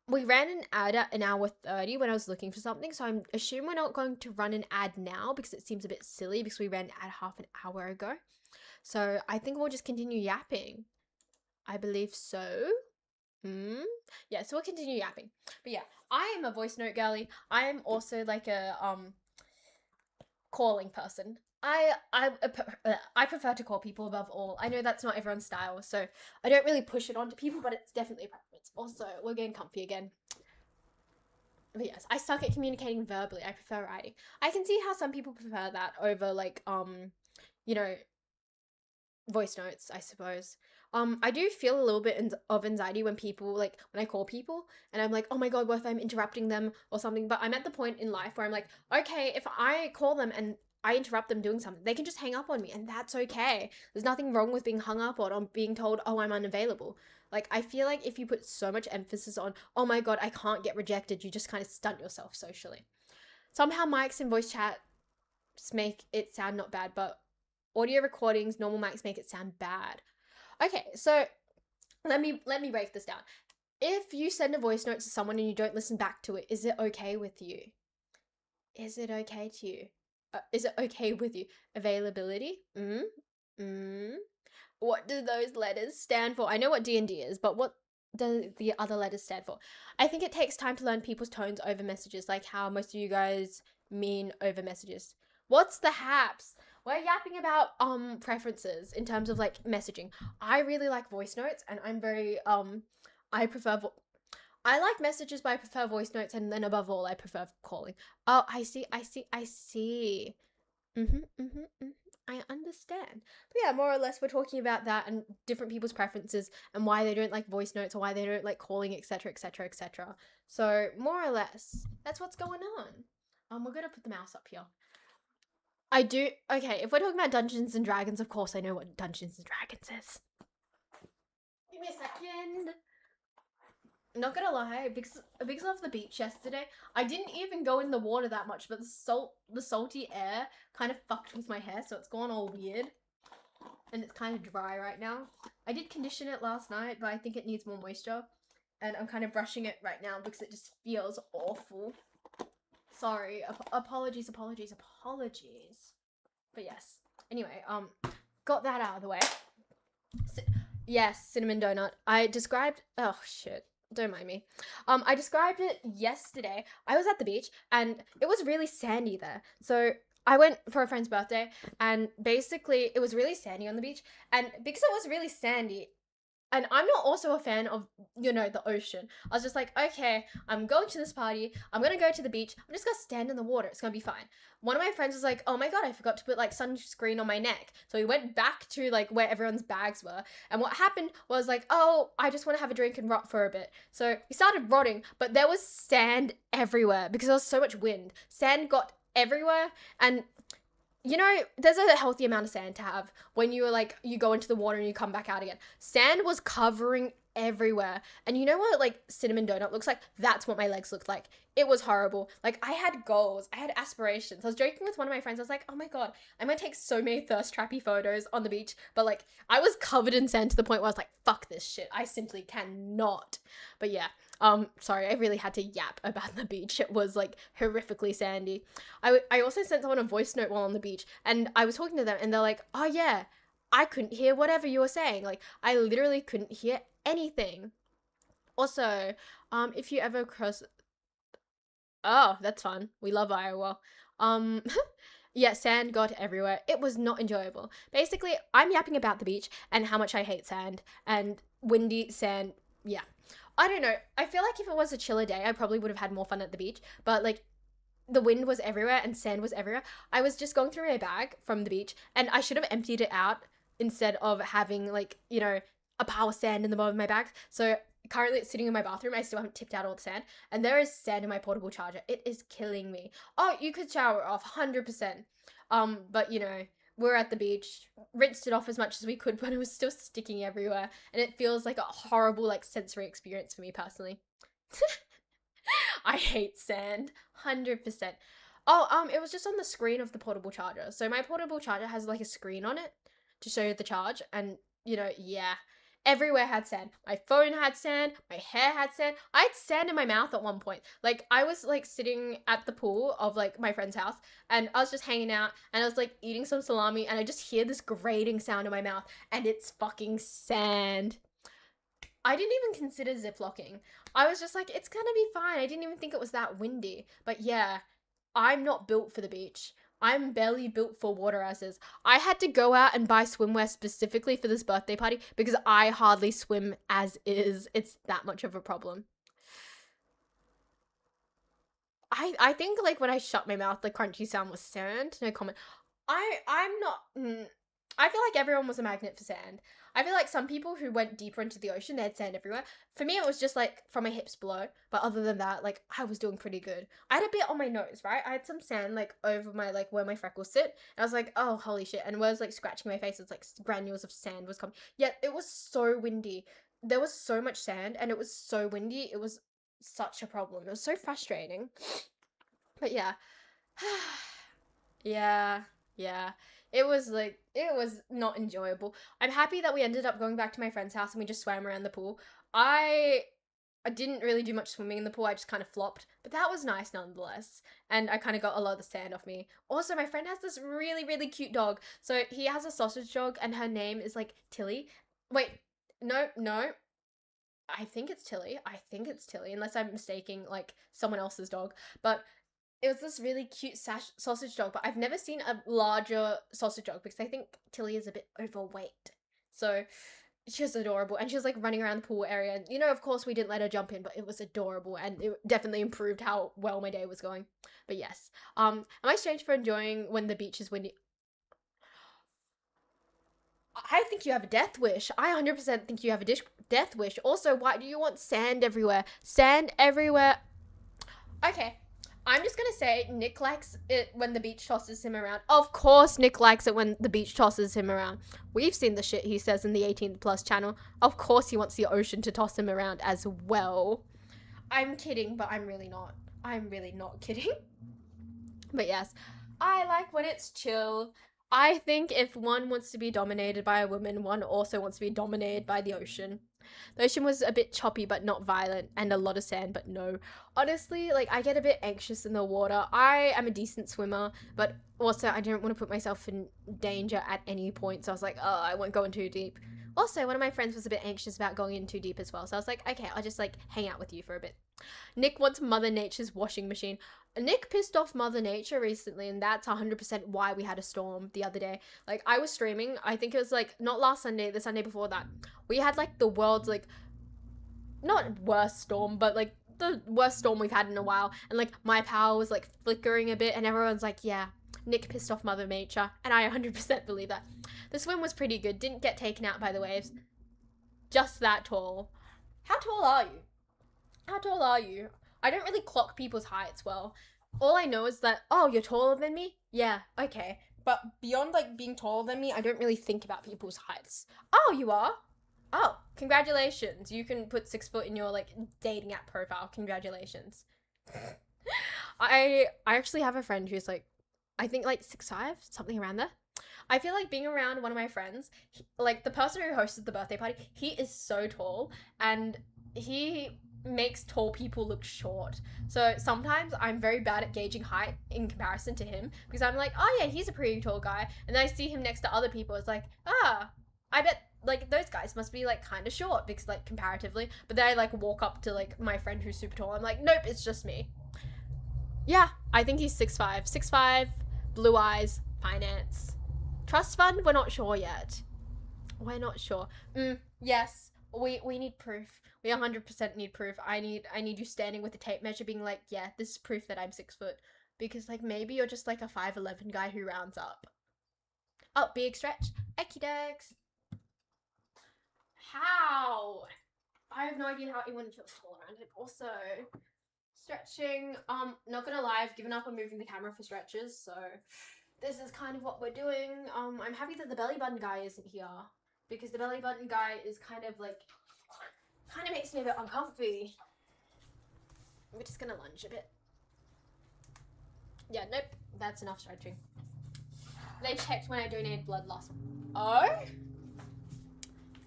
We ran an ad at 1:30 when I was looking for something, so I'm assuming we're not going to run an ad now because it seems a bit silly because we ran an ad half an hour ago. So I think we'll just continue yapping. I believe so. Yeah, so we'll continue yapping. But yeah, I am a voice note girly. I am also like a calling person. I prefer to call people above all. I know that's not everyone's style, so I don't really push it onto people, but it's definitely a preference. Also, we're getting comfy again. But yes, I suck at communicating verbally. I prefer writing. I can see how some people prefer that over like you know, voice notes, I suppose. I do feel a little bit of anxiety when I call people and I'm like, oh my god, what if I'm interrupting them or something? But I'm at the point in life where I'm like, okay, if I call them and I interrupt them doing something, they can just hang up on me, and that's okay. There's nothing wrong with being hung up on or being told, oh, I'm unavailable. Like, I feel like if you put so much emphasis on, oh my god, I can't get rejected, you just kind of stunt yourself socially. Somehow mics and voice chats make it sound not bad, but audio recordings, normal mics make it sound bad. Okay, so Let me break this down. If you send a voice note to someone and you don't listen back to it, is it okay with you? Is it okay to you? Is it okay with you? Availability? Mm. What do those letters stand for? I know what D&D is, but what do the other letters stand for? I think it takes time to learn people's tones over messages, like how most of you guys mean over messages. What's the haps? We're yapping about preferences in terms of like messaging. I really like voice notes, and I'm very I prefer I like messages, but I prefer voice notes, and then above all, I prefer calling. Oh, I see. Mm-hmm. I understand. But yeah, more or less, we're talking about that and different people's preferences and why they don't like voice notes or why they don't like calling, etc., etc., etc. So more or less, that's what's going on. We're gonna put the mouse up here. I do. Okay, if we're talking about Dungeons and Dragons, of course I know what Dungeons and Dragons is. Give me a second. Not gonna lie, because of the beach yesterday, I didn't even go in the water that much, but the salty air kind of fucked with my hair, so it's gone all weird, and it's kind of dry right now. I did condition it last night, but I think it needs more moisture, and I'm kind of brushing it right now because it just feels awful. Sorry, apologies. But yes, anyway, got that out of the way. Yes, cinnamon donut. I described. Oh shit. Don't mind me. I described it yesterday. I was at the beach and it was really sandy there. So I went for a friend's birthday and basically it was really sandy on the beach. And because it was really sandy, and I'm not also a fan of, the ocean. I was just like, okay, I'm going to this party. I'm going to go to the beach. I'm just going to stand in the water. It's going to be fine. One of my friends was like, oh my God, I forgot to put like sunscreen on my neck. So we went back to like where everyone's bags were. And what happened was like, oh, I just want to have a drink and rot for a bit. So we started rotting, but there was sand everywhere because there was so much wind. Sand got everywhere. And there's a healthy amount of sand to have when you go into the water and you come back out again. Sand was covering everywhere. And you know what like cinnamon donut looks like? That's what my legs looked like. It was horrible. Like I had goals, I had aspirations. I was joking with one of my friends. I was like, oh my God, I'm gonna take so many thirst trappy photos on the beach. But like I was covered in sand to the point where I was like, fuck this shit. I simply cannot. But yeah. Sorry, I really had to yap about the beach. It was like horrifically sandy. I also sent someone a voice note while on the beach, and I was talking to them, and they're like, "Oh yeah, I couldn't hear whatever you were saying. Like, I literally couldn't hear anything." Also, if you ever cross, oh, that's fun. We love Iowa. Um, yeah, sand got everywhere. It was not enjoyable. Basically, I'm yapping about the beach and how much I hate sand and windy sand. Yeah. I don't know. I feel like if it was a chiller day, I probably would have had more fun at the beach. But like the wind was everywhere and sand was everywhere. I was just going through my bag from the beach and I should have emptied it out instead of having like, a pile of sand in the bottom of my bag. So currently it's sitting in my bathroom. I still haven't tipped out all the sand and there is sand in my portable charger. It is killing me. Oh, you could shower off 100%. But we're at the beach, rinsed it off as much as we could, but it was still sticking everywhere and it feels like a horrible like sensory experience for me personally. I hate sand. 100%. Oh, it was just on the screen of the portable charger. So my portable charger has like a screen on it to show you the charge and yeah. Everywhere had sand. My phone had sand. My hair had sand. I had sand in my mouth at one point. Like I was like sitting at the pool of like my friend's house and I was just hanging out and I was like eating some salami and I just hear this grating sound in my mouth and it's fucking sand. I didn't even consider ziplocking. I was just like, it's gonna be fine. I didn't even think it was that windy. But yeah, I'm not built for the beach. I'm barely built for water as is. I had to go out and buy swimwear specifically for this birthday party because I hardly swim as is. It's that much of a problem. I think like when I shut my mouth, the crunchy sound was sand. No comment. I'm not. I feel like everyone was a magnet for sand. I feel like some people who went deeper into the ocean, they had sand everywhere. For me, it was just like from my hips below. But other than that, like I was doing pretty good. I had a bit on my nose, right? I had some sand like over my like where my freckles sit. And I was like, oh holy shit! And where I was like scratching my face, it's like granules of sand was coming. Yet it was so windy. There was so much sand, and it was so windy. It was such a problem. It was so frustrating. But yeah. Yeah, yeah. it was not enjoyable. I'm happy that we ended up going back to my friend's house and we just swam around the pool. I I didn't really do much swimming in the pool. I just kind of flopped, but that was nice nonetheless. And I kind of got a lot of the sand off me. Also, my friend has this really really cute dog. So he has a sausage dog, and her name is like Tilly. Wait, no, no. I think it's Tilly. I think it's Tilly, unless I'm mistaking like someone else's dog. But it was this really cute sausage dog, but I've never seen a larger sausage dog because I think Tilly is a bit overweight. So she was adorable, and she was like running around the pool area. And of course, we didn't let her jump in, but it was adorable, and it definitely improved how well my day was going. But yes, am I strange for enjoying when the beach is windy? I think you have a death wish. I 100% think you have a death wish. Also, why do you want sand everywhere? Sand everywhere. Okay. I'm just gonna say Nick likes it when the beach tosses him around. Of course, Nick likes it when the beach tosses him around. We've seen the shit he says in the 18 plus channel. Of course, he wants the ocean to toss him around as well. I'm kidding, but I'm really not. I'm really not kidding. But yes, I like when it's chill. I think if one wants to be dominated by a woman, one also wants to be dominated by the ocean. The ocean was a bit choppy but not violent, and a lot of sand, but no. Honestly, like I get a bit anxious in the water. I am a decent swimmer, but also I don't want to put myself in danger at any point. So I was like, oh, I won't go in too deep. Also, one of my friends was a bit anxious about going in too deep as well. So I was like, okay, I'll just like hang out with you for a bit. Nick wants Mother Nature's washing machine. Nick pissed off Mother Nature recently, and that's 100% why we had a storm the other day. Like, I was streaming, I think it was like not last Sunday, the Sunday before that. We had like the world's like, not worst storm, but like the worst storm we've had in a while. And like, my power was like flickering a bit, and everyone's like, yeah, Nick pissed off Mother Nature. And I 100% believe that. The swim was pretty good, didn't get taken out by the waves. Just that tall. How tall are you? How tall are you? I don't really clock people's heights well. All I know is that, oh, you're taller than me? Yeah, okay. But beyond like being taller than me, I don't really think about people's heights. Oh, you are? Oh, congratulations. You can put 6 foot in your like dating app profile. Congratulations. I actually have a friend who's like I think like 6'5", something around there. I feel like being around one of my friends, like the person who hosted the birthday party, he is so tall, and he makes tall people look short. So sometimes I'm very bad at gauging height in comparison to him because I'm like, oh yeah, he's a pretty tall guy, and then I see him next to other people. It's like, I bet like those guys must be like kind of short because like comparatively. But then I like walk up to like my friend who's super tall. I'm like, nope, it's just me. Yeah, I think he's 6'5", 6'5", blue eyes, finance. Trust fund, we're not sure yet. We're not sure. Yes, we need proof. We 100% need proof. I need you standing with the tape measure being like, yeah, this is proof that I'm 6 foot. Because like maybe you're just like a 5'11" guy who rounds up. Oh, big stretch. Equidex. How? I have no idea how anyone feels tall around it. Also, stretching. Not gonna lie, I've given up on moving the camera for stretches, so this is kind of what we're doing. I'm happy that the belly button guy isn't here because the belly button guy is kind of makes me a bit uncomfy. We're just gonna lunge a bit. Yeah, nope, that's enough stretching. They checked when I donated blood last. Oh,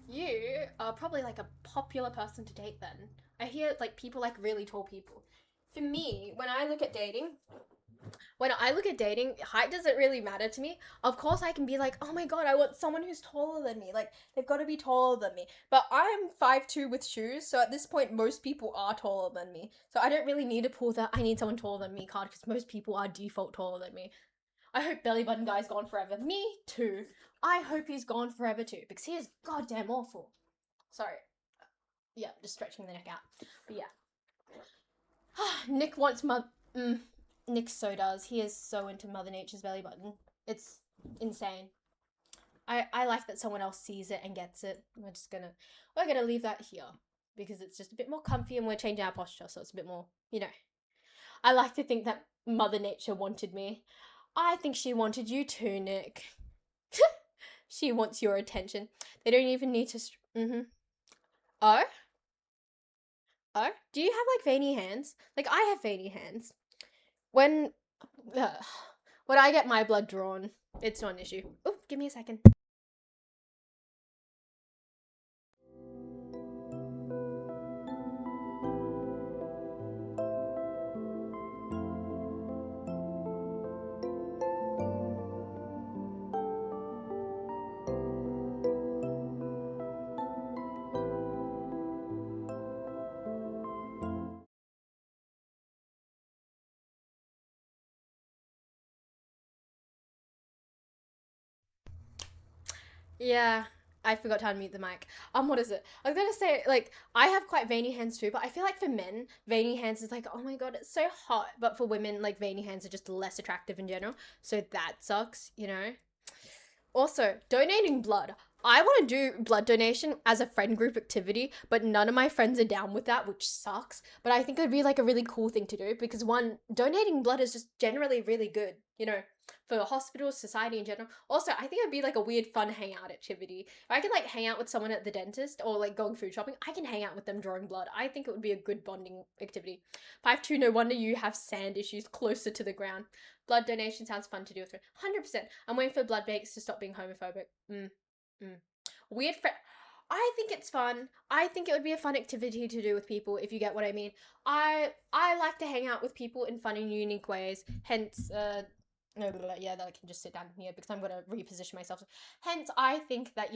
you are probably like a popular person to date then. I hear like people like really tall people. For me, when I look at dating, height doesn't really matter to me. Of course, I can be like, oh my god, I want someone who's taller than me. Like, they've got to be taller than me. But I'm 5'2" with shoes, so at this point, most people are taller than me. So I don't really need to pull that I need someone taller than me card because most people are default taller than me. I hope Belly Button Guy's gone forever. Me too. I hope he's gone forever too because he is goddamn awful. Sorry. Yeah, just stretching the neck out. But yeah. Nick wants Nick so does. He is so into Mother Nature's belly button. It's insane. I like that someone else sees it and gets it. We're gonna leave that here because it's just a bit more comfy and we're changing our posture, so it's a bit more, I like to think that Mother Nature wanted me. I think she wanted you too, Nick. She wants your attention. They don't even need to. Oh, oh. Do you have like veiny hands? Like I have veiny hands. When when I get my blood drawn, It's not an issue. Oh, give me a second. Yeah, I forgot to unmute the mic. What is it? I was gonna say, like, I have quite veiny hands too, but I feel like for men, veiny hands is like, oh my god, it's so hot. But for women, like, veiny hands are just less attractive in general. So that sucks, you know? Also, donating blood. I want to do blood donation as a friend group activity, but none of my friends are down with that, which sucks. But I think it would be like a really cool thing to do because one, donating blood is just generally really good, you know, for hospitals, society in general. Also, I think it'd be like a weird fun hangout activity. If I could like hang out with someone at the dentist or like going food shopping, I can hang out with them drawing blood. I think it would be a good bonding activity. 5-2, no wonder you have sand issues closer to the ground. Blood donation sounds fun to do with 100%. I'm waiting for blood banks to stop being homophobic. Mm. Weird friend. I think it's fun. I think it would be a fun activity to do with people, if you get what I mean. I like to hang out with people in fun and unique ways. Hence, no, yeah, that I can just sit down here because I'm gonna reposition myself. Hence, I think that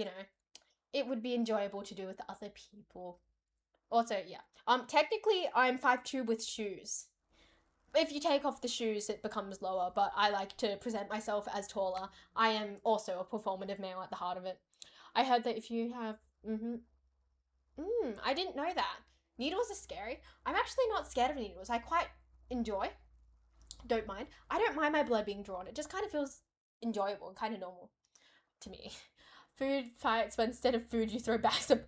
it would be enjoyable to do with other people. Also, yeah. Technically, I'm 5'2" with shoes. If you take off the shoes, it becomes lower, but I like to present myself as taller. I am also a performative male at the heart of it. I heard that if you have. Mm-hmm. I didn't know that. Needles are scary. I'm actually not scared of needles. I quite enjoy. Don't mind. I don't mind my blood being drawn. It just kind of feels enjoyable and kind of normal to me. Food fights, but instead of food, you throw bags of.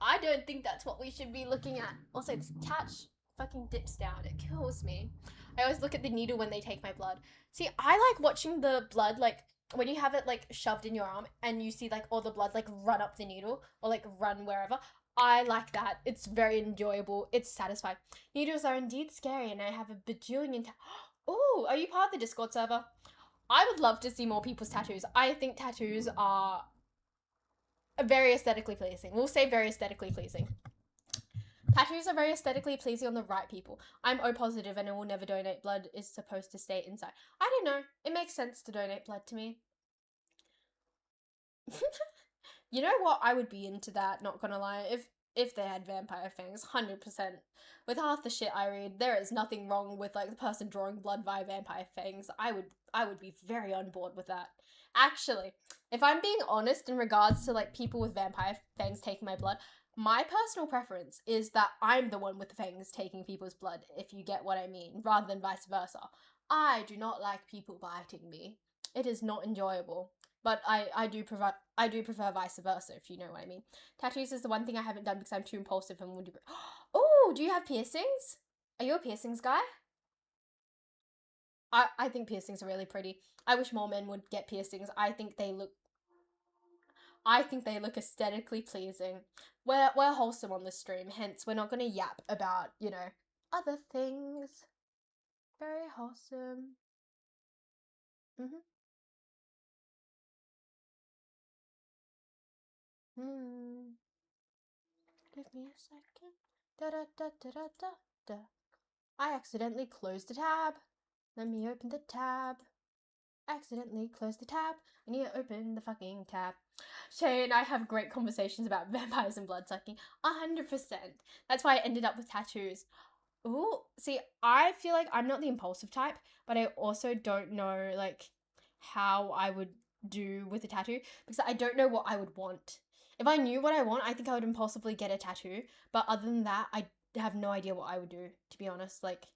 I don't think that's what we should be looking at. Also, this catch fucking dips down. It kills me. I always look at the needle when they take my blood. See, I like watching the blood, like, when you have it, like, shoved in your arm and you see, like, all the blood, like, run up the needle or, like, run wherever. I like that. It's very enjoyable. It's satisfying. Needles are indeed scary, and I have a bajillion. Oh, are you part of the Discord server? I would love to see more people's tattoos. I think tattoos are very aesthetically pleasing. We'll say very aesthetically pleasing. Tattoos are very aesthetically pleasing on the right people. I'm O positive and I will never donate blood is supposed to stay inside. I don't know. It makes sense to donate blood to me. You know what? I would be into that, not gonna lie. If they had vampire fangs, 100%. With half the shit I read, there is nothing wrong with like the person drawing blood via vampire fangs. I would be very on board with that. Actually, if I'm being honest in regards to like people with vampire fangs taking my blood, my personal preference is that I'm the one with the fangs taking people's blood, if you get what I mean, rather than vice versa. I do not like people biting me. It is not enjoyable. But I do prefer vice versa, if you know what I mean. Tattoos is the one thing I haven't done because I'm too impulsive and would do. Oh, do you have piercings? Are you a piercings guy? I think piercings are really pretty. I wish more men would get piercings. I think they look aesthetically pleasing. We're wholesome on this stream, hence we're not gonna yap about, other things. Very wholesome. Mm-hmm. Hmm. Give me a second. Da da da da da da da. I accidentally closed the tab. Let me open the tab. Accidentally closed the tab. I need to open the fucking tab. Shay and I have great conversations about vampires and blood sucking. 100%. That's why I ended up with tattoos. Ooh, see, I feel like I'm not the impulsive type, but I also don't know, like, how I would do with a tattoo because I don't know what I would want. If I knew what I want, I think I would impulsively get a tattoo. But other than that, I have no idea what I would do, to be honest. Like,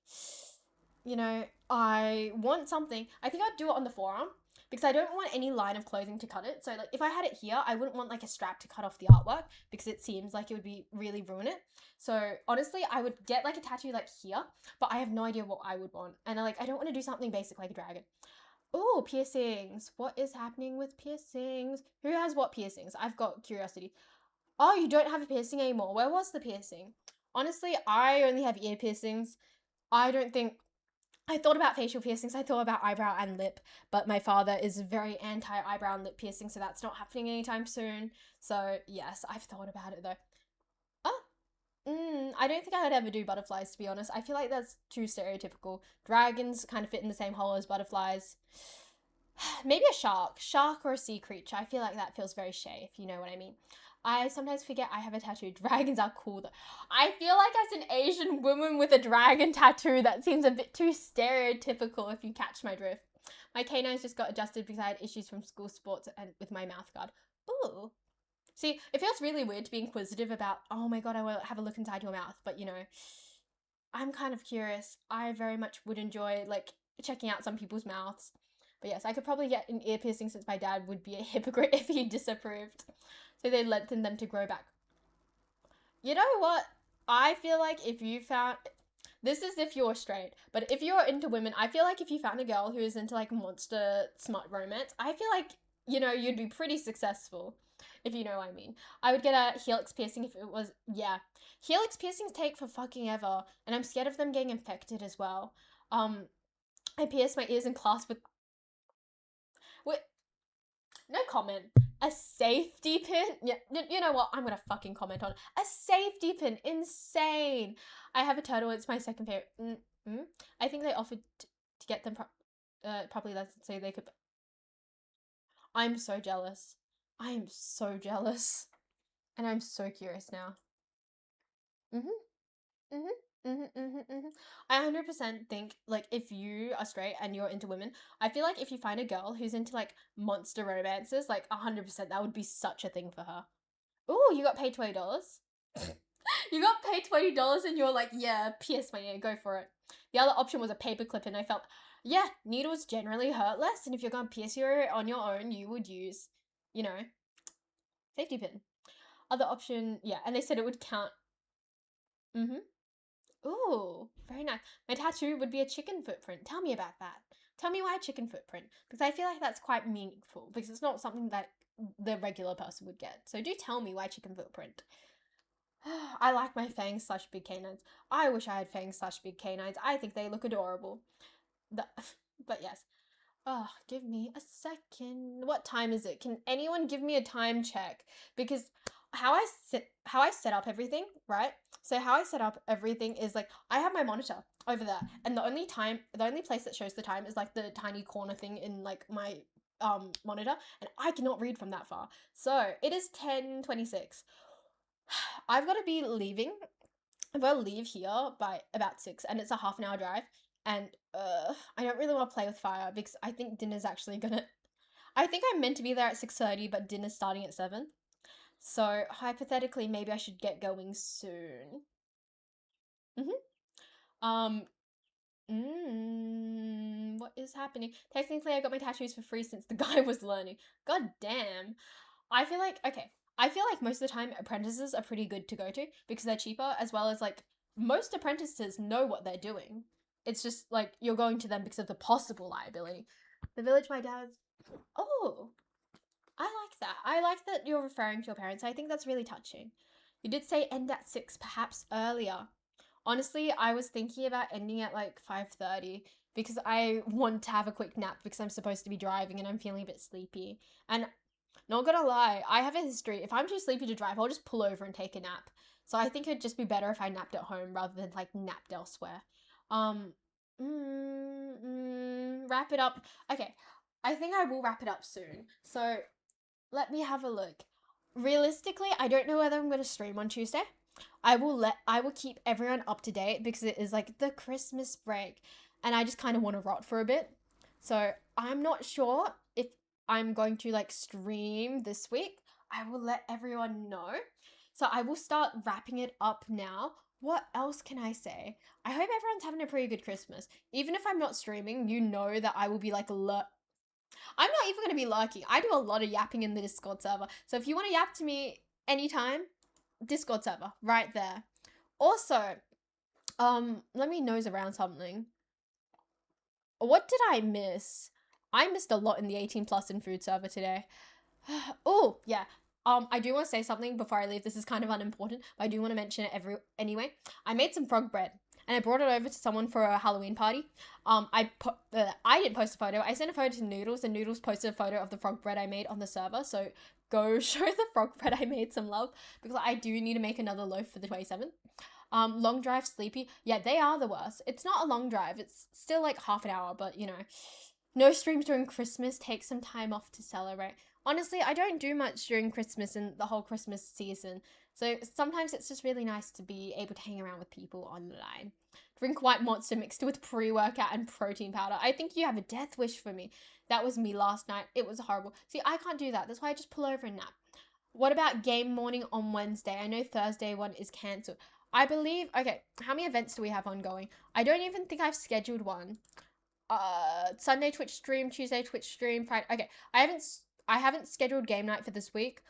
I want something. I think I'd do it on the forearm because I don't want any line of clothing to cut it. So, like, if I had it here, I wouldn't want, like, a strap to cut off the artwork because it seems like it would be really ruin it. So, honestly, I would get, like, a tattoo, like, here, but I have no idea what I would want. And, like, I don't want to do something basic like a dragon. Oh, piercings. What is happening with piercings? Who has what piercings? I've got curiosity. Oh, you don't have a piercing anymore. Where was the piercing? Honestly, I only have ear piercings. I don't think I thought about facial piercings. I thought about eyebrow and lip, but my father is very anti eyebrow and lip piercing, so that's not happening anytime soon. So yes, I've thought about it though. Oh, I don't think I would ever do butterflies, to be honest. I feel like that's too stereotypical. Dragons kind of fit in the same hole as butterflies. Maybe a shark or a sea creature. I feel like that feels very shay, if you know what I mean. I sometimes forget I have a tattoo. Dragons are cool though. I feel like as an Asian woman with a dragon tattoo, that seems a bit too stereotypical if you catch my drift. My canines just got adjusted because I had issues from school sports and with my mouth guard. Ooh. See, it feels really weird to be inquisitive about, oh my god, I will have a look inside your mouth, but you know, I'm kind of curious. I very much would enjoy like checking out some people's mouths. But yes, I could probably get an ear piercing since my dad would be a hypocrite if he disapproved. So they lengthen them to grow back. You know what? I feel like if you found this is if you're straight, but if you're into women, I feel like if you found a girl who is into like monster smut romance, I feel like, you know, you'd be pretty successful. If you know what I mean. I would get a helix piercing if it was, yeah. Helix piercings take for fucking ever, and I'm scared of them getting infected as well. I pierced my ears in class with no comment. A safety pin? Yeah, you know what? I'm gonna fucking comment on it. A safety pin. Insane. I have a turtle. It's my second favorite. I think they offered to get them properly. Let's say they could. I'm so jealous. I am so jealous. And I'm so curious now. Mhm. Mhm. Mhm. Mhm. Mhm. I 100% think like if you are straight and you're into women, I feel like if you find a girl who's into like monster romances, like 100% that would be such a thing for her. Oh, you got paid $20. You got paid $20 and you're like, yeah, pierce my ear, go for it. The other option was a paperclip, and I felt, yeah, needles generally hurt less, and if you're gonna pierce your ear on your own, you would use, you know, safety pin. Other option, yeah, and they said it would count. Mm-hmm. Ooh, very nice. My tattoo would be a chicken footprint. Tell me about that. Tell me why a chicken footprint. Because I feel like that's quite meaningful. Because it's not something that the regular person would get. So do tell me why chicken footprint. I like my fangs slash big canines. I wish I had fangs slash big canines. I think they look adorable. The, but yes. Oh, give me a second. What time is it? Can anyone give me a time check? Because how I set up everything, right? So how I set up everything is like I have my monitor over there, and the only place that shows the time is like the tiny corner thing in like my monitor, and I cannot read from that far. So it is 10:26. I've got to be leaving. I'm gonna leave here by about 6, and it's a half an hour drive. And I don't really want to play with fire because I think dinner's actually gonna. I think I'm meant to be there at 6:30, but dinner's starting at 7. So hypothetically, maybe I should get going soon. Um. What is happening? Technically, I got my tattoos for free since the guy was learning. God damn. I feel like okay. I feel like most of the time apprentices are pretty good to go to because they're cheaper, as well as like most apprentices know what they're doing. It's just like you're going to them because of the possible liability. The village my dad's. Oh, I like that. I like that you're referring to your parents. I think that's really touching. You did say end at 6, perhaps earlier. Honestly, I was thinking about ending at like 5:30 because I want to have a quick nap because I'm supposed to be driving and I'm feeling a bit sleepy. And not gonna lie, I have a history. If I'm too sleepy to drive, I'll just pull over and take a nap. So I think it'd just be better if I napped at home rather than like napped elsewhere. Um, wrap it up. Okay, I think I will wrap it up soon. So let me have a look. Realistically, I don't know whether I'm going to stream on Tuesday. I will keep everyone up to date because it is like the Christmas break and I just kind of want to rot for a bit. So, I'm not sure if I'm going to like stream this week. I will let everyone know. So, I will start wrapping it up now. What else can I say? I hope everyone's having a pretty good Christmas. Even if I'm not streaming, you know that I will be like I'm not even going to be lurking. I do a lot of yapping in the Discord server. So if you want to yap to me anytime, Discord server, right there. Also, let me nose around something. What did I miss? I missed a lot in the 18 plus in food server today. Oh, yeah. I do want to say something before I leave. This is kind of unimportant, but I do want to mention it anyway. I made some frog bread. and I brought it over to someone for a Halloween party. I didn't post a photo. I sent a photo to Noodles, and Noodles posted a photo of the frog bread I made on the server. So go show the frog bread I made some love, because I do need to make another loaf for the 27th. Long drive, sleepy. Yeah, they are the worst. It's not a long drive. It's still like half an hour, but you know, no streams during Christmas. Take some time off to celebrate. Honestly, I don't do much during Christmas and the whole Christmas season. So sometimes it's just really nice to be able to hang around with people online. Drink white monster mixed with pre-workout and protein powder. I think you have a death wish for me. That was me last night. It was horrible. See, I can't do that. That's why I just pull over and nap. What about game morning on Wednesday? I know Thursday one is cancelled. I believe, okay, how many events do we have ongoing? I don't even think I've scheduled one. Sunday Twitch stream, Tuesday Twitch stream, Friday. Okay, I haven't scheduled game night for this week.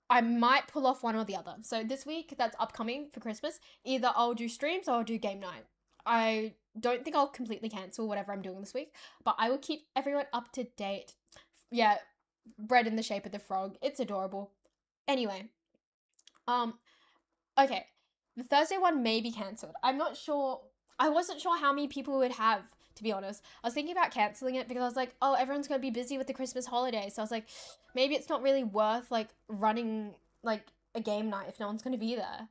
I might pull off one or the other. So this week that's upcoming for Christmas, either I'll do streams or I'll do game night. I don't think I'll completely cancel whatever I'm doing this week, but I will keep everyone up to date. Yeah, bread in the shape of the frog. It's adorable. Anyway, okay. The Thursday one may be cancelled. I'm not sure. I wasn't sure how many people would have, to be honest. I was thinking about cancelling it because I was like, oh, everyone's going to be busy with the Christmas holiday. So I was like, maybe it's not really worth like running like a game night if no one's going to be there.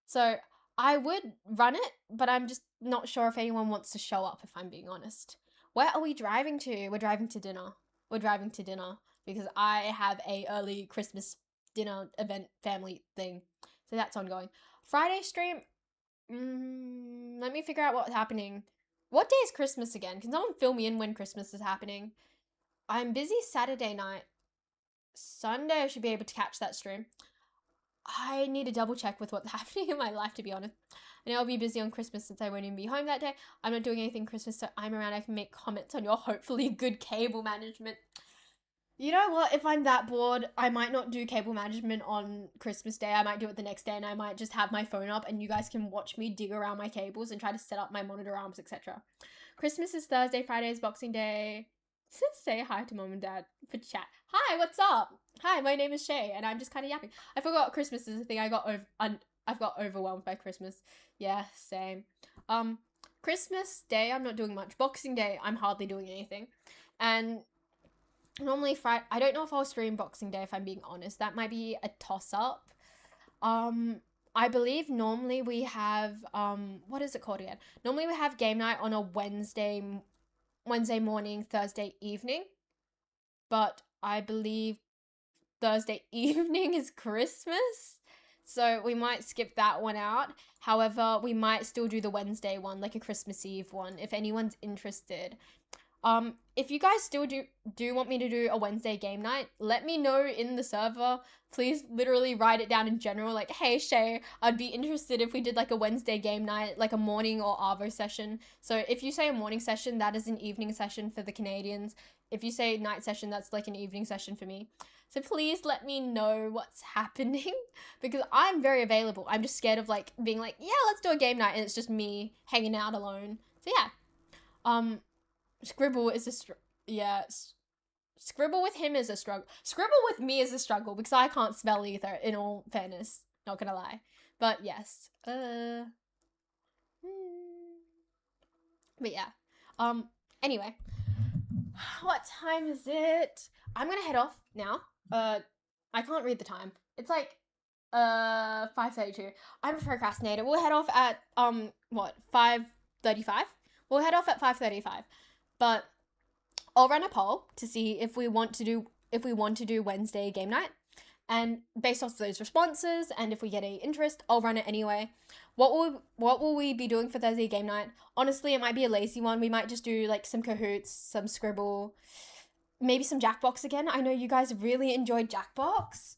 So I would run it, but I'm just not sure if anyone wants to show up, if I'm being honest. Where are we driving to? We're driving to dinner. We're driving to dinner because I have a early Christmas dinner event family thing. So that's ongoing. Friday stream, let me figure out what's happening. What day is Christmas again? Can someone fill me in when Christmas is happening? I'm busy Saturday night. Sunday I should be able to catch that stream. I need to double check with what's happening in my life, to be honest. And I'll be busy on Christmas since I won't even be home that day. I'm not doing anything Christmas, so I'm around. I can make comments on your hopefully good cable management. You know what? If I'm that bored, I might not do cable management on Christmas Day. I might do it the next day, and I might just have my phone up and you guys can watch me dig around my cables and try to set up my monitor arms, etc. Christmas is Thursday, Friday is Boxing Day. Say hi to mom and dad for chat. Hi, what's up? Hi, my name is Shay, and I'm just kind of yapping. I forgot Christmas is a thing. I've got overwhelmed by Christmas. Yeah, same. Christmas Day, I'm not doing much. Boxing Day, I'm hardly doing anything. And normally Friday, I don't know if I'll stream Boxing Day, if I'm being honest. That might be a toss-up. I believe normally we have, what is it called again? Normally we have game night on a Wednesday morning, Thursday evening. But I believe Thursday evening is Christmas. So we might skip that one out. However, we might still do the Wednesday one, like a Christmas Eve one, if anyone's interested. If you guys still do want me to do a Wednesday game night, let me know in the server. Please literally write it down in general, like, hey Shay, I'd be interested if we did like a Wednesday game night, like a morning or arvo session. So if you say a morning session, that is an evening session for the Canadians. If you say night session, that's like an evening session for me. So please let me know what's happening because I'm very available. I'm just scared of like being like, yeah, let's do a game night and it's just me hanging out alone. So yeah. Scribble is Scribble with him is a struggle. Scribble with me is a struggle because I can't spell either, in all fairness. Not gonna lie. But yes. But yeah. Anyway. What time is it? I'm gonna head off now. I can't read the time. It's like 5:32. I'm a procrastinator. We'll head off at 5:35? We'll head off at 5:35. But I'll run a poll to see if we want to do Wednesday game night. And based off those responses, and if we get any interest, I'll run it anyway. What will we be doing for Thursday game night? Honestly, it might be a lazy one. We might just do like some Cahoots, some Scribble, maybe some Jackbox again. I know you guys really enjoyed Jackbox.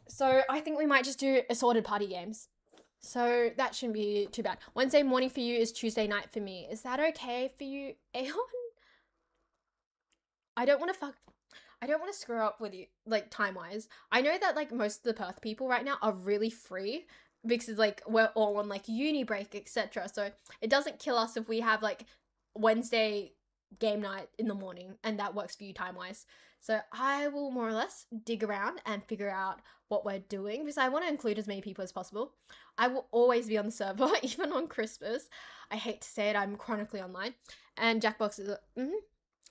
So I think we might just do assorted party games. So that shouldn't be too bad. Wednesday morning for you is Tuesday night for me. Is that okay for you, Aeon? I don't want to screw up with you, like, time-wise. I know that, like, most of the Perth people right now are really free because, like, we're all on, like, uni break, etc. So it doesn't kill us if we have, like, Wednesday game night in the morning, and that works for you time wise. So I will more or less dig around and figure out what we're doing because I want to include as many people as possible. I will always be on the server, even on Christmas. I hate to say it, I'm chronically online. And Jackbox is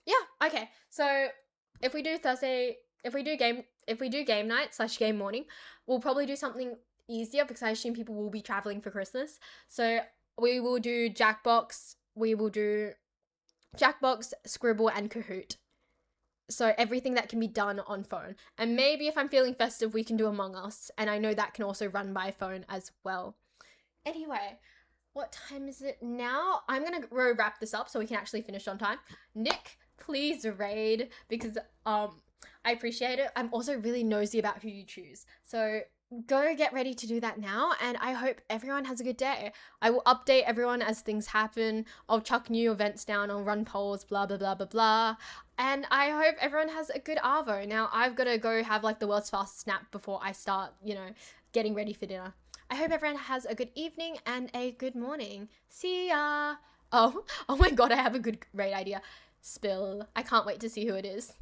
yeah, okay. So if we do Thursday, if we do game night / game morning, we'll probably do something easier because I assume people will be traveling for Christmas. So we will do Jackbox. We will do Jackbox, Scribble, and Kahoot. So everything that can be done on phone. And maybe if I'm feeling festive, we can do Among Us. And I know that can also run by phone as well. Anyway, what time is it now? I'm gonna go wrap this up so we can actually finish on time. Nick, please raid because I appreciate it. I'm also really nosy about who you choose. So go get ready to do that now, and I hope everyone has a good day. I will update everyone as things happen. I'll chuck new events down, I'll run polls, blah blah blah blah blah. And I hope everyone has a good Arvo. Now I've got to go have like the world's fastest nap before I start, getting ready for dinner. I hope everyone has a good evening and a good morning. See ya. Oh, oh my god, I have a good raid idea. Spill. I can't wait to see who it is.